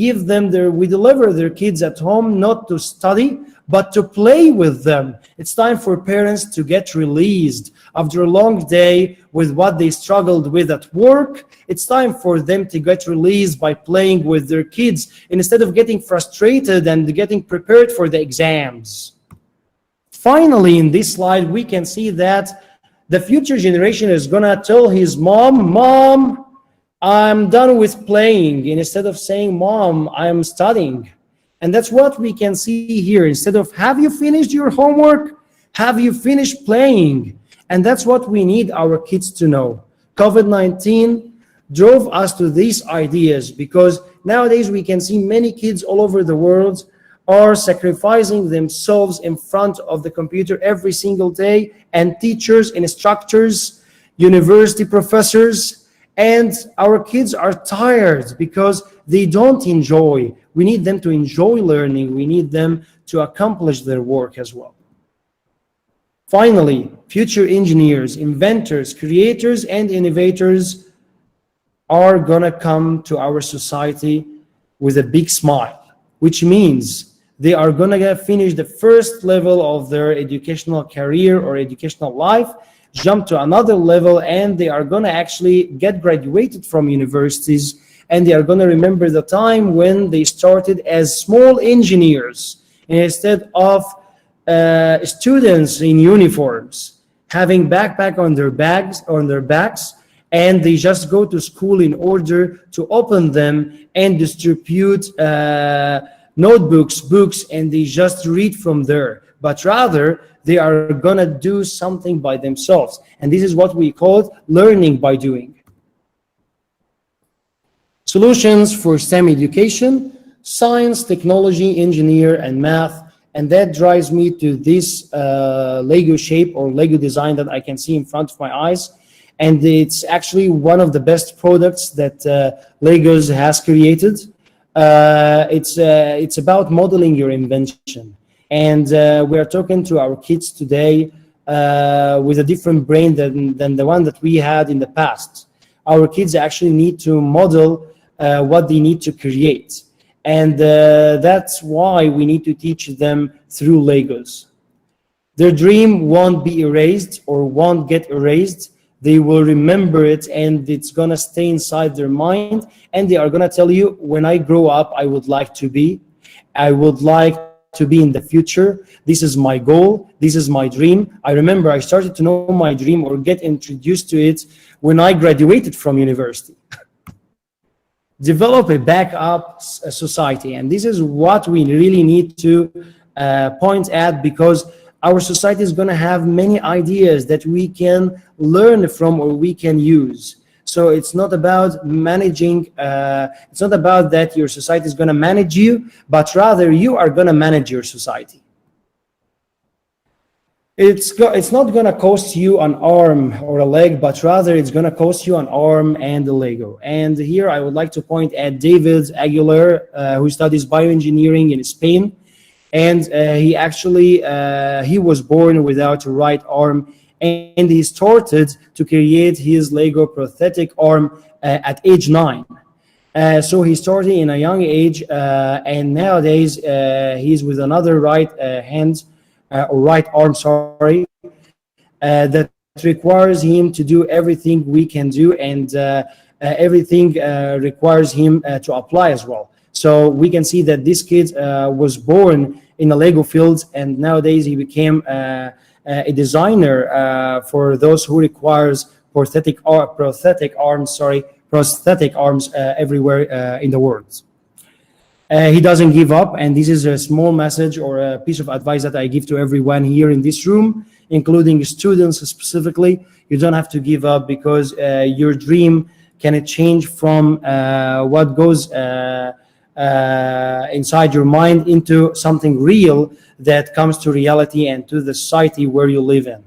deliver their kids at home not to study, but to play with them. It's time for parents to get released after a long day with what they struggled with at work. It's time for them to get released by playing with their kids instead of getting frustrated and getting prepared for the exams. Finally, in this slide, we can see that the future generation is gonna tell his mom, I'm done with playing, instead of saying, Mom, I'm studying. And that's what we can see here. Instead of, have you finished your homework? Have you finished playing? And that's what we need our kids to know. COVID-19 drove us to these ideas, because nowadays we can see many kids all over the world are sacrificing themselves in front of the computer every single day, and teachers, instructors, university professors, and our kids are tired because they don't enjoy. We need them to enjoy learning. We need them to accomplish their work as well. Finally, future engineers, inventors, creators, and innovators are gonna come to our society with a big smile, which means they are gonna finish the first level of their educational career or educational life, jump to another level, and they are gonna actually get graduated from universities, and they are gonna remember the time when they started as small engineers instead of students in uniforms, having backpack on their backs, and they just go to school in order to open them and distribute notebooks, books, and they just read from there. But rather, they are gonna do something by themselves. And this is what we call learning by doing. Solutions for STEM education: science, technology, engineer, and math. And that drives me to this Lego shape or Lego design that I can see in front of my eyes. And it's actually one of the best products that Legos has created. It's about modeling your invention. And we are talking to our kids today with a different brain than the one that we had in the past. Our kids actually need to model what they need to create. And that's why we need to teach them through Legos. Their dream won't be erased or won't get erased. They will remember it, and it's gonna stay inside their mind, and they are gonna tell you, when I grow up, I would like to be in the future. This is my goal. This is my dream. I remember I started to know my dream or get introduced to it when I graduated from university. Develop a backup society. And this is what we really need to point at, because our society is going to have many ideas that we can learn from or we can use. So it's not about managing, it's not about that your society is going to manage you, but rather you are going to manage your society. It's not going to cost you an arm or a leg, but rather it's going to cost you an arm and a Lego. And here I would like to point at David Aguilar, who studies bioengineering in Spain. And he was born without a right arm, and he started to create his Lego prosthetic arm at age 9. So he started in a young age, and nowadays he's with another right hand, or right arm, sorry, that requires him to do everything we can do, and everything requires him to apply as well. So we can see that this kid was born in a Lego field, and nowadays he became a designer for those who requires prosthetic arms everywhere in the world. He doesn't give up, and this is a small message or a piece of advice that I give to everyone here in this room, including students specifically. You don't have to give up, because your dream can change from what goes inside your mind into something real that comes to reality and to the society where you live in.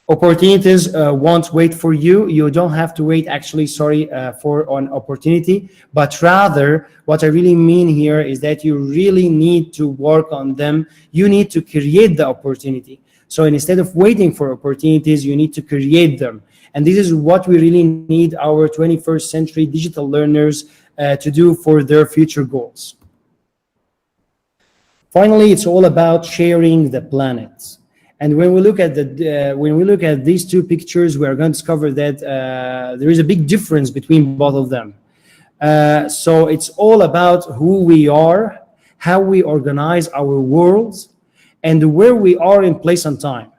Opportunities won't wait for you. You don't have to wait, actually, for an opportunity, but rather what I really mean here is that you really need to work on them. You need to create the opportunity. So instead of waiting for opportunities, you need to create them. And this is what we really need our 21st century digital learners to do for their future goals. Finally, it's all about sharing the planet. And when we look at these two pictures, we are going to discover that there is a big difference between both of them. So it's all about who we are, how we organize our world, and where we are in place and time.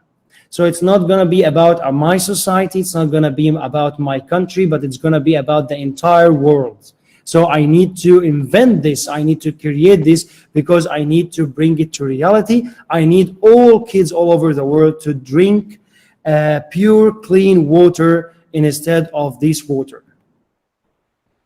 So it's not going to be about my society, it's not going to be about my country, but it's going to be about the entire world. So I need to invent this, I need to create this, because I need to bring it to reality. I need all kids all over the world to drink pure, clean water instead of this water.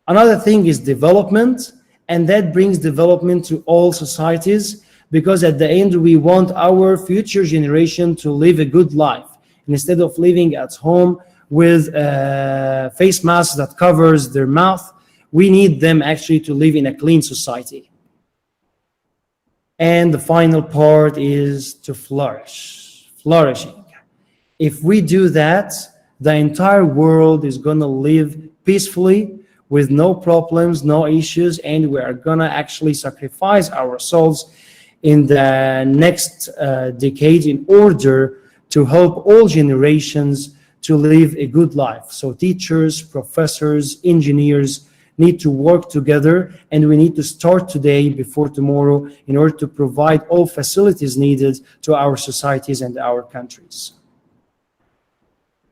Another thing is development, and that brings development to all societies, because at the end we want our future generation to live a good life, instead of living at home with face masks that covers their mouth. We need them actually to live in a clean society. And the final part is to flourishing. If we do that, the entire world is going to live peacefully with no problems, no issues, and we are going to actually sacrifice ourselves in the next decade in order to help all generations to live a good life. So teachers, professors, engineers need to work together, and we need to start today before tomorrow in order to provide all facilities needed to our societies and our countries.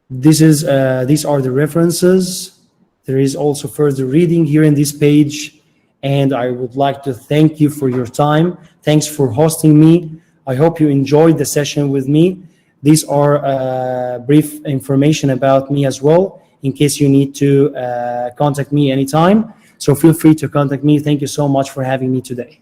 These are the references. There is also further reading here in this page, and I would like to thank you for your time. Thanks for hosting me. I hope you enjoyed the session with me. These are brief information about me as well, in case you need to contact me anytime. So feel free to contact me. Thank you so much for having me today.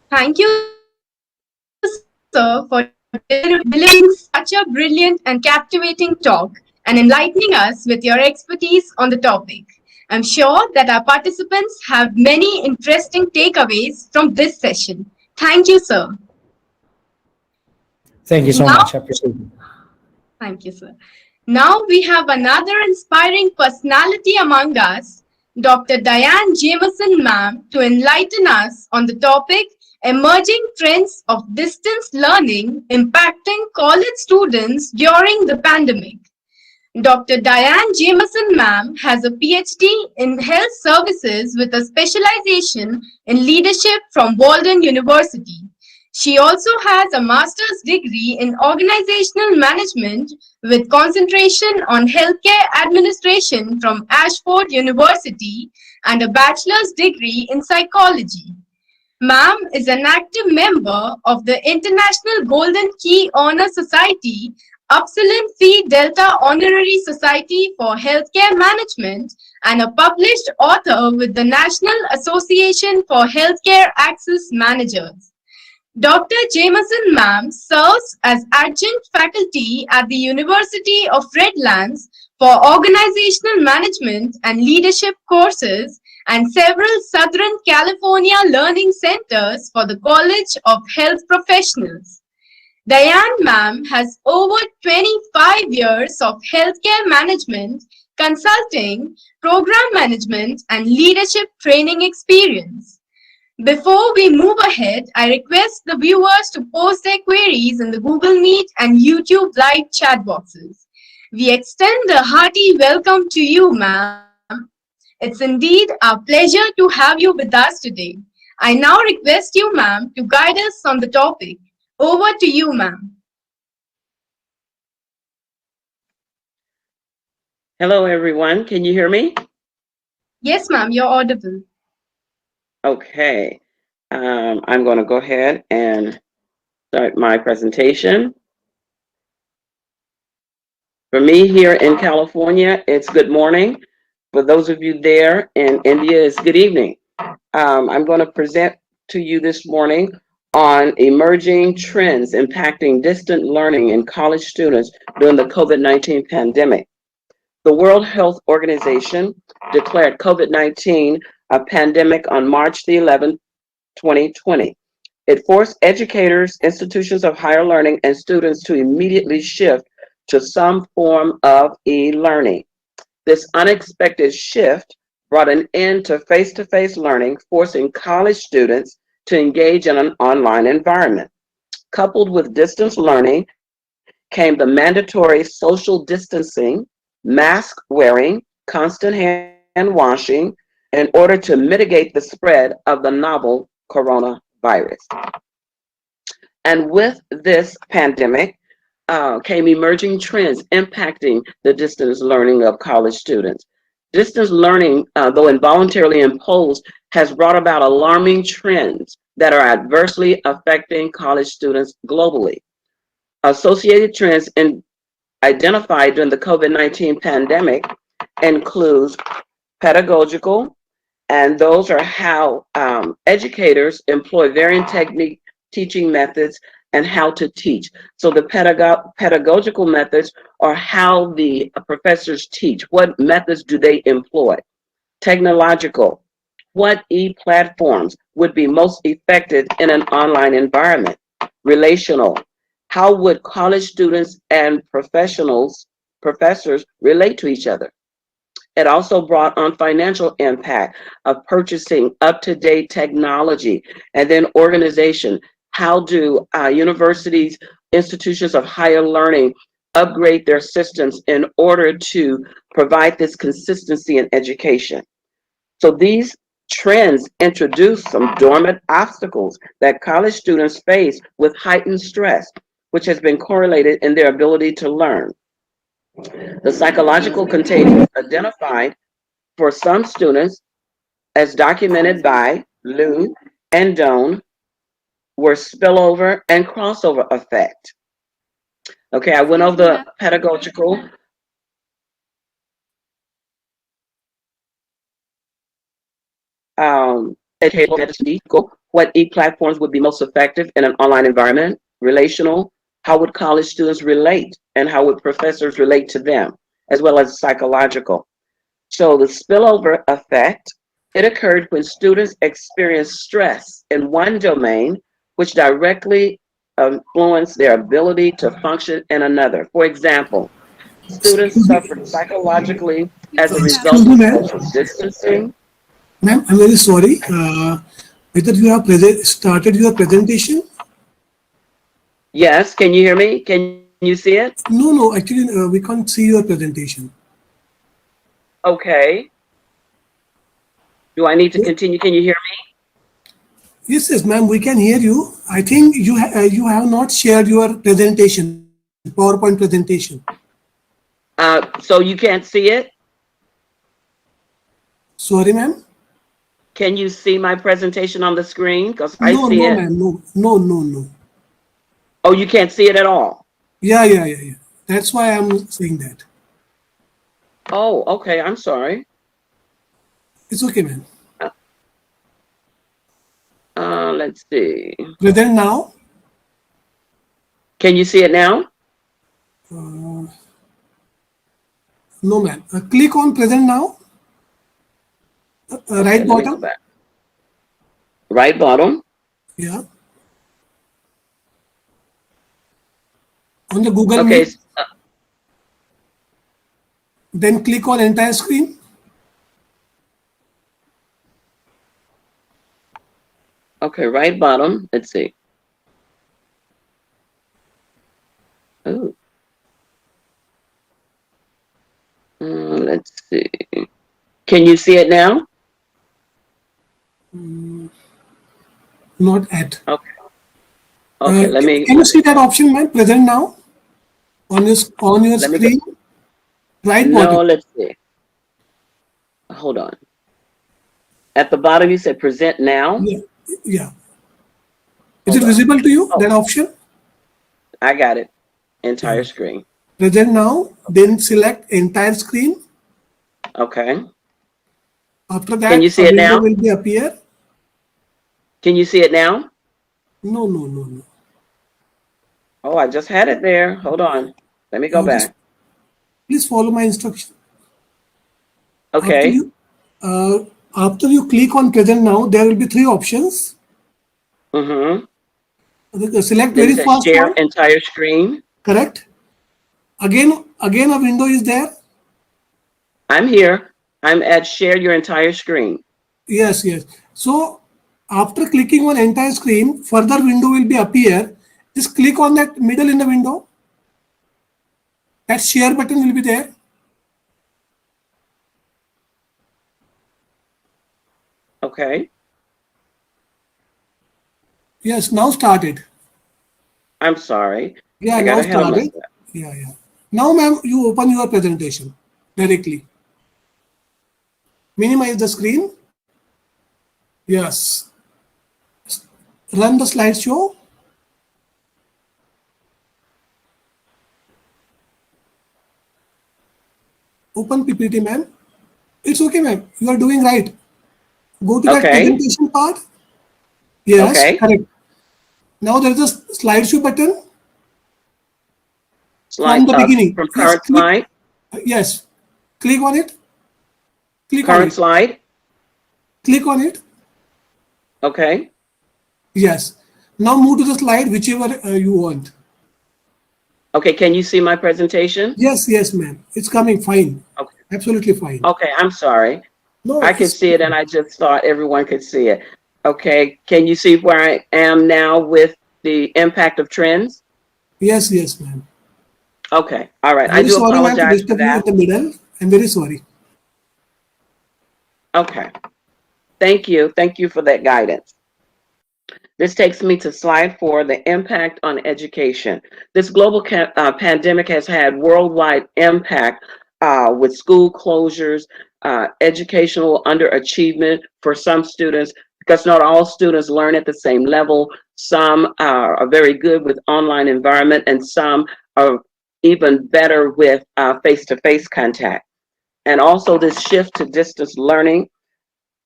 Thank you, sir, for delivering such a brilliant and captivating talk and enlightening us with your expertise on the topic. I'm sure that our participants have many interesting takeaways from this session. Thank you, sir. Thank you so much. I appreciate it. Thank you, sir. Now we have another inspiring personality among us, Dr. Diane Jameson, ma'am, to enlighten us on the topic Emerging Trends of Distance Learning Impacting College Students During the Pandemic. Dr. Diane Jameson, ma'am, has a PhD in Health Services with a specialization in leadership from Walden University. She also has a master's degree in organizational management with concentration on healthcare administration from Ashford University and a bachelor's degree in psychology. Ma'am is an active member of the International Golden Key Honor Society, Upsilon Phi Delta Honorary Society for Healthcare Management, and a published author with the National Association for Healthcare Access Managers. Dr. Jameson, ma'am, serves as adjunct faculty at the University of Redlands for organizational management and leadership courses and several Southern California learning centers for the College of Health Professionals. Diane, ma'am, has over 25 years of healthcare management, consulting, program management, and leadership training experience. Before we move ahead, I request the viewers to post their queries in the Google Meet and YouTube live chat boxes. We extend a hearty welcome to you, ma'am. It's indeed our pleasure to have you with us today. I now request you, ma'am, to guide us on the topic. Over to you, ma'am. Hello, everyone. Can you hear me? Yes, ma'am, you're audible. Okay. I'm going to go ahead and start my presentation. For me here in California, it's good morning. For those of you there in India, it's good evening. I'm going to present to you this morning on emerging trends impacting distant learning in college students during the COVID-19 pandemic. The World Health Organization declared COVID-19 a pandemic on March the 11th, 2020. It forced educators, institutions of higher learning, and students to immediately shift to some form of e-learning. This unexpected shift brought an end to face-to-face learning, forcing college students to engage in an online environment. Coupled with distance learning came the mandatory social distancing, mask wearing, constant hand washing in order to mitigate the spread of the novel coronavirus. And with this pandemic came emerging trends impacting the distance learning of college students. Distance learning, though involuntarily imposed, has brought about alarming trends that are adversely affecting college students globally. Associated trends identified during the COVID-19 pandemic includes pedagogical, and those are how educators employ varying technique teaching methods and how to teach. So the pedagogical methods are how the professors teach. What methods do they employ? Technological, what e-platforms would be most effective in an online environment? Relational, how would college students and professors relate to each other? It also brought on financial impact of purchasing up-to-date technology, and then organization. How do universities, institutions of higher learning upgrade their systems in order to provide this consistency in education? So these trends introduce some dormant obstacles that college students face with heightened stress, which has been correlated in their ability to learn. The psychological contagions identified for some students, as documented by Liu and Doan, were spillover and crossover effect. Okay, I went over the pedagogical. Educational, what e-platforms would be most effective in an online environment? Relational, how would college students relate and how would professors relate to them, as well as psychological. So the spillover effect, it occurred when students experienced stress in one domain, which directly influenced their ability to function in another. For example, students suffered psychologically as a result Excuse me, of ma'am. social distancing. Ma'am, I'm very sorry. Whether you have started your presentation? Yes, can you hear me? Can you see it? No, actually, we can't see your presentation. Okay. Do I need to continue? Can you hear me? Yes, ma'am, we can hear you. I think you have not shared your presentation, PowerPoint presentation. So you can't see it? Sorry, ma'am? Can you see my presentation on the screen? Because I see No, it. ma'am, no. Oh, you can't see it at all? Yeah. That's why I'm saying that. Oh, okay, I'm sorry. It's okay, ma'am. Let's see. Present now? Can you see it now? No, ma'am. Click on present now. Okay, Right let me go bottom. back. Right bottom. Yeah. On the Google Okay. Meet. Then click on entire screen. Okay, right bottom. Let's see. Oh. Let's see. Can you see it now? not at. Okay. Okay, let me. Can you see that option, man? Present now on your Let me screen, right No, bottom. let's see. Hold on. At the bottom, you said present now. Yeah, yeah. Is Hold it on. visible to you, Oh, that option? I got it. Entire screen. Present now, then select entire screen. Okay. After that, Can you see a it window now? will be appear. Can you see it now? No, no, no, no. Oh, I just had it there. Hold on. Let me go back. Please follow my instruction. Okay. After you click on present now, there will be 3 options. Mm-hmm. Select Then very it says first share one. entire screen. Correct. Again a window is there. I'm here. I'm at share your entire screen. Yes, yes. So after clicking on entire screen, further window will be appear. Just click on that middle in the window. That share button will be there. Okay. Yes, now started. I'm sorry. Yeah, I got now ahead of started. myself. Yeah, yeah. Now, ma'am, you open your presentation directly. Minimize the screen. Yes. Run the slideshow. Open PPT, ma'am. It's okay, ma'am. You are doing right. Go to that presentation part. Yes, Okay. correct. Now there is a slideshow button. Slide From the beginning. from Yes, current slide. Yes. Click on it. Click on Current it. slide. Click on it. Okay. Yes. Now move to the slide whichever you want. Okay, can you see my presentation? Yes, yes, ma'am. It's coming fine. Okay. Absolutely fine. Okay, I'm sorry. No, I could see it and I just thought everyone could see it. Okay, can you see where I am now with the impact of trends? Yes, yes, ma'am. Okay, all right. I'm I very do sorry, ma'am, to apologize for disturb you in that. the middle. I'm very sorry. Okay, thank you. Thank you for that guidance. This takes me to slide 4, the impact on education. This global pandemic has had worldwide impact with school closures, educational underachievement for some students, because not all students learn at the same level. Some are very good with online environment, and some are even better with face-to-face contact. And also this shift to distance learning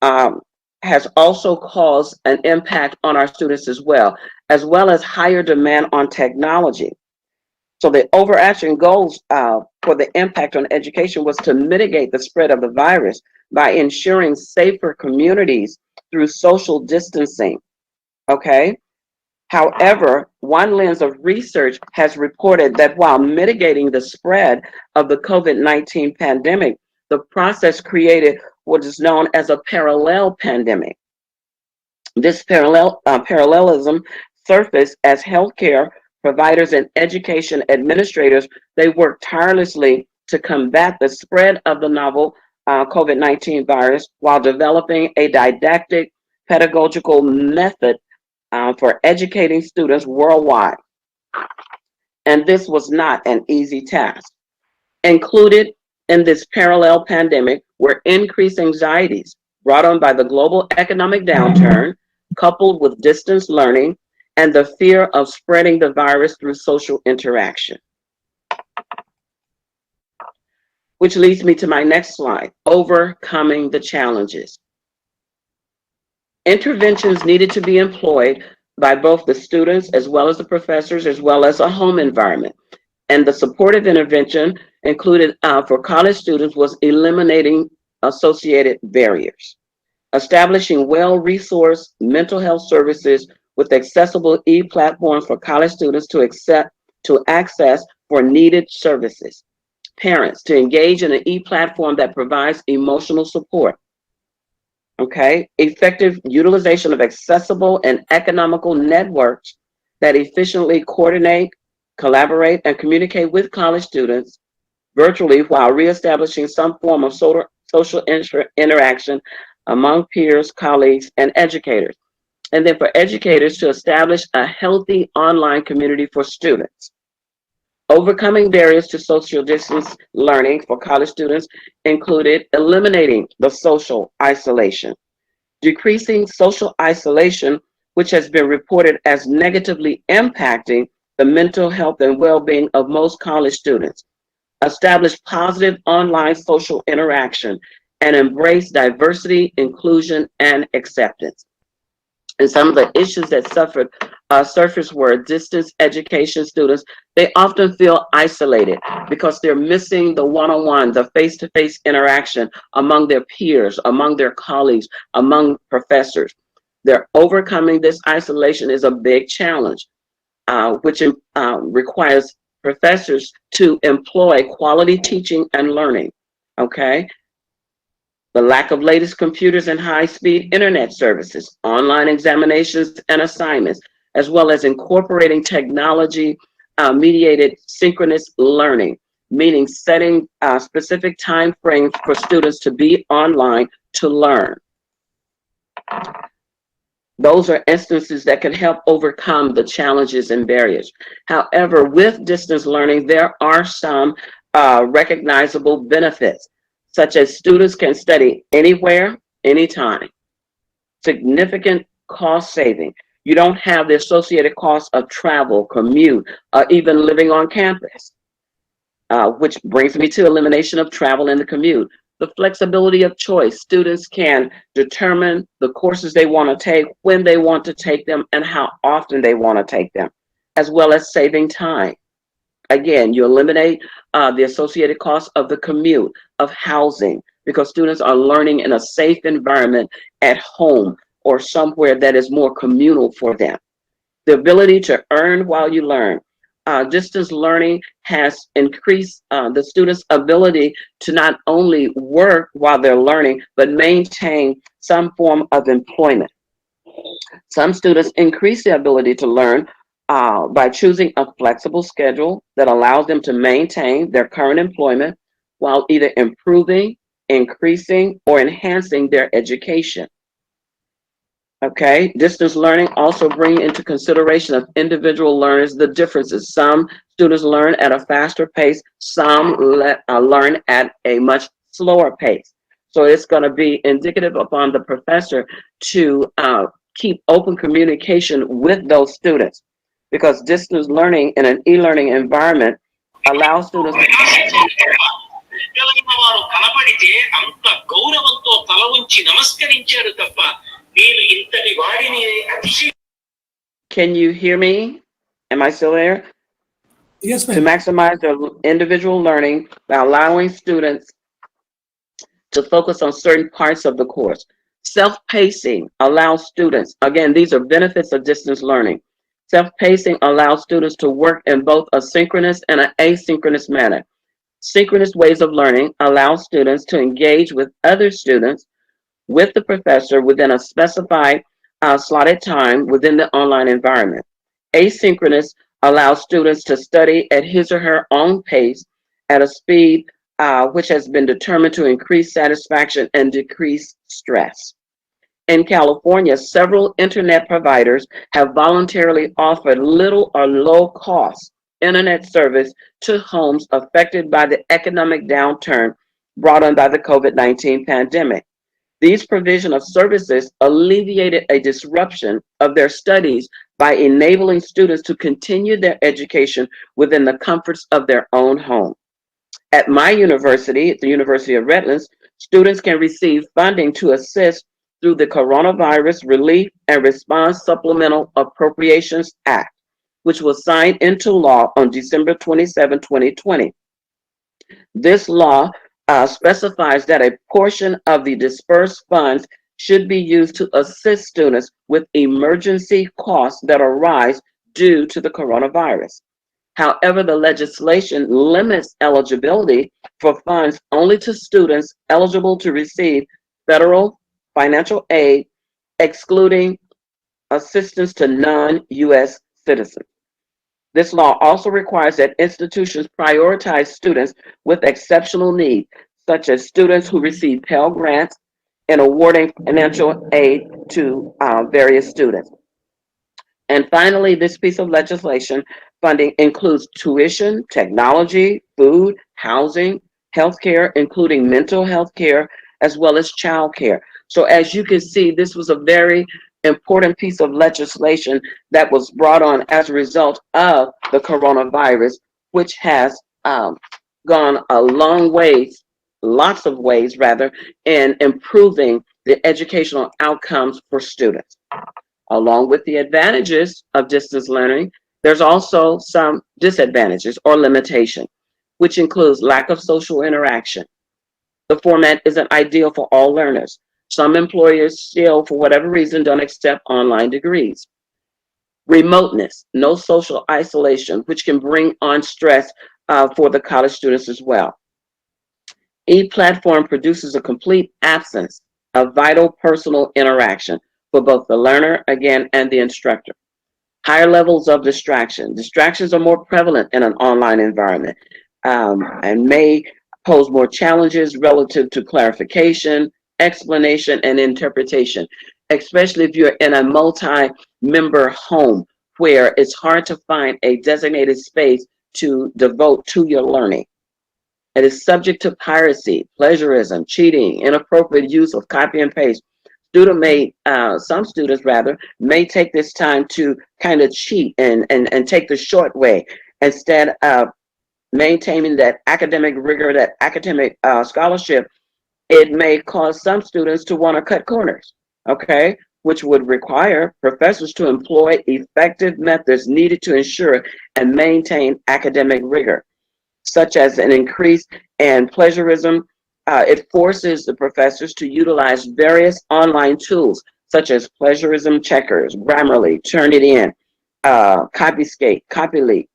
has also caused an impact on our students as well as higher demand on technology. So the overarching goals for the impact on education was to mitigate the spread of the virus by ensuring safer communities through social distancing. Okay. However, one lens of research has reported that while mitigating the spread of the COVID-19 pandemic, the process created what is known as a parallel pandemic. This parallelism surfaced as healthcare providers and education administrators, they work tirelessly to combat the spread of the novel COVID-19 virus while developing a didactic pedagogical method for educating students worldwide. And this was not an easy task. Included in this parallel pandemic were increased anxieties brought on by the global economic downturn, coupled with distance learning and the fear of spreading the virus through social interaction. Which leads me to my next slide, overcoming the challenges. Interventions needed to be employed by both the students as well as the professors, as well as a home environment. And the supportive intervention included for college students was eliminating associated barriers, establishing well-resourced mental health services with accessible e-platforms for college students to access for needed services. Parents to engage in an e-platform that provides emotional support. Okay, effective utilization of accessible and economical networks that efficiently coordinate, collaborate, and communicate with college students virtually while reestablishing some form of social interaction among peers, colleagues, and educators. And then for educators to establish a healthy online community for students. Overcoming barriers to social distance learning for college students included eliminating the social isolation, decreasing social isolation, which has been reported as negatively impacting the mental health and well-being of most college students, establish positive online social interaction, and embrace diversity, inclusion, and acceptance. And some of the issues that surfaced were distance education students. They often feel isolated because they're missing the one-on-one, the face-to-face interaction among their peers, among their colleagues, among professors. They're overcoming this isolation is a big challenge, which requires professors to employ quality teaching and learning, okay? The lack of latest computers and high-speed internet services, online examinations and assignments, as well as incorporating technology mediated synchronous learning, meaning setting specific time frames for students to be online to learn. Those are instances that can help overcome the challenges and barriers. However, with distance learning, there are some recognizable benefits, such as students can study anywhere, anytime. Significant cost saving. You don't have the associated costs of travel, commute, even living on campus, which brings me to elimination of travel and the commute. The flexibility of choice. Students can determine the courses they want to take, when they want to take them, and how often they want to take them, as well as saving time. Again, you eliminate the associated costs of the commute, of housing, because students are learning in a safe environment at home or somewhere that is more communal for them. The ability to earn while you learn. Distance learning has increased the students' ability to not only work while they're learning, but maintain some form of employment. Some students increase the ability to learn by choosing a flexible schedule that allows them to maintain their current employment while either improving, increasing, or enhancing their education. Okay, distance learning also brings into consideration of individual learners the differences. Some students learn at a faster pace, some learn at a much slower pace. So it's going to be indicative upon the professor to keep open communication with those students, because distance learning in an e-learning environment allows students to Can you hear me? Am I still there? Yes, ma'am. To maximize their individual learning by allowing students to focus on certain parts of the course. Self-pacing allows students, again, these are benefits of distance learning. Self-pacing allows students to work in both a synchronous and an asynchronous manner. Synchronous ways of learning allow students to engage with other students, with the professor within a specified slotted time within the online environment. Asynchronous allows students to study at his or her own pace at a speed which has been determined to increase satisfaction and decrease stress. In California, several internet providers have voluntarily offered little or low cost internet service to homes affected by the economic downturn brought on by the COVID-19 pandemic. These provision of services alleviated a disruption of their studies by enabling students to continue their education within the comforts of their own home. At my university, at the University of Wetland, students can receive funding to assist through the Coronavirus Relief and Response Supplemental Appropriations Act, which was signed into law on December 27, 2020. This law specifies that a portion of the dispersed funds should be used to assist students with emergency costs that arise due to the coronavirus. However, the legislation limits eligibility for funds only to students eligible to receive federal financial aid, excluding assistance to non-U.S. citizens. This law also requires that institutions prioritize students with exceptional needs, such as students who receive Pell Grants, in awarding financial aid to various students. And finally, this piece of legislation funding includes tuition, technology, food, housing, healthcare, including mental health care, as well as child care. So as you can see, this was a very important piece of legislation that was brought on as a result of the coronavirus, which has gone a long ways, lots of ways rather, in improving the educational outcomes for students. Along with the advantages of distance learning, there's also some disadvantages or limitation, which includes lack of social interaction. The format isn't ideal for all learners. Some employers still, for whatever reason, don't accept online degrees. Remoteness, no social isolation, which can bring on stress for the college students as well. E-platform produces a complete absence of vital personal interaction for both the learner, again, and the instructor. Higher levels of distraction. Distractions are more prevalent in an online environment and may pose more challenges relative to clarification, explanation, and interpretation, especially if you're in a multi-member home where it's hard to find a designated space to devote to your learning. It is subject to piracy, plagiarism, cheating, inappropriate use of copy and paste. Some students rather, may take this time to kind of cheat and take the short way instead of maintaining that academic rigor, that academic scholarship. It may cause some students to want to cut corners, okay, which would require professors to employ effective methods needed to ensure and maintain academic rigor, such as an increase in plagiarism. It forces the professors to utilize various online tools, such as plagiarism checkers, Grammarly, Turnitin, Copyscape, CopyLeak.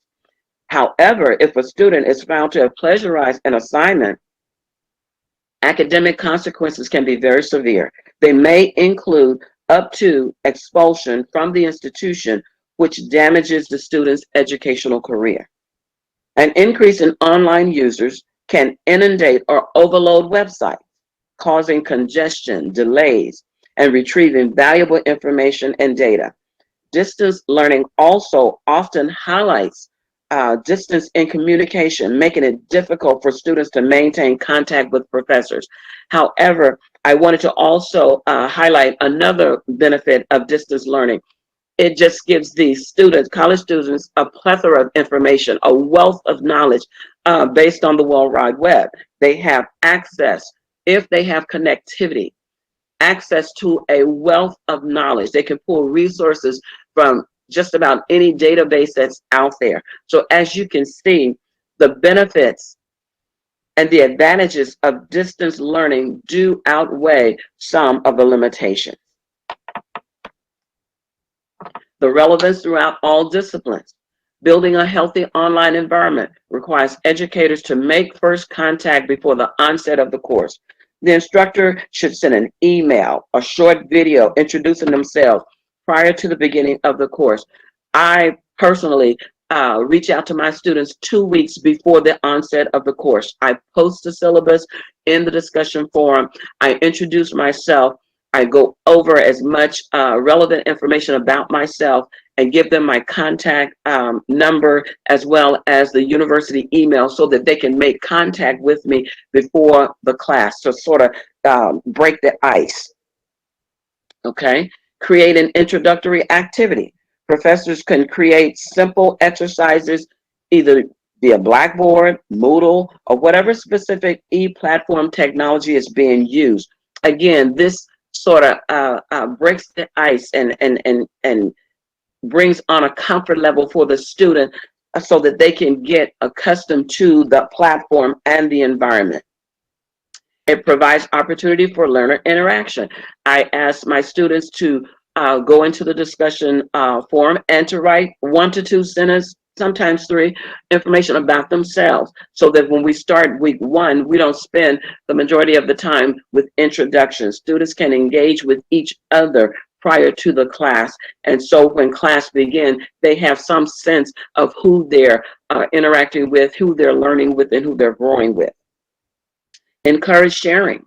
However, if a student is found to have plagiarized an assignment, academic consequences can be very severe. They may include up to expulsion from the institution, which damages the student's educational career. An increase in online users can inundate or overload websites, causing congestion, delays, and retrieving valuable information and data. Distance learning also often highlights distance in communication, making it difficult for students to maintain contact with professors. However, I wanted to also highlight another benefit of distance learning. It just gives these students, college students, a plethora of information, a wealth of knowledge based on the World Wide Web. They have access, if they have connectivity, access to a wealth of knowledge. They can pull resources from just about any database that's out there. So as you can see, the benefits and the advantages of distance learning do outweigh some of the limitations. The relevance throughout all disciplines. Building a healthy online environment requires educators to make first contact before the onset of the course. The instructor should send an email, a short video introducing themselves prior to the beginning of the course. I personally reach out to my students 2 weeks before the onset of the course. I post the syllabus in the discussion forum. I introduce myself. I go over as much relevant information about myself and give them my contact number as well as the university email so that they can make contact with me before the class to sort of break the ice. Okay, create an introductory activity. Professors can create simple exercises, either via Blackboard, Moodle, or whatever specific e-platform technology is being used. Again, this sort of breaks the ice and brings on a comfort level for the student so that they can get accustomed to the platform and the environment. It provides opportunity for learner interaction. I ask my students to go into the discussion forum and to write 1 to 2 sentences, sometimes 3, information about themselves, so that when we start week 1, we don't spend the majority of the time with introductions. Students can engage with each other prior to the class, and so when class begins, they have some sense of who they're interacting with, who they're learning with, and who they're growing with. Encourage sharing.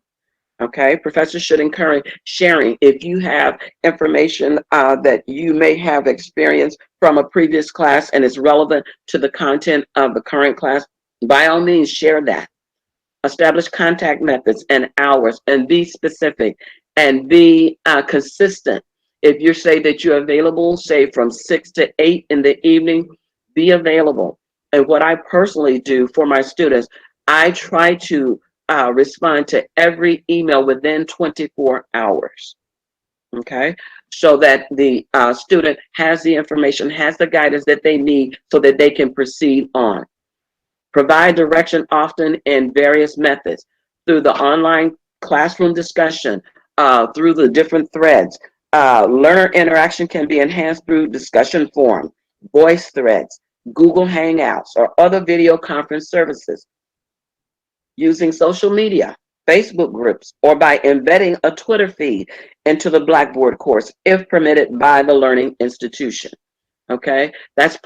Okay, professors should encourage sharing if you have information that you may have experienced from a previous class and is relevant to the content of the current class. By all means, share that. Establish contact methods and hours and be specific and be consistent. If you say that you're available, say from 6 to 8 in the evening, be available. And what I personally do for my students, I try to respond to every email within 24 hours. Okay, so that the student has the information, has the guidance that they need so that they can proceed on. Provide direction often in various methods through the online classroom discussion, through the different threads. Learner interaction can be enhanced through discussion forums, voice threads, Google Hangouts, or other video conference services. Using social media, Facebook groups, or by embedding a Twitter feed into the Blackboard course if permitted by the learning institution. Okay, that's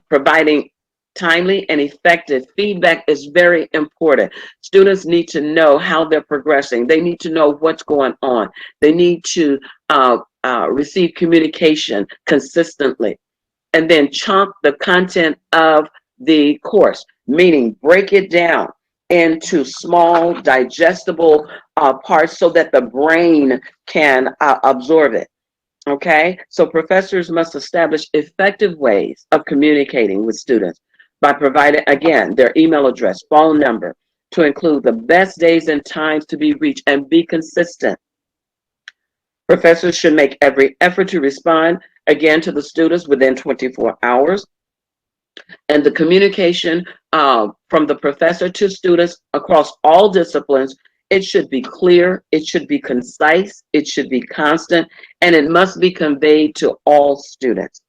providing timely and effective feedback is very important. Students need to know how they're progressing. They need to know what's going on. They need to receive communication consistently. And then chunk the content of the course, meaning break it down into small, digestible parts so that the brain can absorb it. Okay, so professors must establish effective ways of communicating with students by providing, again, their email address, phone number, to include the best days and times to be reached and be consistent. Professors should make every effort to respond, again, to the students within 24 hours. And the communication from the professor to students across all disciplines, it should be clear, it should be concise, it should be constant, and it must be conveyed to all students.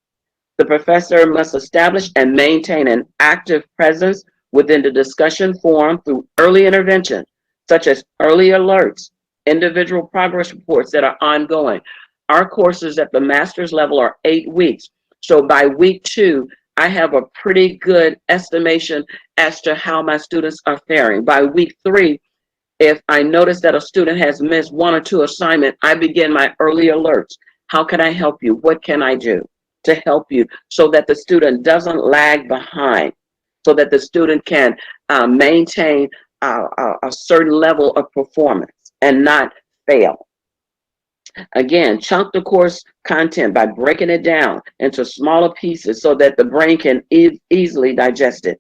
The professor must establish and maintain an active presence within the discussion forum through early intervention, such as early alerts, individual progress reports that are ongoing. Our courses at the master's level are 8 weeks. So by week 2, I have a pretty good estimation as to how my students are faring. By week 3, if I notice that a student has missed 1 or 2 assignments, I begin my early alerts. How can I help you? What can I do to help you so that the student doesn't lag behind, so that the student can maintain a certain level of performance and not fail? Again, chunk the course content by breaking it down into smaller pieces so that the brain can easily digest it.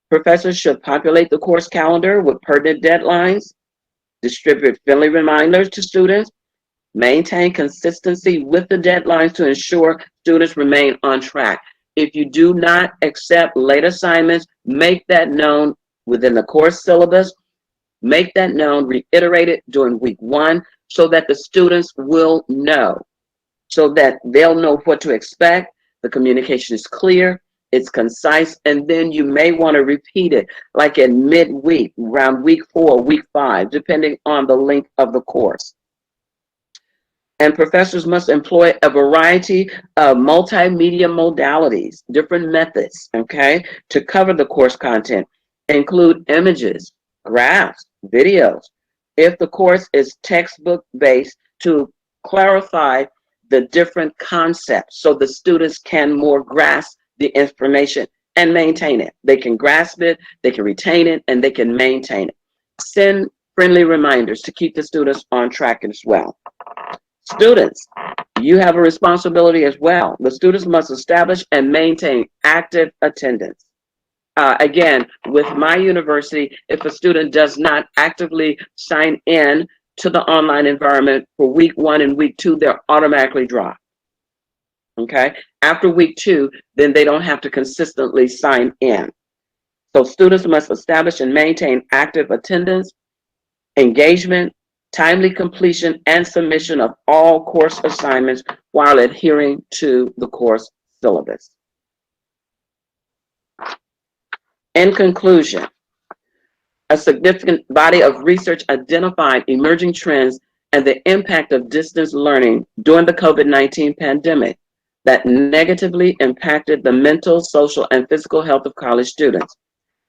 Professors should populate the course calendar with pertinent deadlines, distribute friendly reminders to students, maintain consistency with the deadlines to ensure students remain on track. If you do not accept late assignments, make that known within the course syllabus. Make that known, reiterate it during week 1 so that the students will know, so that they'll know what to expect. The communication is clear, it's concise, and then you may want to repeat it like in midweek, around week 4, week 5, depending on the length of the course. And professors must employ a variety of multimedia modalities, different methods, okay, to cover the course content. Include images, graphs, videos. If the course is textbook-based, to clarify the different concepts so the students can more grasp the information and maintain it. They can grasp it, they can retain it, and they can maintain it. Send friendly reminders to keep the students on track as well. Students, you have a responsibility as well. The students must establish and maintain active attendance. Again, with my university, if a student does not actively sign in to the online environment for week 1 and week 2, they're automatically dropped. Okay? After week 2, then they don't have to consistently sign in. So students must establish and maintain active attendance, engagement, timely completion, and submission of all course assignments while adhering to the course syllabus. In conclusion, a significant body of research identified emerging trends and the impact of distance learning during the COVID-19 pandemic that negatively impacted the mental, social, and physical health of college students.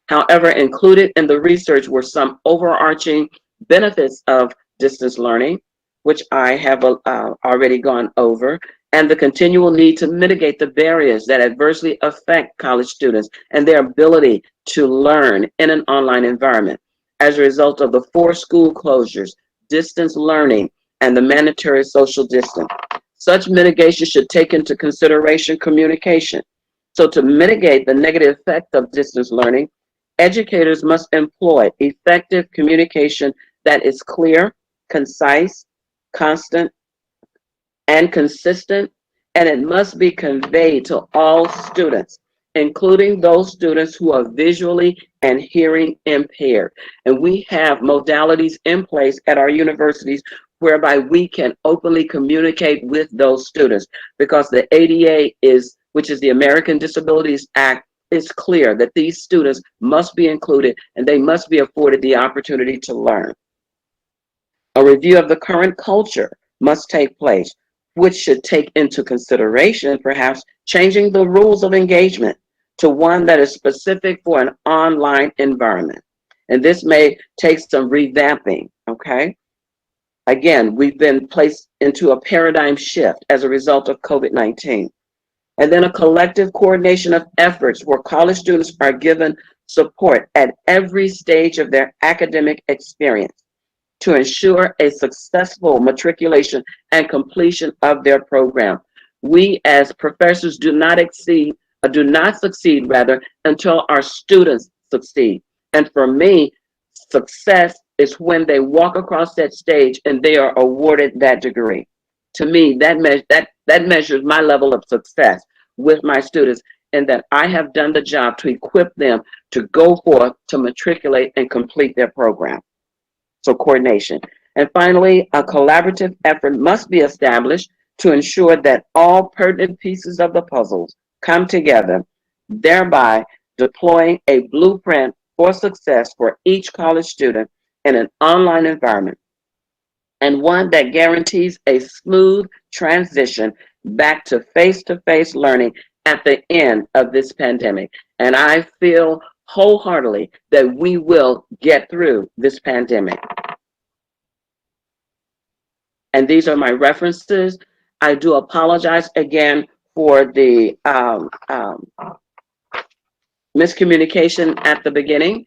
However, included in the research were some overarching benefits of distance learning, which I have already gone over, and the continual need to mitigate the barriers that adversely affect college students and their ability to learn in an online environment as a result of the 4 school closures, distance learning, and the mandatory social distance. Such mitigation should take into consideration communication. So to mitigate the negative effect of distance learning, educators must employ effective communication that is clear, concise, constant, and consistent, and it must be conveyed to all students, including those students who are visually and hearing impaired. And we have modalities in place at our universities whereby we can openly communicate with those students, because the ADA which is the American Disabilities Act, is clear that these students must be included and they must be afforded the opportunity to learn. A review of the current culture must take place, which should take into consideration perhaps changing the rules of engagement to one that is specific for an online environment. And this may take some revamping, okay? Again, we've been placed into a paradigm shift as a result of COVID-19. And then a collective coordination of efforts where college students are given support at every stage of their academic experience to ensure a successful matriculation and completion of their program. We as professors do not succeed until our students succeed. And for me, success is when they walk across that stage and they are awarded that degree. To me, that measures my level of success with my students, and that I have done the job to equip them to go forth to matriculate and complete their program. So coordination. And finally, a collaborative effort must be established to ensure that all pertinent pieces of the puzzles come together, thereby deploying a blueprint for success for each college student in an online environment, and one that guarantees a smooth transition back to face-to-face learning at the end of this pandemic. And I feel wholeheartedly that we will get through this pandemic. And these are my references. I do apologize again for the miscommunication at the beginning.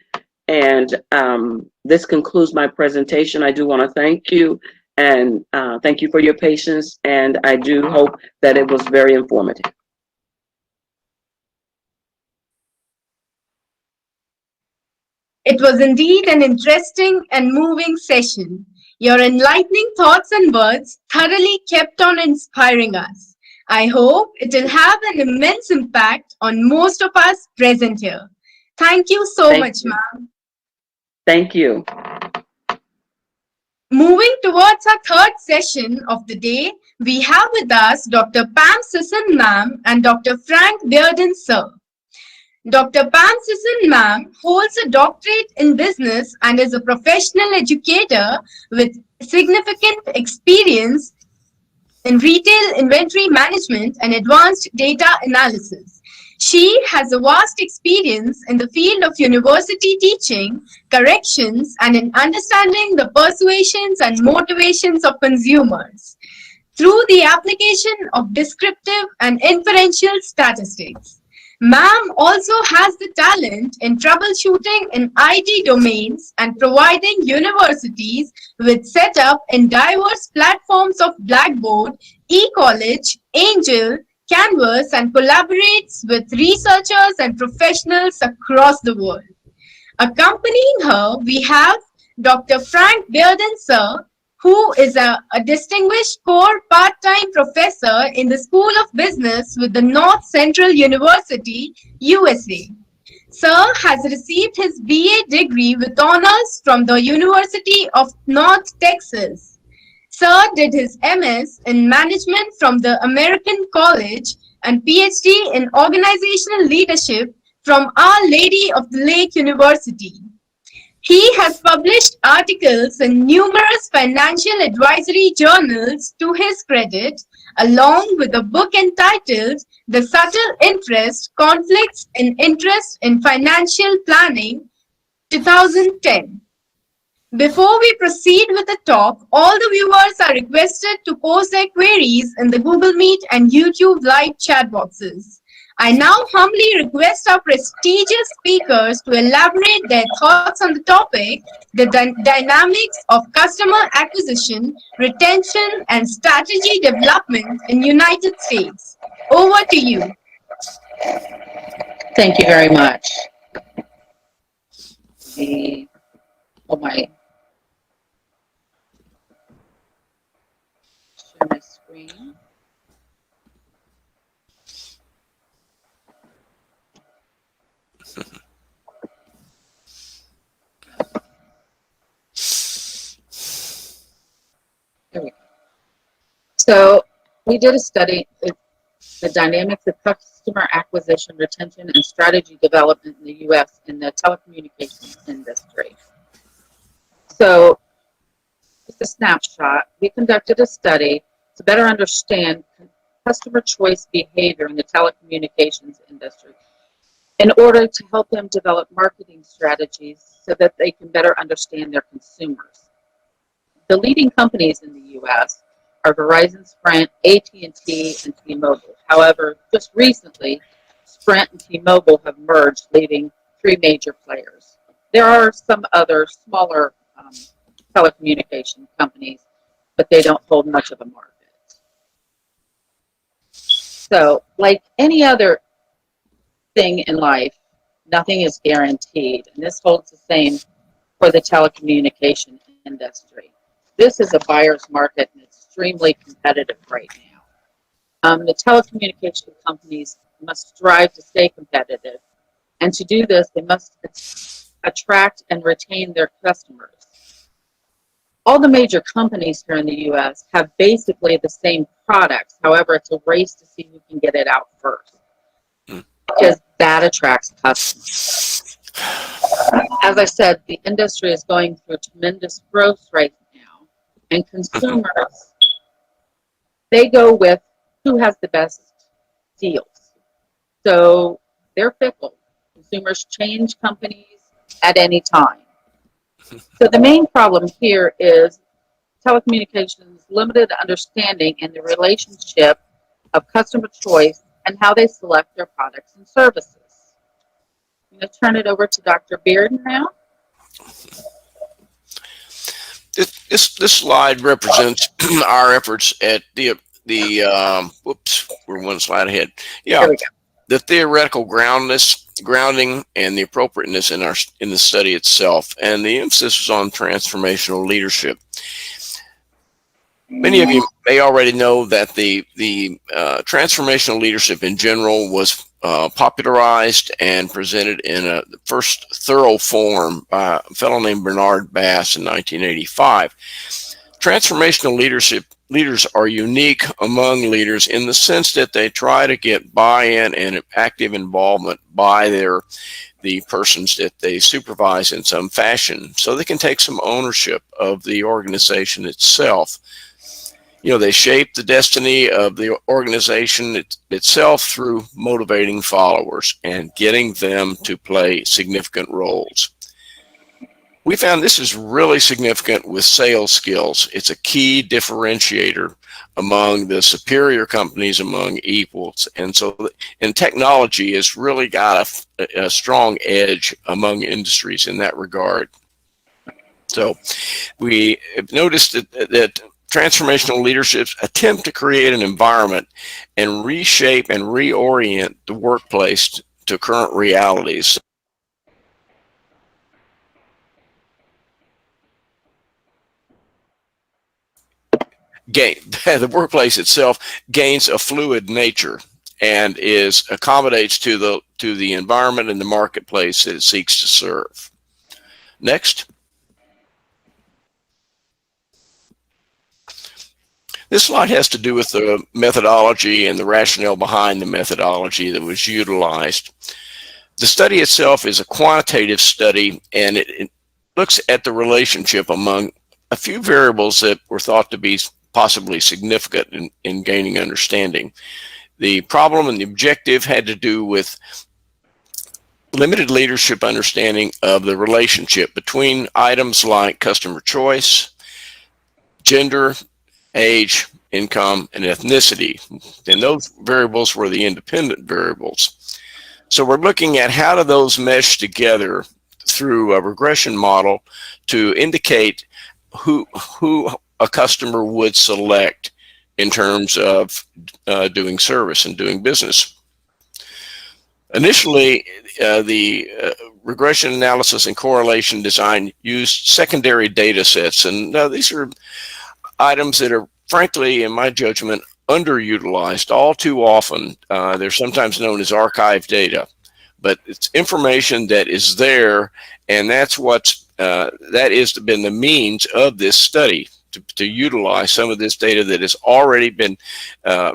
And this concludes my presentation. I do want to thank you, and thank you for your patience. And I do hope that it was very informative. It was indeed an interesting and moving session. Your enlightening thoughts and words thoroughly kept on inspiring us. I hope it will have an immense impact on most of us present here. Thank you so much, ma'am. Thank you. Moving towards our third session of the day, we have with us Dr. Pam Sisson, ma'am, and Dr. Frank Bearden, sir. Dr. Pam Sisson, ma'am, holds a doctorate in business and is a professional educator with significant experience in retail inventory management and advanced data analysis. She has a vast experience in the field of university teaching, corrections, and in understanding the persuasions and motivations of consumers through the application of descriptive and inferential statistics. Ma'am also has the talent in troubleshooting in IT domains and providing universities with setup in diverse platforms of Blackboard, eCollege, Angel, Canvas, and collaborates with researchers and professionals across the world. Accompanying her, we have Dr. Frank Bearden, sir, who is a distinguished core part-time professor in the School of Business with the North Central University, USA. Sir has received his BA degree with honors from the University of North Texas. Sir did his MS in Management from the American College and PhD in Organizational Leadership from Our Lady of the Lake University. He has published articles in numerous financial advisory journals to his credit, along with a book entitled The Subtle Interest, Conflicts and Interest in Financial Planning, 2010. Before we proceed with the talk, all the viewers are requested to post their queries in the Google Meet and YouTube live chat boxes. I now humbly request our prestigious speakers to elaborate their thoughts on the topic, the dynamics of customer acquisition, retention, and strategy development in United States. Over to you. Thank you very much. Share my screen. There we go. So we did a study, the dynamics of customer acquisition, retention, and strategy development in the U.S. in the telecommunications industry. So just a snapshot. We conducted a study to better understand customer choice behavior in the telecommunications industry in order to help them develop marketing strategies so that they can better understand their consumers. The leading companies in the U.S. are Verizon, Sprint, AT&T, and T-Mobile. However, just recently, Sprint and T-Mobile have merged, leaving 3 major players. There are some other smaller telecommunication companies, but they don't hold much of a market. So, like any other thing in life, nothing is guaranteed, and this holds the same for the telecommunication industry. This is a buyer's market and extremely competitive right now. The telecommunication companies must strive to stay competitive, and to do this, they must attract and retain their customers. All the major companies here in the U.S. have basically the same products. However, it's a race to see who can get it out first, because that attracts customers. As I said, the industry is going through tremendous growth right now, and consumers, they go with who has the best deals. So they're fickle. Consumers change companies at any time. So the main problem here is telecommunications' limited understanding in the relationship of customer choice and how they select their products and services. I'm going to turn it over to Dr. Bearden now. This slide represents our efforts at the whoops, we're one slide ahead. Yeah, the theoretical grounding and the appropriateness in the study itself, and the emphasis was on transformational leadership. Many of you may already know that the transformational leadership in general was popularized and presented in a first thorough form by a fellow named Bernard Bass in 1985. Transformational leaders are unique among leaders in the sense that they try to get buy-in and active involvement by the persons that they supervise in some fashion, so they can take some ownership of the organization itself. You know, they shape the destiny of the organization itself through motivating followers and getting them to play significant roles. We found this is really significant with sales skills. It's a key differentiator among the superior companies among equals. And so, and technology has really got a strong edge among industries in that regard. So we have noticed that transformational leaderships attempt to create an environment and reshape and reorient the workplace to current realities. The workplace itself gains a fluid nature and accommodates to the environment and the marketplace that it seeks to serve. Next. This slide has to do with the methodology and the rationale behind the methodology that was utilized. The study itself is a quantitative study, and it looks at the relationship among a few variables that were thought to be possibly significant in gaining understanding. The problem and the objective had to do with limited leadership understanding of the relationship between items like customer choice, gender, age, income, and ethnicity. And those variables were the independent variables. So we're looking at how do those mesh together through a regression model to indicate who a customer would select in terms of doing service and doing business. Initially, the regression analysis and correlation design used secondary data sets, and these are items that are, frankly, in my judgment, underutilized all too often. They're sometimes known as archive data, but it's information that is there, and that's what's that has been the means of this study to utilize some of this data that has already been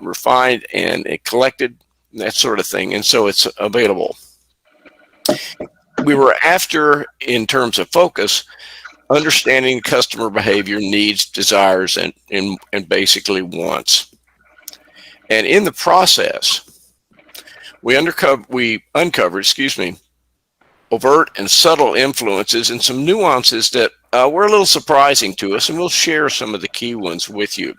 refined and collected, that sort of thing, and so it's available. We were after, in terms of focus, understanding customer behavior, needs, desires, and basically wants. And in the process, we uncovered, overt and subtle influences and some nuances that were a little surprising to us, and we'll share some of the key ones with you.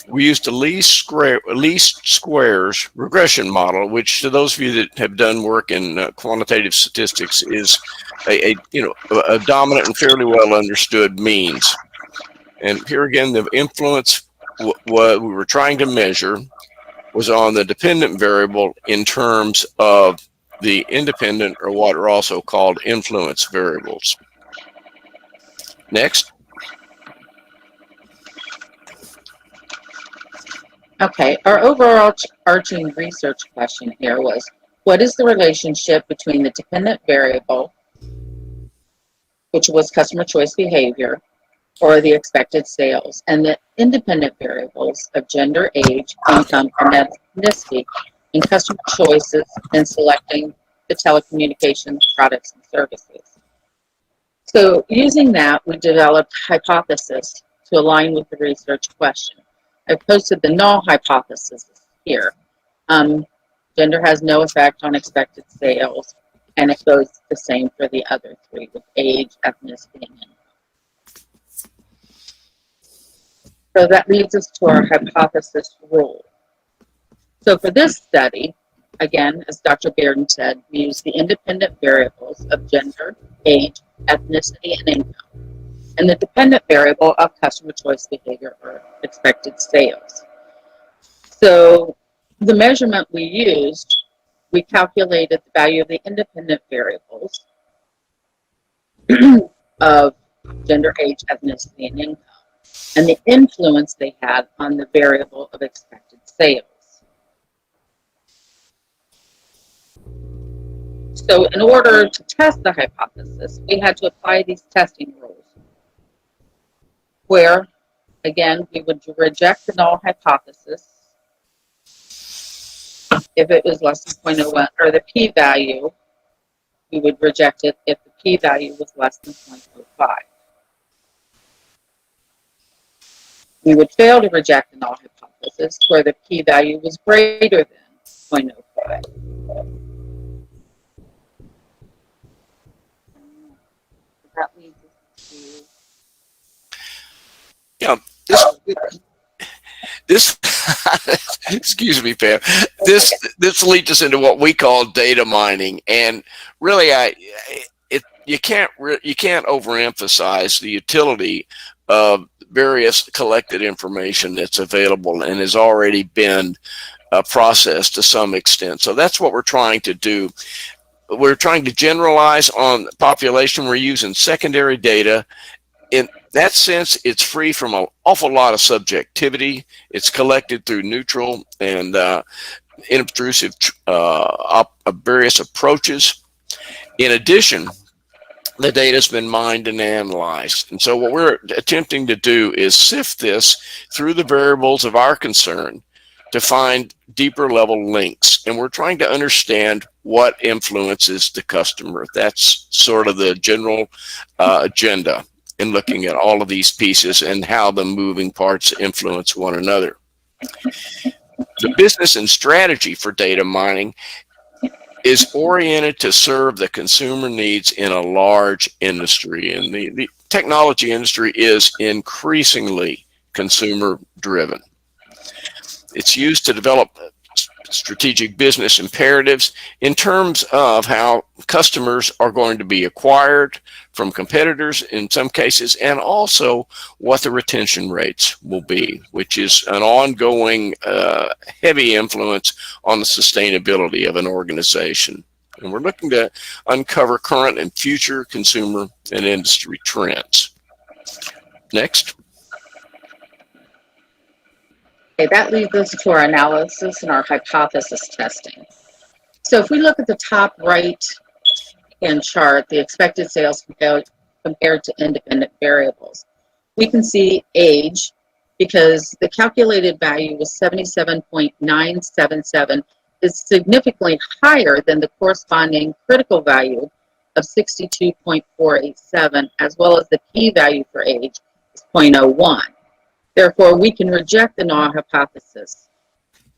We used a least squares regression model, which, to those of you that have done work in quantitative statistics, is a dominant and fairly well understood means. And here again, the influence what we were trying to measure was on the dependent variable in terms of the independent, or what are also called influence variables. Next. Okay, our overarching research question here was, what is the relationship between the dependent variable, which was customer choice behavior, or the expected sales, and the independent variables of gender, age, income, and ethnicity in customer choices in selecting the telecommunications products and services? So using that, we developed hypothesis to align with the research question. I've posted the null hypothesis here. Gender has no effect on expected sales, and it goes the same for the other three with age, ethnicity, and income. So that leads us to our hypothesis rule. So for this study, again, as Dr. Bearden said, we use the independent variables of gender, age, ethnicity, and income, and the dependent variable of customer choice behavior or expected sales. So the measurement we used, we calculated the value of the independent variables of gender, age, ethnicity, and income, and the influence they had on the variable of expected sales. So in order to test the hypothesis, we had to apply these testing rules, where, again, we would reject the null hypothesis if it was less than 0.01, or the p-value, we would reject it if the p-value was less than 0.05. We would fail to reject the null hypothesis where the p-value was greater than 0.05. That leads us to... Yeah, this excuse me, Pam. This leads us into what we call data mining, and really, you can't overemphasize the utility of various collected information that's available and has already been processed to some extent. So that's what we're trying to do. We're trying to generalize on the population. We're using secondary data. In that sense, it's free from an awful lot of subjectivity. It's collected through neutral and inobtrusive various approaches. In addition, the data has been mined and analyzed. And so what we're attempting to do is sift this through the variables of our concern to find deeper level links. And we're trying to understand what influences the customer. That's sort of the general agenda in looking at all of these pieces and how the moving parts influence one another. The business and strategy for data mining is oriented to serve the consumer needs in a large industry. And the technology industry is increasingly consumer driven. It's used to develop strategic business imperatives in terms of how customers are going to be acquired from competitors in some cases, and also what the retention rates will be, which is an ongoing heavy influence on the sustainability of an organization. And we're looking to uncover current and future consumer and industry trends. Next. Okay, that leads us to our analysis and our hypothesis testing. So if we look at the top right hand chart, the expected sales compared to independent variables, we can see age, because the calculated value was 77.977, is significantly higher than the corresponding critical value of 62.487, as well as the p-value for age is 0.01. Therefore, we can reject the null hypothesis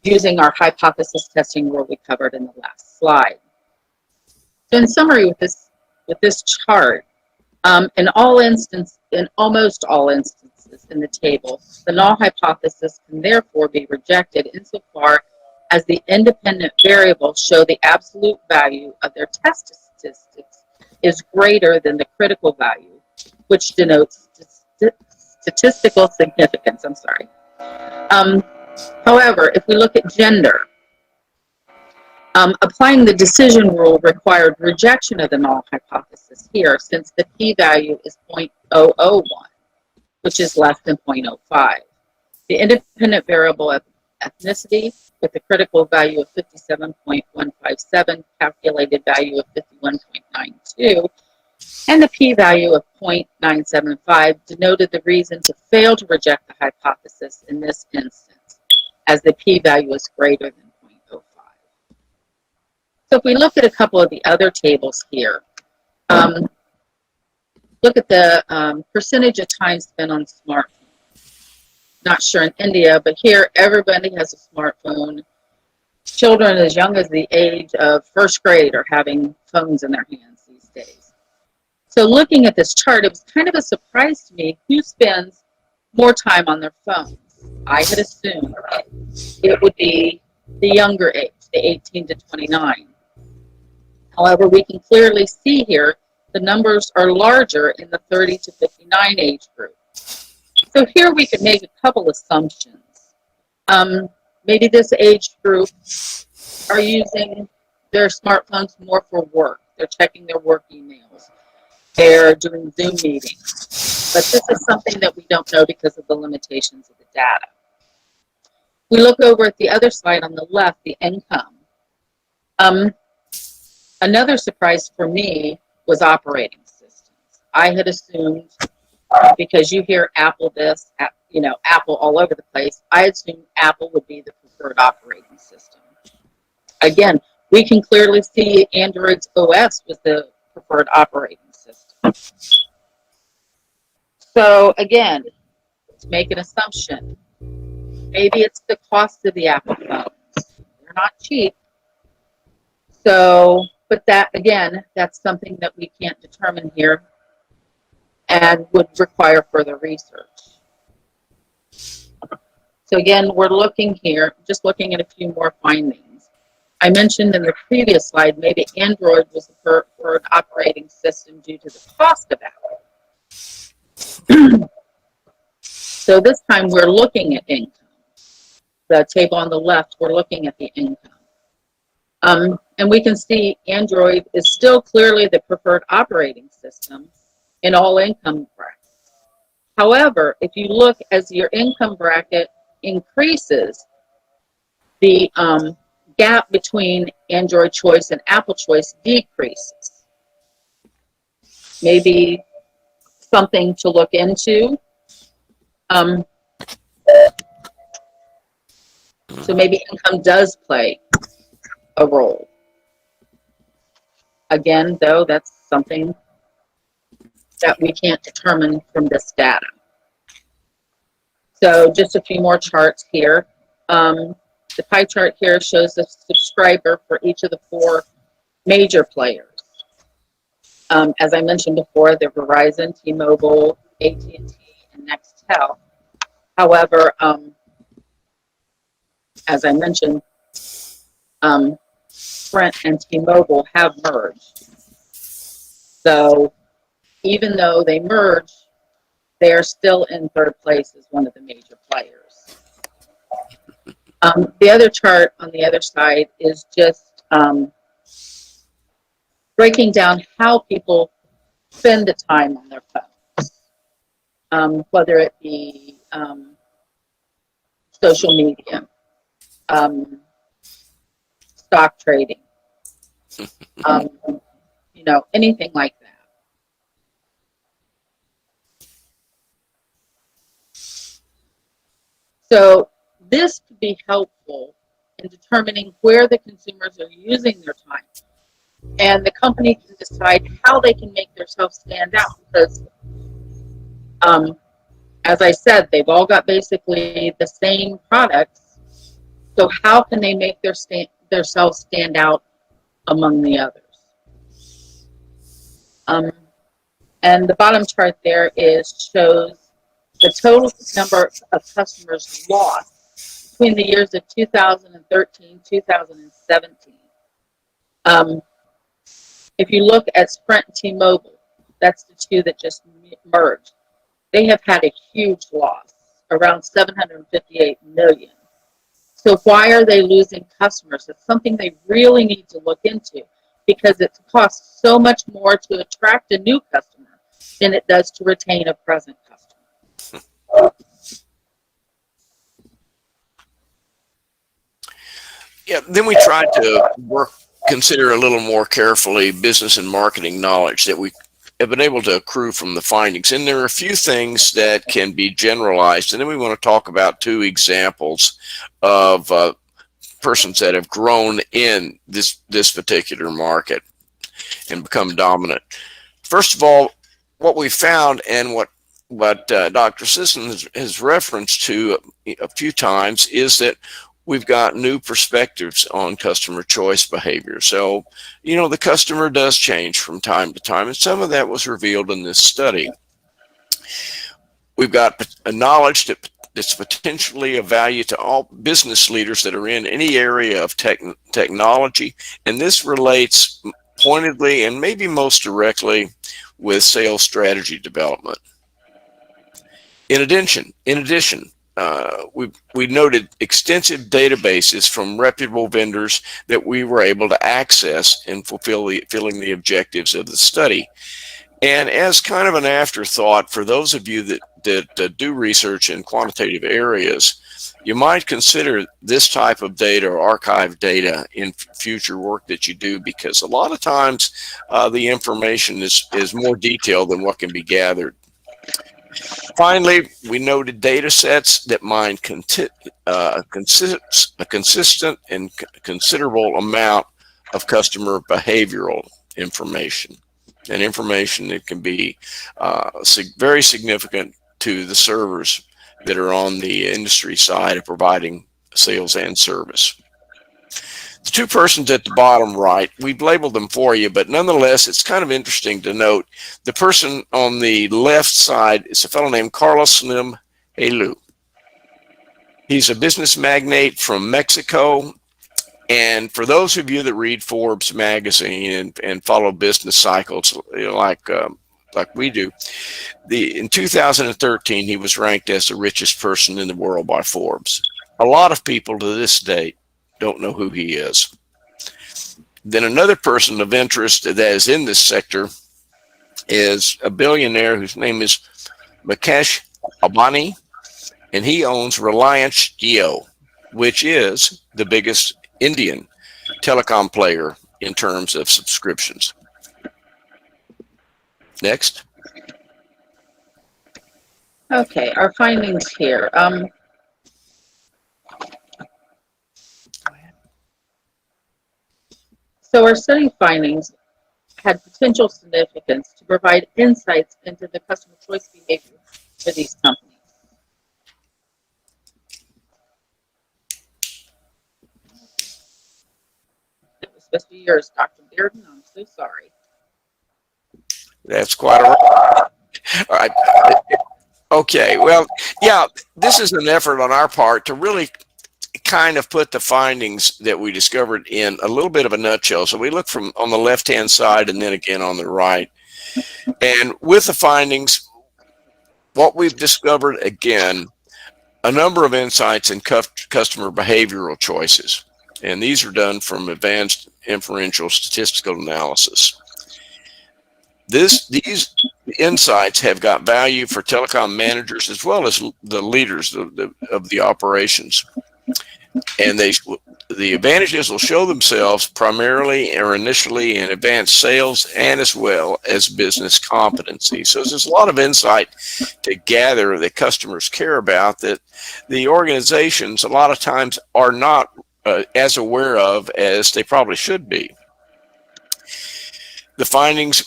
using our hypothesis testing rule we covered in the last slide. So in summary, with this chart, in almost all instances in the table, the null hypothesis can therefore be rejected insofar as the independent variables show the absolute value of their test statistics is greater than the critical value, which denotes statistical significance. However, if we look at gender, applying the decision rule required rejection of the null hypothesis here, since the p-value is 0.001, which is less than 0.05. The independent variable of ethnicity, with the critical value of 57.157, calculated value of 51.92, and the p-value of 0.975 denoted the reason to fail to reject the hypothesis in this instance, as the p-value is greater than 0.05. So if we look at a couple of the other tables here, look at the percentage of time spent on smartphones. Not sure in India, but here everybody has a smartphone. Children as young as the age of first grade are having phones in their hands these days. So looking at this chart, it was kind of a surprise to me who spends more time on their phones. I had assumed it would be the younger age, the 18 to 29. However, we can clearly see here the numbers are larger in the 30 to 59 age group. So here we could make a couple assumptions. Maybe this age group are using their smartphones more for work. They're checking their work emails. They're doing Zoom meetings. But this is something that we don't know because of the limitations of the data. We look over at the other slide on the left, the income. Another surprise for me was operating systems. I had assumed, because you hear Apple this, Apple all over the place, I assumed Apple would be the preferred operating system. Again, we can clearly see Android's OS was the preferred operating system. So again, to make an assumption, maybe it's the cost of the Apple phones. They're not cheap. So, but that, again, that's something that we can't determine here and would require further research. So again, we're looking here, just looking at a few more findings. I mentioned in the previous slide, maybe Android was the preferred operating system due to the cost of Apple. So this time we're looking at income. The table on the left, we're looking at the income. And we can see Android is still clearly the preferred operating system in all income brackets. However, if you look as your income bracket increases, the gap between Android choice and Apple choice decreases. Maybe something to look into. So maybe income does play a role. Again, though, that's something that we can't determine from this data. So just a few more charts here. The pie chart here shows the subscriber for each of the 4 major players. As I mentioned before, they're Verizon, T-Mobile, AT&T, and Nextel. However, as I mentioned, Sprint and T-Mobile have merged. So even though they merged, they are still in third place as one of the major players. The other chart on the other side is just breaking down how people spend the time on their phones, whether it be social media, stock trading, you know, anything like that. So this could be helpful in determining where the consumers are using their time. And the company can decide how they can make themselves stand out. Because, as I said, they've all got basically the same products. So how can they make themselves stand out among the others? And the bottom chart there shows the total number of customers lost between the years of 2013, 2017. If you look at Sprint and T-Mobile, that's the two that just merged. They have had a huge loss, around 758 million. So why are they losing customers? It's something they really need to look into, because it costs so much more to attract a new customer than it does to retain a present customer. Yeah, then we tried to consider a little more carefully business and marketing knowledge that we have been able to accrue from the findings. And there are a few things that can be generalized. And then we want to talk about two examples of persons that have grown in this particular market and become dominant. First of all, what we found, and what Dr. Sisson has referenced to a few times, is that we've got new perspectives on customer choice behavior. So, you know, the customer does change from time to time, and some of that was revealed in this study. We've got a knowledge that's potentially of value to all business leaders that are in any area of technology, and this relates pointedly and maybe most directly with sales strategy development. In addition, we noted extensive databases from reputable vendors that we were able to access in fulfilling the objectives of the study. And as kind of an afterthought, for those of you that do research in quantitative areas, you might consider this type of data or archive data in future work that you do, because a lot of times the information is more detailed than what can be gathered. Finally, we noted data sets that mine a consistent and considerable amount of customer behavioral information, and information that can be very significant to the servers that are on the industry side of providing sales and service. The two persons at the bottom right, we've labeled them for you, but nonetheless, it's kind of interesting to note. The person on the left side is a fellow named Carlos Slim Helu. He's a business magnate from Mexico. And for those of you that read Forbes magazine and follow business cycles, you know, like we do, in 2013, he was ranked as the richest person in the world by Forbes. A lot of people to this day don't know who he is. Then another person of interest that is in this sector is a billionaire whose name is Mukesh Ambani, and he owns Reliance Jio, which is the biggest Indian telecom player in terms of subscriptions. Next. Okay, our findings here. So our study findings had potential significance to provide insights into the customer choice behavior for these companies. supposed to be yours, Dr. Bearden. I'm so sorry. That's quite all right. Okay, well, yeah, this is an effort on our part to really kind of put the findings that we discovered in a little bit of a nutshell. So we look from on the left-hand side and then again on the right. And with the findings, what we've discovered, again, a number of insights in customer behavioral choices. And these are done from advanced inferential statistical analysis. These insights have got value for telecom managers as well as the leaders of the operations. And the advantages will show themselves primarily or initially in advanced sales and as well as business competency. So there's a lot of insight to gather that customers care about that the organizations a lot of times are not as aware of as they probably should be. The findings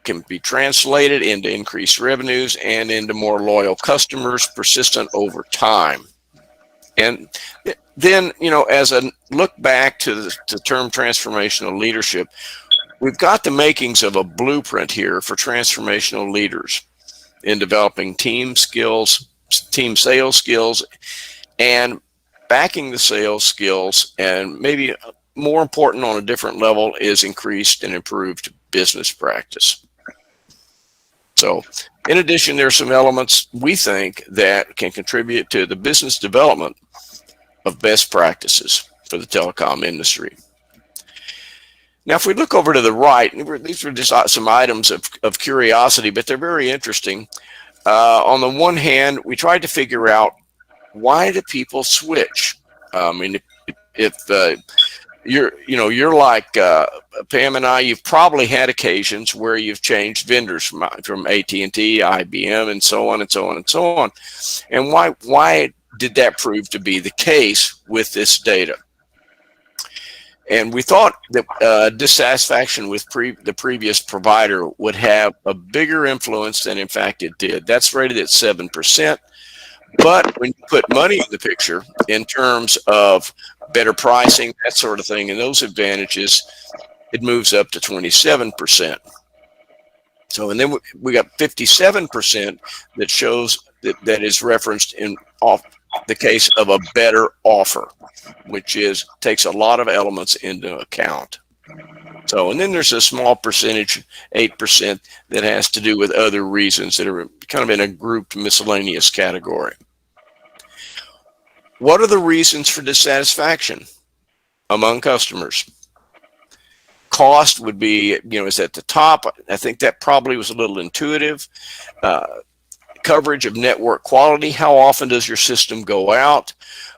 can be translated into increased revenues and into more loyal customers, persistent over time. And then, you know, as a look back to the term transformational leadership, we've got the makings of a blueprint here for transformational leaders in developing team skills, team sales skills, and backing the sales skills, and maybe more important on a different level is increased and improved business practice. So in addition, there are some elements we think that can contribute to the business development of best practices for the telecom industry. Now, if we look over to the right, these are just some items of curiosity, but they're very interesting. On the one hand, we tried to figure out, why do people switch? I mean, if you're like Pam and I, you've probably had occasions where you've changed vendors from AT&T, IBM, and so on and so on and so on. And why did that prove to be the case with this data? And we thought that dissatisfaction with the previous provider would have a bigger influence than in fact it did. That's rated at 7%. But when you put money in the picture in terms of better pricing, that sort of thing, and those advantages, it moves up to 27%. So, and then we got 57% that shows that is referenced in the case of a better offer, which takes a lot of elements into account. So, and then there's a small percentage, 8%, that has to do with other reasons that are kind of in a grouped miscellaneous category. What are the reasons for dissatisfaction among customers? Cost would be, is at the top. I think that probably was a little intuitive. Coverage of network quality. How often does your system go out?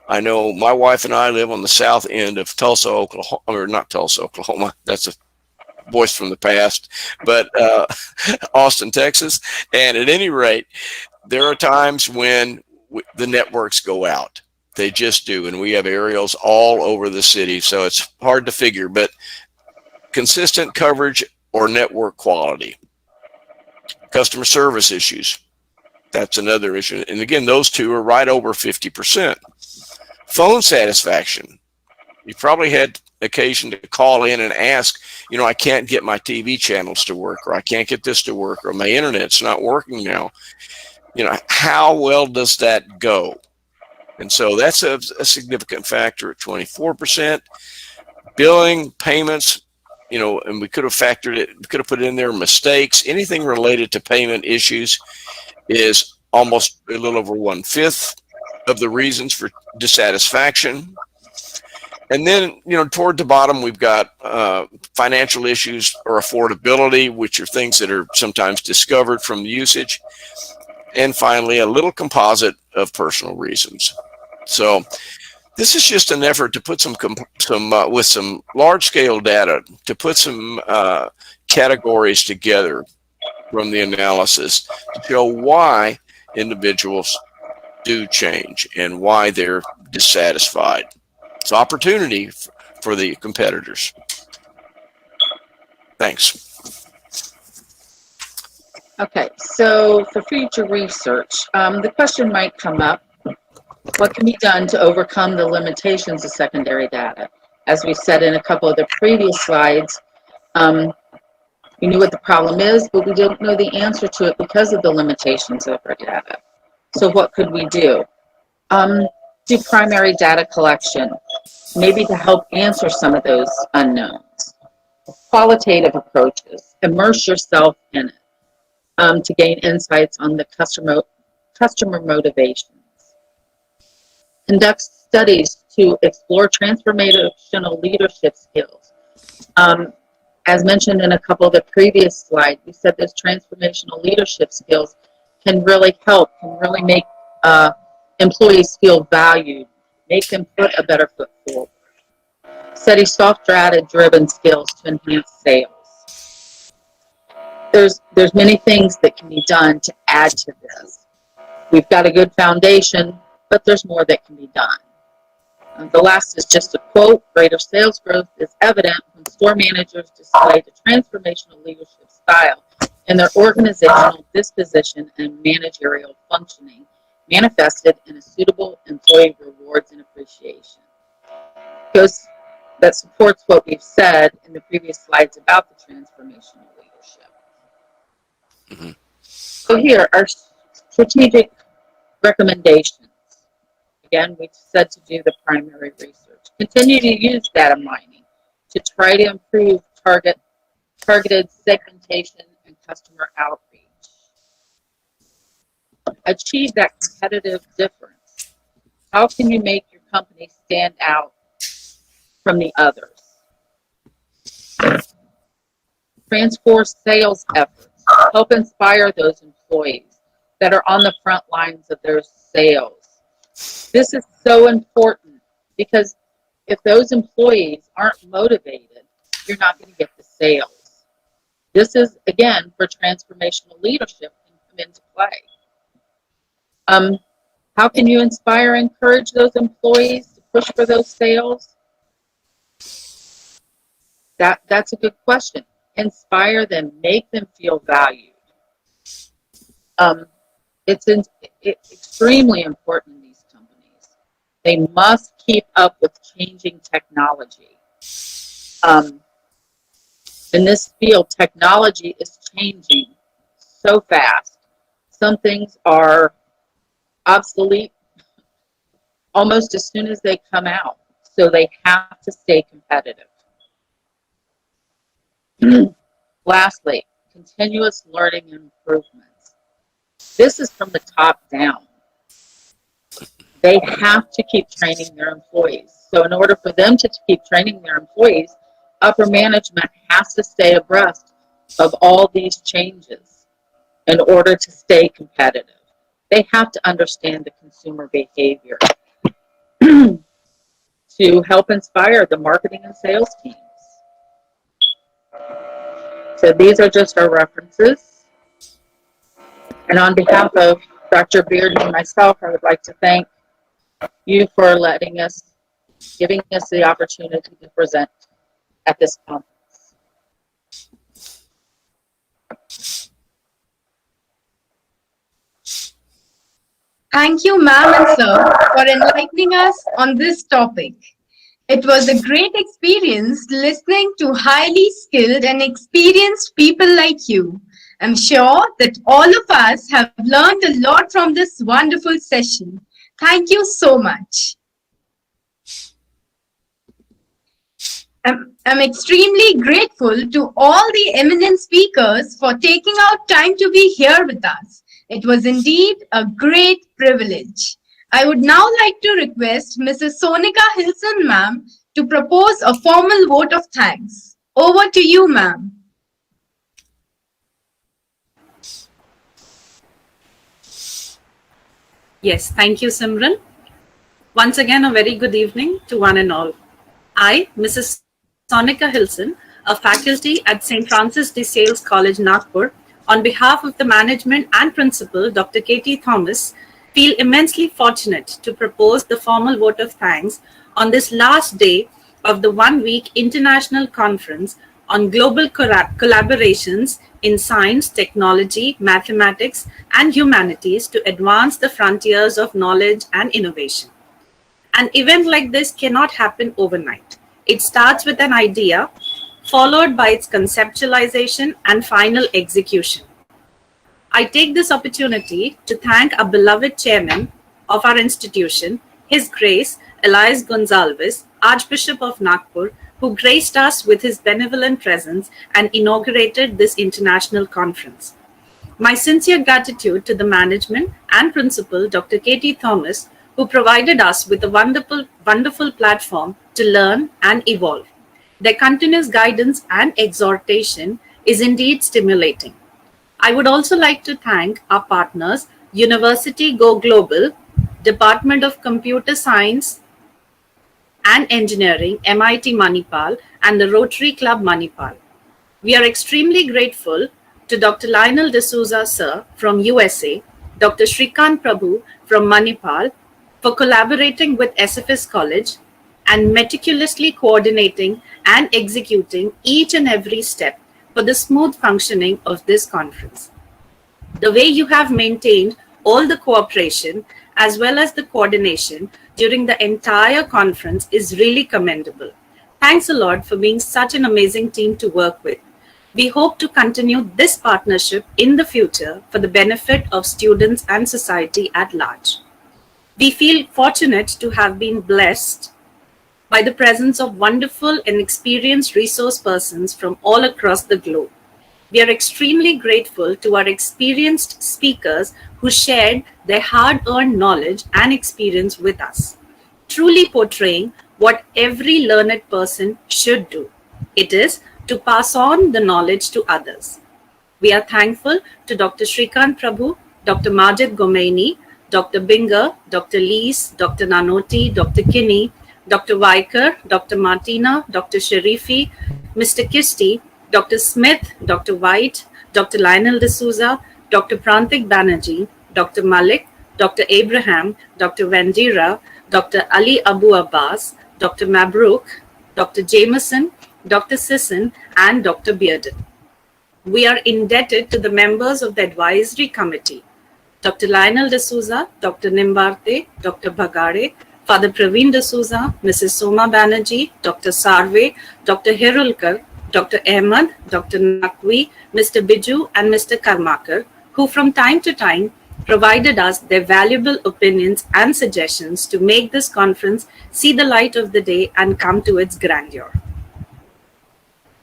I know my wife and I live on the south end of Tulsa, Oklahoma, or not Tulsa, Oklahoma. That's a voice from the past, but Austin, Texas. And at any rate, there are times when the networks go out. They just do. And we have aerials all over the city. So it's hard to figure, but consistent coverage or network quality. Customer service issues. That's another issue. And again, those two are right over 50%. Phone satisfaction. You probably had occasion to call in and ask, I can't get my TV channels to work, or I can't get this to work, or my internet's not working now. How well does that go? And so that's a significant factor at 24%. Billing, payments, and we could have factored it, we could have put in there mistakes. Anything related to payment issues is almost a little over 1/5 of the reasons for dissatisfaction. And then, toward the bottom, we've got financial issues or affordability, which are things that are sometimes discovered from the usage. And finally, a little composite of personal reasons. So this is just an effort to put with some large-scale data, to put some categories together from the analysis to show why individuals do change and why they're dissatisfied. It's opportunity for the competitors. Thanks. Okay, so for future research, the question might come up, what can be done to overcome the limitations of secondary data? As we said in a couple of the previous slides, we knew what the problem is, but we don't know the answer to it because of the limitations of our data. So what could we do? Do primary data collection, maybe to help answer some of those unknowns. Qualitative approaches, immerse yourself in it to gain insights on the customer motivations. Conduct studies to explore transformational leadership skills. As mentioned in a couple of the previous slides, we said those transformational leadership skills can really help, can really make employees feel valued, make them put a better foot forward. Study soft data-driven skills to enhance sales. There's many things that can be done to add to this. We've got a good foundation, but there's more that can be done. The last is just a quote: greater sales growth is evident when store managers display the transformational leadership style in their organizational disposition and managerial functioning, manifested in a suitable employee rewards and appreciation. That supports what we've said in the previous slides about the transformational leadership. Mm-hmm. So here are strategic recommendations. Again, we said to do the primary research. Continue to use data mining to try to improve targeted segmentation and customer outreach. Achieve that competitive difference. How can you make your company stand out from the others? Transform sales efforts. Help inspire those employees that are on the front lines of their sales. This is so important because if those employees aren't motivated, you're not going to get the sales. This is, again, for transformational leadership can come into play. How can you inspire and encourage those employees to push for those sales? That's a good question. Inspire them, make them feel valued. It's extremely important in these companies. They must keep up with changing technology. In this field, technology is changing so fast. Some things are obsolete almost as soon as they come out, so they have to stay competitive. Lastly, continuous learning and improvements. This is from the top down. They have to keep training their employees. So in order for them to keep training their employees, upper management has to stay abreast of all these changes in order to stay competitive. They have to understand the consumer behavior to help inspire the marketing and sales teams. So these are just our references. And on behalf of Dr. Beard and myself, I would like to thank you for giving us the opportunity to present at this conference. Thank you, ma'am and sir, for enlightening us on this topic. It was a great experience listening to highly skilled and experienced people like you. I'm sure that all of us have learned a lot from this wonderful session. Thank you so much. I'm extremely grateful to all the eminent speakers for taking out time to be here with us. It was indeed a great privilege. I would now like to request Mrs. Sonika Hilson, ma'am, to propose a formal vote of thanks. Over to you, ma'am. Yes, thank you, Simran. Once again, a very good evening to one and all. I, Mrs. Sonika Hilson, a faculty at St. Francis de Sales College, Nagpur, on behalf of the management and principal, Dr. Katie Thomas, feel immensely fortunate to propose the formal vote of thanks on this last day of the one-week international conference on global collaborations in science, technology, mathematics, and humanities to advance the frontiers of knowledge and innovation. An event like this cannot happen overnight. It starts with an idea, followed by its conceptualization and final execution. I take this opportunity to thank our beloved chairman of our institution, His Grace Elias Gonzalez, Archbishop of Nagpur, who graced us with his benevolent presence and inaugurated this international conference. My sincere gratitude to the management and principal, Dr. K.T. Thomas, who provided us with a wonderful platform to learn and evolve. Their continuous guidance and exhortation is indeed stimulating. I would also like to thank our partners, University Go Global, Department of Computer Science and Engineering, MIT Manipal, and the Rotary Club Manipal. We are extremely grateful to Dr. Lionel D'Souza, sir, from USA, Dr. Shrikant Prabhu from Manipal, for collaborating with SFS College and meticulously coordinating and executing each and every step for the smooth functioning of this conference. The way you have maintained all the cooperation as well as the coordination during the entire conference is really commendable. Thanks a lot for being such an amazing team to work with. We hope to continue this partnership in the future for the benefit of students and society at large. We feel fortunate to have been blessed by the presence of wonderful and experienced resource persons from all across the globe. We are extremely grateful to our experienced speakers who shared their hard-earned knowledge and experience with us, truly portraying what every learned person should do. It is to pass on the knowledge to others. We are thankful to Dr. Shrikant Prabhu, Dr. Majid Gomaini, Dr. Binger, Dr. Lees, Dr. Nanoti, Dr. Kinney, Dr. Weicker, Dr. Martina, Dr. Sharifi, Mr. Kisti, Dr. Smith, Dr. White, Dr. Lionel D'Souza, Dr. Prantik Banerjee, Dr. Malik, Dr. Abraham, Dr. Vandira, Dr. Ali Abu Abbas, Dr. Mabrook, Dr. Jameson, Dr. Sisson, and Dr. Bearden. We are indebted to the members of the advisory committee, Dr. Lionel D'Souza, Dr. Nimbarte, Dr. Bhagare, Father Praveen D'Souza, Mrs. Soma Banerjee, Dr. Sarve, Dr. Hirulkar, Dr. Ahmad, Dr. Naqvi, Mr. Biju, and Mr. Karmakar, who from time to time provided us their valuable opinions and suggestions to make this conference see the light of the day and come to its grandeur.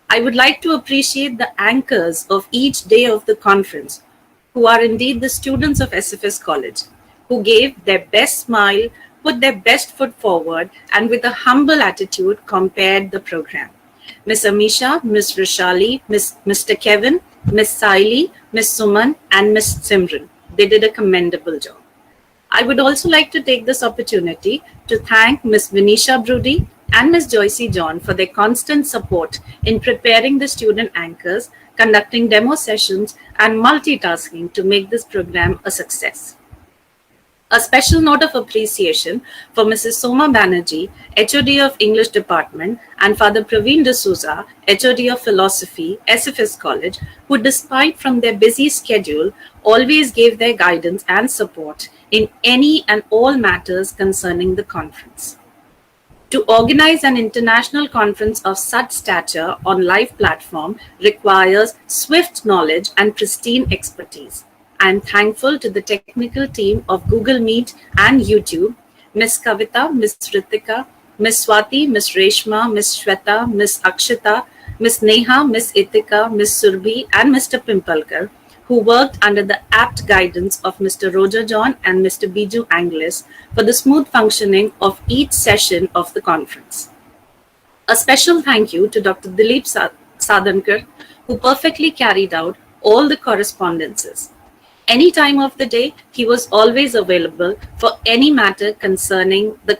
I would like to appreciate the anchors of each day of the conference, who are indeed the students of SFS College, who gave their best smile, put their best foot forward, and with a humble attitude compared the program. Miss Amisha, Miss Rishali, Mr. Kevin, Miss Saili, Miss Suman, and Miss Simran. They did a commendable job. I would also like to take this opportunity to thank Miss Vinisha Brody and Miss Joycey John for their constant support in preparing the student anchors, conducting demo sessions, and multitasking to make this program a success. A special note of appreciation for Mrs. Soma Banerjee, HOD of English Department, and Father Praveen D'Souza, HOD of Philosophy, SFS College, who despite from their busy schedule, always gave their guidance and support in any and all matters concerning the conference. To organize an international conference of such stature on live platform requires swift knowledge and pristine expertise. I am thankful to the technical team of Google Meet and YouTube, Ms. Kavita, Ms. Ritika, Ms. Swati, Ms. Reshma, Ms. Shweta, Ms. Akshita, Ms. Neha, Ms. Itika, Ms. Surbhi, and Mr. Pimpalkar, who worked under the apt guidance of Mr. Roger John and Mr. Biju Anglis for the smooth functioning of each session of the conference. A special thank you to Dr. Dilip Sadankar, who perfectly carried out all the correspondences. Any time of the day, he was always available for any matter concerning the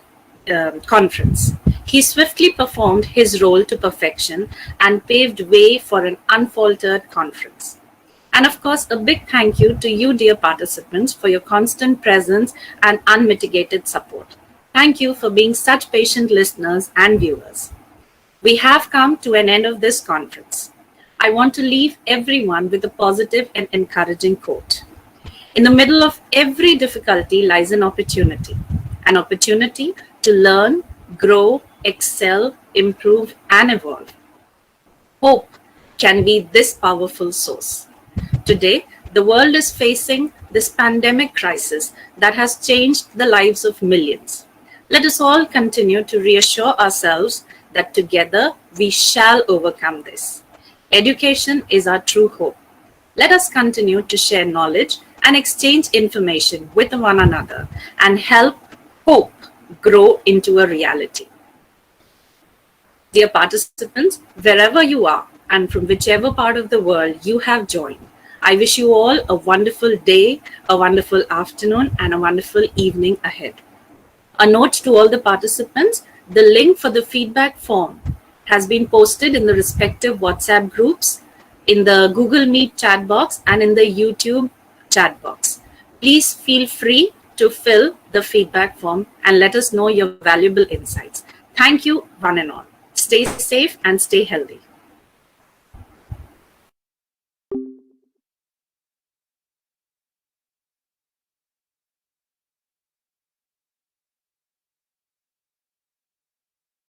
conference. He swiftly performed his role to perfection and paved way for an unfaltered conference. And of course, a big thank you to you, dear participants, for your constant presence and unmitigated support. Thank you for being such patient listeners and viewers. We have come to an end of this conference. I want to leave everyone with a positive and encouraging quote. In the middle of every difficulty lies an opportunity to learn, grow, excel, improve, and evolve. Hope can be this powerful source. Today, the world is facing this pandemic crisis that has changed the lives of millions. Let us all continue to reassure ourselves that together we shall overcome this. Education is our true hope. Let us continue to share knowledge and exchange information with one another and help hope grow into a reality. Dear participants, wherever you are and from whichever part of the world you have joined, I wish you all a wonderful day, a wonderful afternoon, and a wonderful evening ahead. A note to all the participants, the link for the feedback form has been posted in the respective WhatsApp groups, in the Google Meet chat box, and in the YouTube chat box. Please feel free to fill the feedback form and let us know your valuable insights. Thank you, one and all. Stay safe and stay healthy.